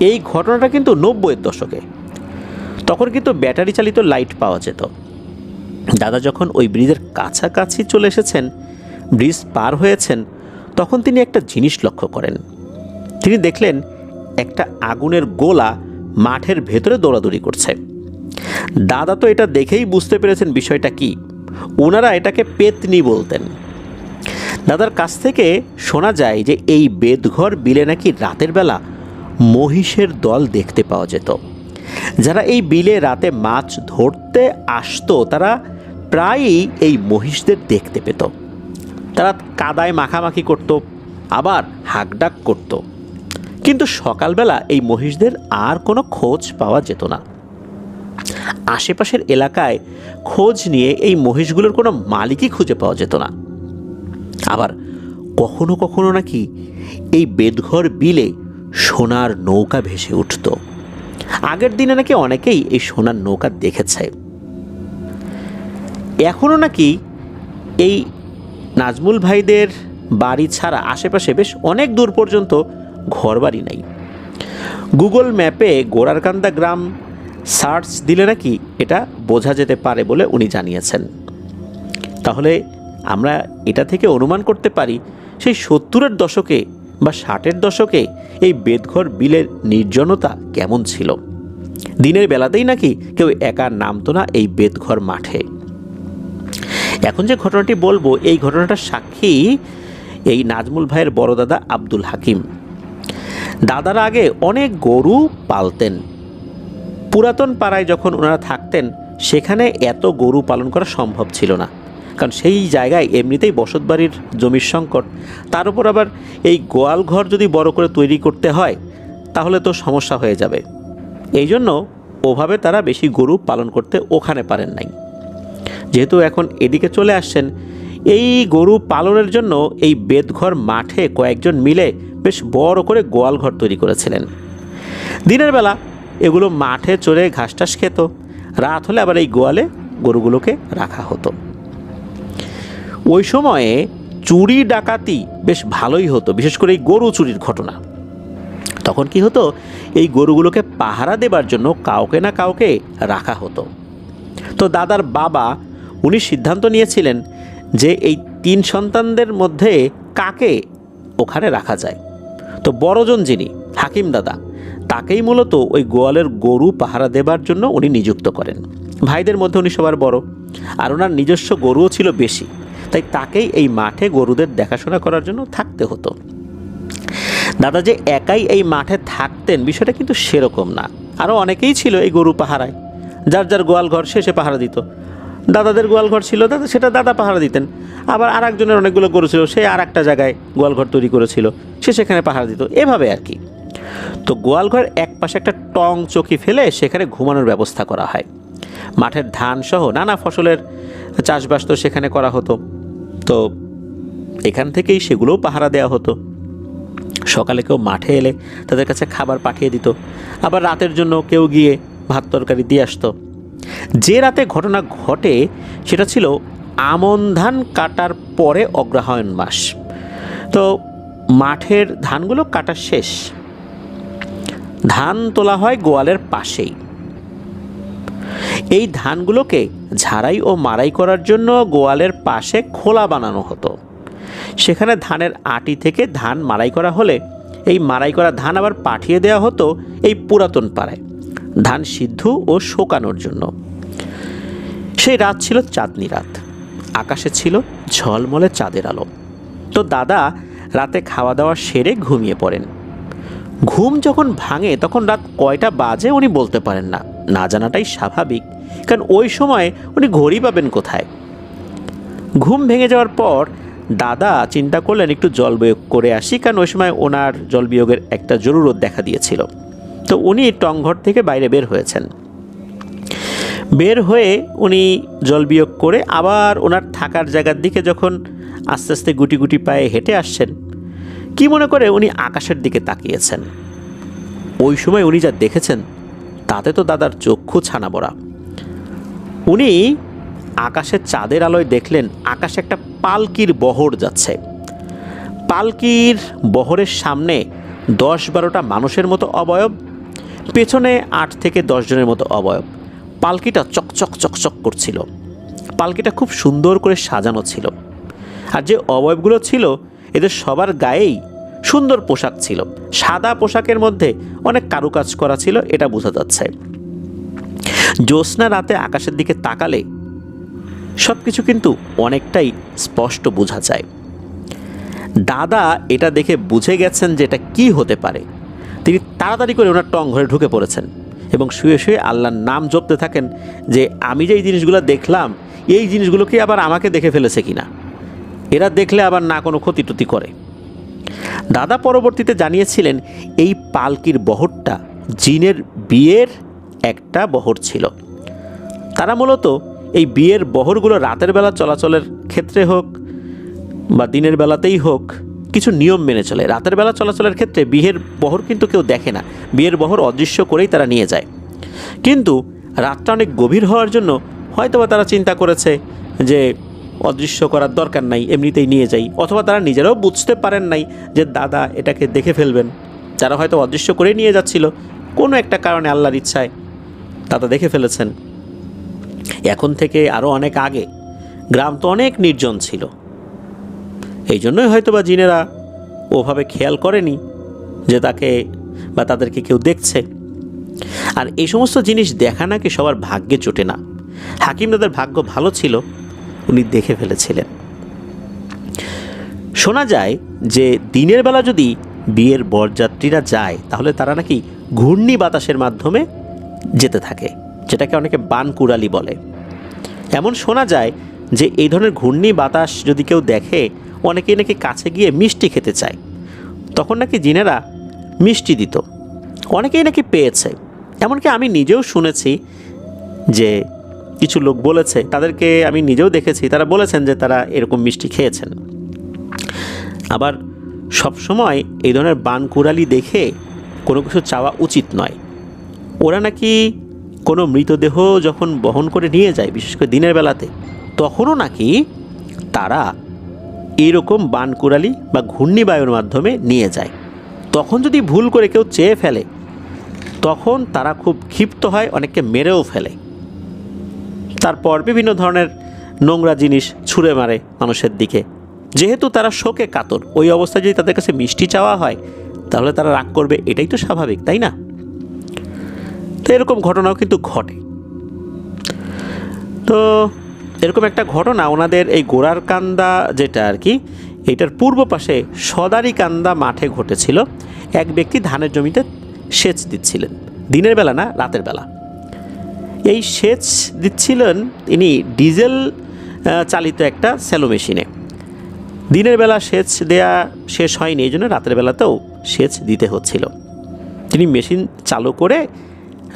এই ঘটনাটা কিন্তু 90-এর দশকে। তখন কিন্তু ব্যাটারি চালিত লাইট পাওয়া যেত। দাদা যখন ওই ব্রিজের কাছাকাছি চলে এসেছেন, ব্রিজ পার হয়েছেন, তখন তিনি একটা জিনিস লক্ষ্য করেন। তিনি দেখলেন একটা আগুনের গোলা মাঠের ভেতরে দৌড়াদৌড়ি করছে। দাদা তো এটা দেখেই বুঝতে পেরেছেন বিষয়টা কি। ওনারা এটাকে পেতনি বলতেন। দাদার কাছ থেকে শোনা যায় যে এই বেতঘর বিলে নাকি রাতের বেলা মহিষের দল দেখতে পাওয়া যেত। যারা এই বিলে রাতে মাছ ধরতে আসতো তারা প্রায়ই এই মহিষদের দেখতে পেত। তারা কাদায় মাখামাখি করত, আবার হাঁকডাক করত, কিন্তু সকালবেলা এই মহিষদের আর কোনো খোঁজ পাওয়া যেত না। আশেপাশের এলাকায় খোঁজ নিয়ে এই মহিষগুলোর কোনো মালিকই খুঁজে পাওয়া যেত না। আবার কখনো কখনো নাকি এই বেতঘর বিলে সোনার নৌকা ভেসে উঠত। আগের দিনে নাকি অনেকেই এই সোনার নৌকা দেখেছে। এখনও নাকি এই নাজমুল ভাইদের বাড়ি ছাড়া আশেপাশে বেশ অনেক দূর পর্যন্ত ঘরবাড়ি নাই। গুগল ম্যাপে গোড়ারকান্দা গ্রাম সার্চ দিলে নাকি এটা বোঝা যেতে পারে বলে উনি জানিয়েছেন। তাহলে আমরা এটা থেকে অনুমান করতে পারি সেই 70-এর দশকে বা 60-এর দশকে এই বেতঘর বিলের নির্জনতা কেমন ছিল। দিনের বেলাতেই নাকি কেউ একা নামতো না এই বেতঘর মাঠে। এখন যে ঘটনাটি বলবো এই ঘটনাটার সাক্ষী এই নাজমুল ভাইয়ের বড় দাদা আব্দুল হাকিম। দাদারা আগে অনেক গরু পালতেন। পুরাতন পাড়ায় যখন ওনারা থাকতেন সেখানে এত গরু পালন করা সম্ভব ছিল না, কারণ সেই জায়গায় এমনিতেই বসতবাড়ির জমির সংকট। তার উপর আবার এই গোয়াল ঘর যদি বড় করে তৈরি করতে হয় তাহলে তো সমস্যা হয়ে যাবে। এই জন্য ওভাবে তারা বেশি গরু পালন করতে ওখানে পারেন নাই। যেহেতু এখন এদিকে চলে আসছেন, এই গরু পালনের জন্য এই বেদঘর মাঠে কয়েকজন মিলে বেশ বড় করে গোয়াল ঘর তৈরি করেছিলেন। দিনের বেলা এগুলো মাঠে চড়ে ঘাস টাস খেত, রাত হলে আবার এই গোয়ালে গরুগুলোকে রাখা হতো। ওই সময়ে চুরি ডাকাতি বেশ ভালোই হতো, বিশেষ করে এই গরু চুরির ঘটনা। তখন কি হতো, এই গরুগুলোকে পাহারা দেবার জন্য কাউকে না কাউকে রাখা হতো। তো দাদার বাবা উনি সিদ্ধান্ত নিয়েছিলেন যে এই 3 সন্তানদের মধ্যে কাকে ওখানে রাখা যায়। তো বড়জন যিনি হাকিম দাদা, তাকেই মূলত ওই গোয়ালের গরু পাহারা দেবার জন্য উনি নিযুক্ত করেন। ভাইদের মধ্যে উনি সবার বড়, আর ওনার নিজস্ব গরুও ছিল বেশি, তাই তাকেই এই মাঠে গরুদের দেখাশোনা করার জন্য থাকতে হতো। দাদা যে একাই এই মাঠে থাকতেন বিষয়টা কিন্তু সেরকম না, আরও অনেকেই ছিল এই গরু পাহারায়। যার যার গোয়াল ঘর সে পাহারা দিত। দাদাদের গোয়াল ঘর ছিল, দাদা পাহারা দিতেন। আবার আর একজনের অনেকগুলো গরু ছিল, সে আর একটা জায়গায় গোয়াল ঘর তৈরি করেছিল, সে সেখানে পাহারা দিত, এভাবে আর কি। তো গোয়াল ঘর এক পাশে একটা টং চকি ফেলে সেখানে ঘুমানোর ব্যবস্থা করা হয়। মাঠের ধান সহ নানা ফসলের চাষবাস তো সেখানে করা হতো, তো এখান থেকেই সেগুলোও পাহারা দেওয়া হতো। সকালে কেউ মাঠে এলে তাদের কাছে খাবার পাঠিয়ে দিত, আবার রাতের জন্য কেউ গিয়ে ভাত তরকারি দিয়ে আসতো। যে রাতে ঘটনা ঘটে সেটা ছিল আমন ধান কাটার পরে অগ্রহায়ণ মাস। তো মাঠের ধানগুলো কাটা শেষ, ধান তোলা হয় গোয়ালের পাশেই। এই ধানগুলোকে ঝাড়াই ও মাড়াই করার জন্য গোয়ালের পাশে খোলা বানানো হতো। সেখানে ধানের আটি থেকে ধান মাড়াই করা হলে এই মাড়াই করা ধান আবার পাঠিয়ে দেওয়া হতো এই পুরাতন পাড়ায় ধান সিদ্ধ ও শোকানোর জন্য। সেই রাত ছিল চাঁদনি রাত, আকাশে ছিল ঝলমলে চাঁদের আলো। তো দাদা রাতে খাওয়া দাওয়া সেরে ঘুমিয়ে পড়েন। ঘুম যখন ভাঙে তখন রাত কয়টা বাজে উনি বলতে পারেন না, না জানাটাই স্বাভাবিক, কারণ ওই সময় উনি ঘড়ি পাবেন কোথায়। ঘুম ভেঙে যাওয়ার পর দাদা চিন্তা করলেন একটু জল বিয়োগ করে আসি, কারণ ওই সময় ওনার জল বিয়োগের একটা জরুরত দেখা দিয়েছিল। তো উনি টংঘর থেকে বাইরে বের হয়েছেন। বের হয়ে উনি জল বিয়োগ করে আবার ওনার থাকার জায়গার দিকে যখন আস্তে আস্তে গুটি গুটি পায়ে হেঁটে আসছেন, কি মনে করে উনি আকাশের দিকে তাকিয়েছেন। ওই সময় উনি যা দেখেছেন তাতে তো দাদার চক্ষু ছানা বড়া। উনি আকাশের চাঁদের আলোয় দেখলেন আকাশে একটা পালকির বহর যাচ্ছে। পালকির বহরের সামনে 10-12টা মানুষের মতো অবয়ব, পেছনে 8 থেকে 10 জনের মতো অবয়ব। পালকিটা চকচক চকচক করছিল। পালকিটা খুব সুন্দর করে সাজানো ছিল, আর যে অবয়বগুলো ছিল এদের সবার গায়েই সুন্দর পোশাক ছিল। সাদা পোশাকের মধ্যে অনেক কারুকাজ করা ছিল, এটা বোঝা যাচ্ছে। জ্যোৎস্না রাতে আকাশের দিকে তাকালে সব কিছু কিন্তু অনেকটাই স্পষ্ট বোঝা যায়। দাদা এটা দেখে বুঝে গেছেন যে এটা কী হতে পারে। তিনি তাড়াতাড়ি করে ওনার টং ঘরে ঢুকে পড়েছেন এবং শুয়ে শুয়ে আল্লাহর নাম জপতে থাকেন যে আমি যে এই জিনিসগুলো দেখলাম, এই জিনিসগুলোকে আবার আমাকে দেখে ফেলেছে কিনা, এরা দেখলে আবার না কোনো ক্ষতি টতি করে। দাদা পরবর্তীতে জানিয়েছিলেন এই পালকির বহরটা জিনের বিয়ের একটা বহর ছিল। তারা মূলত এই বিয়ের বহরগুলো রাতের বেলা চলাচলের ক্ষেত্রে হোক বা দিনের বেলাতেই হোক কিছু নিয়ম মেনে চলে। রাতের বেলা চলাচলের ক্ষেত্রে বিয়ের বহর কিন্তু কেউ দেখে না, বিয়ের বহর অদৃশ্য করেই তারা নিয়ে যায়। কিন্তু রাতটা অনেক গভীর হওয়ার জন্য হয়তোবা তারা চিন্তা করেছে যে অদৃশ্য করার দরকার নাই, এমনিতেই নিয়ে যাই। অথবা তারা নিজেরাও বুঝতে পারেন নাই যে দাদা এটাকে দেখে ফেলবেন, তারা হয়তো অদৃশ্য করে নিয়ে যাচ্ছিল। কোনো একটা কারণে আল্লাহর ইচ্ছায় দাদা দেখে ফেলেছেন। এখন থেকে আরও অনেক আগে গ্রাম তো অনেক নির্জন ছিল, এই জন্যই হয়তো বা জিনেরা ওভাবে খেয়াল করেনি যে তাকে বা তাদেরকে কেউ দেখছে। আর এই সমস্ত জিনিস দেখা নাকি সবার ভাগ্যে জোটে না। হাকিম দাদার ভাগ্য ভালো ছিল, উনি দেখে ফেলেছিলেন। শোনা যায় যে দিনের বেলা যদি বিয়ের বরযাত্রীরা যায় তাহলে তারা নাকি ঘূর্ণি বাতাসের মাধ্যমে যেতে থাকে, যেটাকে অনেকে বানকুড়ালি বলে। এমন শোনা যায় যে এই ধরনের ঘূর্ণি বাতাস যদি কেউ দেখে অনেকেই নাকি কাছে গিয়ে মিষ্টি খেতে চায়। তখন নাকি জিনেরা মিষ্টি দিত, অনেকেই নাকি পেয়েছে। এমনকি আমি নিজেও শুনেছি যে কিছু লোক বলেছে, তাদেরকে আমি নিজেও দেখেছি, তারা বলেছেন যে তারা এরকম মিষ্টি খেয়েছেন। আবার সবসময় এই ধরনের বানকুড়ালি দেখে কোনো কিছু চাওয়া উচিত নয়। ওরা নাকি কোনো মৃতদেহ যখন বহন করে নিয়ে যায়, বিশেষ করে দিনের বেলাতে, তখনও নাকি তারা এইরকম বানকুড়ালি বা ঘূর্ণিবায়ুর মাধ্যমে নিয়ে যায়। তখন যদি ভুল করে কেউ চেয়ে ফেলে, তখন তারা খুব ক্ষিপ্ত হয়, অনেককে মেরেও ফেলে। তারপর বিভিন্ন ধরনের নোংরা জিনিস ছুঁড়ে মারে মানুষের দিকে। যেহেতু তারা শোকে কাতর, ওই অবস্থায় যদি তাদের কাছে মিষ্টি চাওয়া হয় তাহলে তারা রাগ করবে, এটাই তো স্বাভাবিক, তাই না? তো এরকম ঘটনাও কিন্তু ঘটে। তো এরকম একটা ঘটনা ওনাদের এই গোড়ারকান্দা যেটা আর কি, এটার পূর্ব পাশে সদারিকান্দা মাঠে ঘটেছিল। এক ব্যক্তি ধানের জমিতে সেচ দিচ্ছিলেন, দিনের বেলা না, রাতের বেলা। এই সেচ দিচ্ছিলেন তিনি ডিজেল চালিত একটা স্যালো মেশিনে। দিনের বেলা সেচ দেয়া শেষ হয়নি, এই জন্য রাতের বেলাতেও সেচ দিতে হচ্ছিল। তিনি মেশিন চালু করে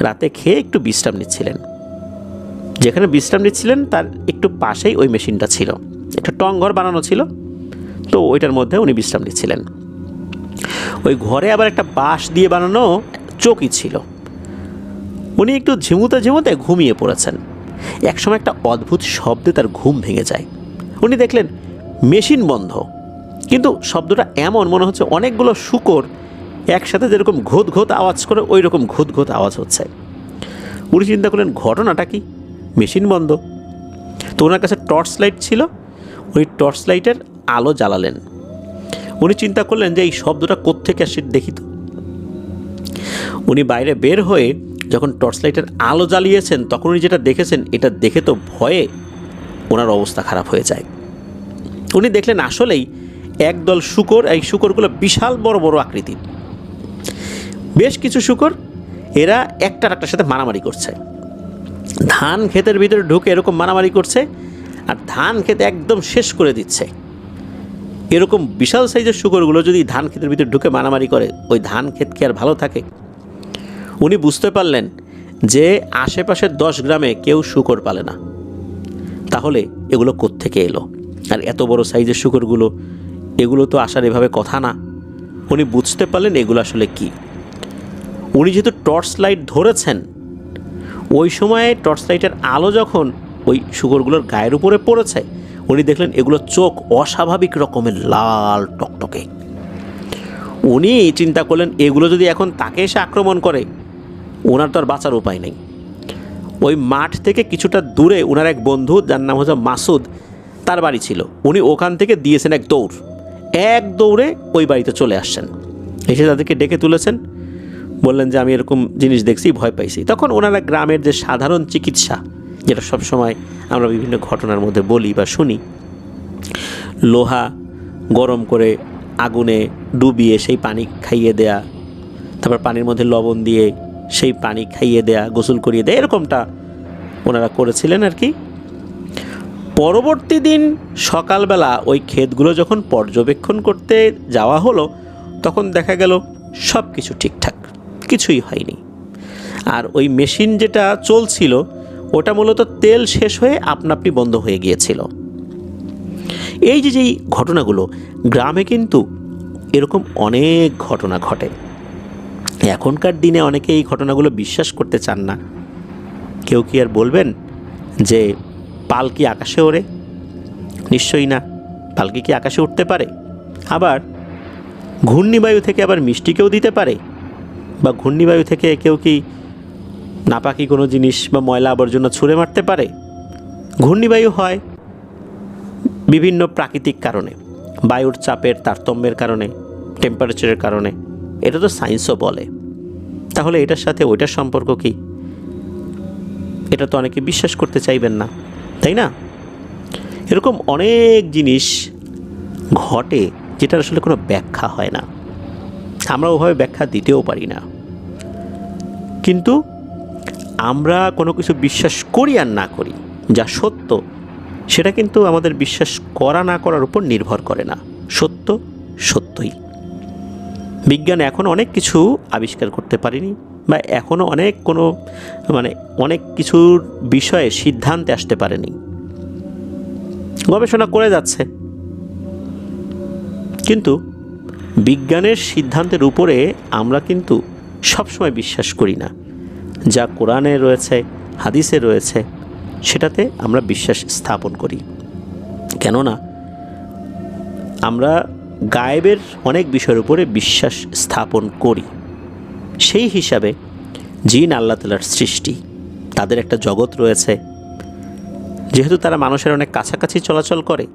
রাতে খেয়ে একটু বিশ্রাম নিচ্ছিলেন। যেখানে বিশ্রাম নিচ্ছিলেন তার একটু পাশেই ওই মেশিনটা ছিল, একটা টং ঘর বানানো ছিল, তো ওইটার মধ্যে উনি বিশ্রাম নিচ্ছিলেন। ওই ঘরে আবার একটা বাঁশ দিয়ে বানানো চৌকি ছিল। উনি একটু ঝিমুতে ঝিমুতে ঘুমিয়ে পড়েছেন। একসময় একটা অদ্ভুত শব্দে তার ঘুম ভেঙে যায়। উনি দেখলেন মেশিন বন্ধ, কিন্তু শব্দটা এমন মনে হচ্ছে অনেকগুলো শূকর একসাথে যেরকম ঘোত ঘোত আওয়াজ করে ওই রকম ঘোত ঘোত আওয়াজ হচ্ছে। উনি চিন্তা করলেন ঘটনাটা কি, মেশিন বন্ধ। তো ওনার কাছে টর্চ লাইট ছিল, উনি টর্চ লাইটের আলো জ্বালালেন। উনি চিন্তা করলেন যে এই শব্দটা কোত্থেকে আসে দেখি তো। উনি বাইরে বের হয়ে যখন টর্চ লাইটের আলো জ্বালিয়েছেন, তখন উনি যেটা দেখেছেন, এটা দেখে তো ভয়ে ওনার অবস্থা খারাপ হয়ে যায়। উনি দেখলেন আসলেই একদল শূকর, এই শূকরগুলো বিশাল বড় বড় আকৃতির, বেশ কিছু শূকর, এরা একটার একটার সাথে মারামারি করছে। ধান ক্ষেতের ভিতরে ঢুকে এরকম মারামারি করছে, আর ধান ক্ষেত একদম শেষ করে দিচ্ছে। এরকম বিশাল সাইজের শূকরগুলো যদি ধান ক্ষেতের ভিতরে ঢুকে মারামারি করে, ওই ধান ক্ষেত কি আর ভালো থাকে? উনি বুঝতে পারলেন যে আশেপাশের 10 গ্রামে কেউ শূকর পালে না, তাহলে এগুলো কোত্থেকে এলো? আর এত বড় সাইজের শূকরগুলো, এগুলো তো আসার এভাবে কথা না। উনি বুঝতে পারলেন এগুলো আসলে কি। উনি যেহেতু টর্চ লাইট ধরেছেন, ওই সময়ে টর্চ লাইটের আলো যখন ওই শূকরগুলোর গায়ের উপরে পড়েছে, উনি দেখলেন এগুলো চোখ অস্বাভাবিক রকমের লাল টকটকে। উনি চিন্তা করলেন এগুলো যদি এখন তাকে এসে আক্রমণ করে, ওনার তো আর বাঁচার উপায় নেই। ওই মাঠ থেকে কিছুটা দূরে ওনার এক বন্ধু, যার নাম হচ্ছে মাসুদ, তার বাড়ি ছিল। উনি ওখান থেকে দিয়েছেন এক দৌড়ে ওই বাড়িতে চলে আসছেন। এসে তাদেরকে ডেকে তুলেছেন, বললেন যে আমি এরকম জিনিস দেখছি, ভয় পাইছি। তখন ওনারা গ্রামের যে সাধারণ চিকিৎসা, যেটা সবসময় আমরা বিভিন্ন ঘটনার মধ্যে বলি বা শুনি, লোহা গরম করে আগুনে ডুবিয়ে সেই পানি খাইয়ে দেয়া, তারপর পানির মধ্যে লবণ দিয়ে সেই পানি খাইয়ে দেয়া, গোসল করিয়ে দেয়া, এরকমটা ওনারা করেছিলেন আর কি। পরবর্তী দিন সকালবেলা ওই ক্ষেতগুলো যখন পর্যবেক্ষণ করতে যাওয়া হলো, তখন দেখা গেল সব কিছু ঠিকঠাক, কিছুই হয়নি। আর ওই মেশিন যেটা চলছিল, ওটা মূলত তেল শেষ হয়ে আপনা আপনি বন্ধ হয়ে গিয়েছিল। এই যে যেই ঘটনাগুলো, গ্রামে কিন্তু এরকম অনেক ঘটনা ঘটে। এখনকার দিনে অনেকে এই ঘটনাগুলো বিশ্বাস করতে চান না। কেউ কি আর বলবেন যে পালকি আকাশে ওড়ে? নিশ্চয়ই না। পালকি কি আকাশে উঠতে পারে? আবার ঘূর্ণিবায়ু থেকে আবার মিষ্টিকেও দিতে পারে? বা ঘূর্ণিবায়ু থেকে কেউ কি নাপাকি কোনো জিনিস বা ময়লা আবর্জনা ছুঁড়ে মারতে পারে? ঘূর্ণিবায়ু হয় বিভিন্ন প্রাকৃতিক কারণে, বায়ুর চাপের তারতম্যের কারণে, টেম্পারেচারের কারণে। এটা তো সায়েন্সও বলে। তাহলে এটার সাথে ওইটার সম্পর্ক কি? এটা তো অনেকে বিশ্বাস করতে চাইবেন না, তাই না? এরকম অনেক জিনিস ঘটে যেটার আসলে কোনো ব্যাখ্যা হয় না, আমরা ওভাবে ব্যাখ্যা দিতেও পারি না। কিন্তু আমরা কোনো কিছু বিশ্বাস করি আর না করি, যা সত্য সেটা কিন্তু আমাদের বিশ্বাস করা না করার উপর নির্ভর করে না। সত্য সত্যই। বিজ্ঞান এখন অনেক কিছু আবিষ্কার করতে পারেনি, বা এখনও অনেক কিছুর বিষয়ে সিদ্ধান্তে আসতে পারেনি। গবেষণা করে যাচ্ছে, কিন্তু বিজ্ঞানের সিদ্ধান্তের উপরে আমরা কিন্তু সবসময় বিশ্বাস করি না। যা কোরআনে রয়েছে, হাদিসে রয়েছে, সেটাতে আমরা বিশ্বাস স্থাপন করি। কেননা আমরা গায়েবের অনেক বিষয়ের উপরে বিশ্বাস স্থাপন করি। সেই হিসাবে জিন আল্লাহ তাআলার সৃষ্টি, তাদের একটা জগৎ রয়েছে। যেহেতু তারা মানুষের অনেক কাছাকাছি চলাচল করে,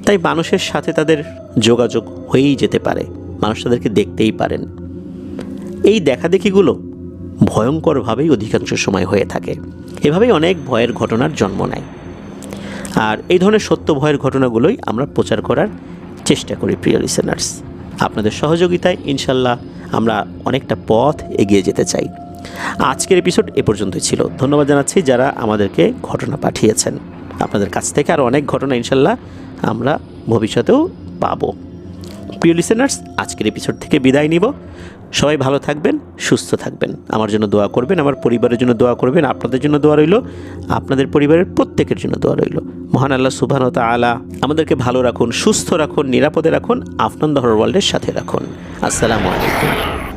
তাই মানুষের সাথে তাদের যোগাযোগ হয়েই যেতে পারে, মানুষ তাদেরকে দেখতেই পারেন। এই দেখাদেখিগুলো ভয়ঙ্করভাবেই অধিকাংশ সময় হয়ে থাকে। এভাবেই অনেক ভয়ের ঘটনার জন্ম নেয়। আর এই ধরনের সত্য ভয়ের ঘটনাগুলোই আমরা প্রচার করার চেষ্টা করি প্রিয় লিসেনার্স। আপনাদের সহযোগিতায় ইনশাল্লাহ আমরা অনেকটা পথ এগিয়ে যেতে চাই। আজকের এপিসোড এ পর্যন্তই ছিল। ধন্যবাদ জানাচ্ছি যারা আমাদেরকে ঘটনা পাঠিয়েছেন। আপনাদের কাছ থেকে আরও অনেক ঘটনা ইনশাল্লাহ আমরা ভবিষ্যতেও পাবো। প্রিয় লিসেনার্স, আজকের এপিসোড থেকে বিদায় নিব। সবাই ভালো থাকবেন, সুস্থ থাকবেন, আমার জন্য দোয়া করবেন, আমার পরিবারের জন্য দোয়া করবেন, আপনাদের জন্য দোয়া রইল, আপনাদের পরিবারের প্রত্যেকের জন্য দোয়া রইল। মহান আল্লাহ সুবহানাহু ওয়া তাআলা আমাদেরকে ভালো রাখুন, সুস্থ রাখুন, নিরাপদে রাখুন, আফনান দ্য হরর ওয়ার্ল্ডের সাথে রাখুন। আসসালামু আলাইকুম।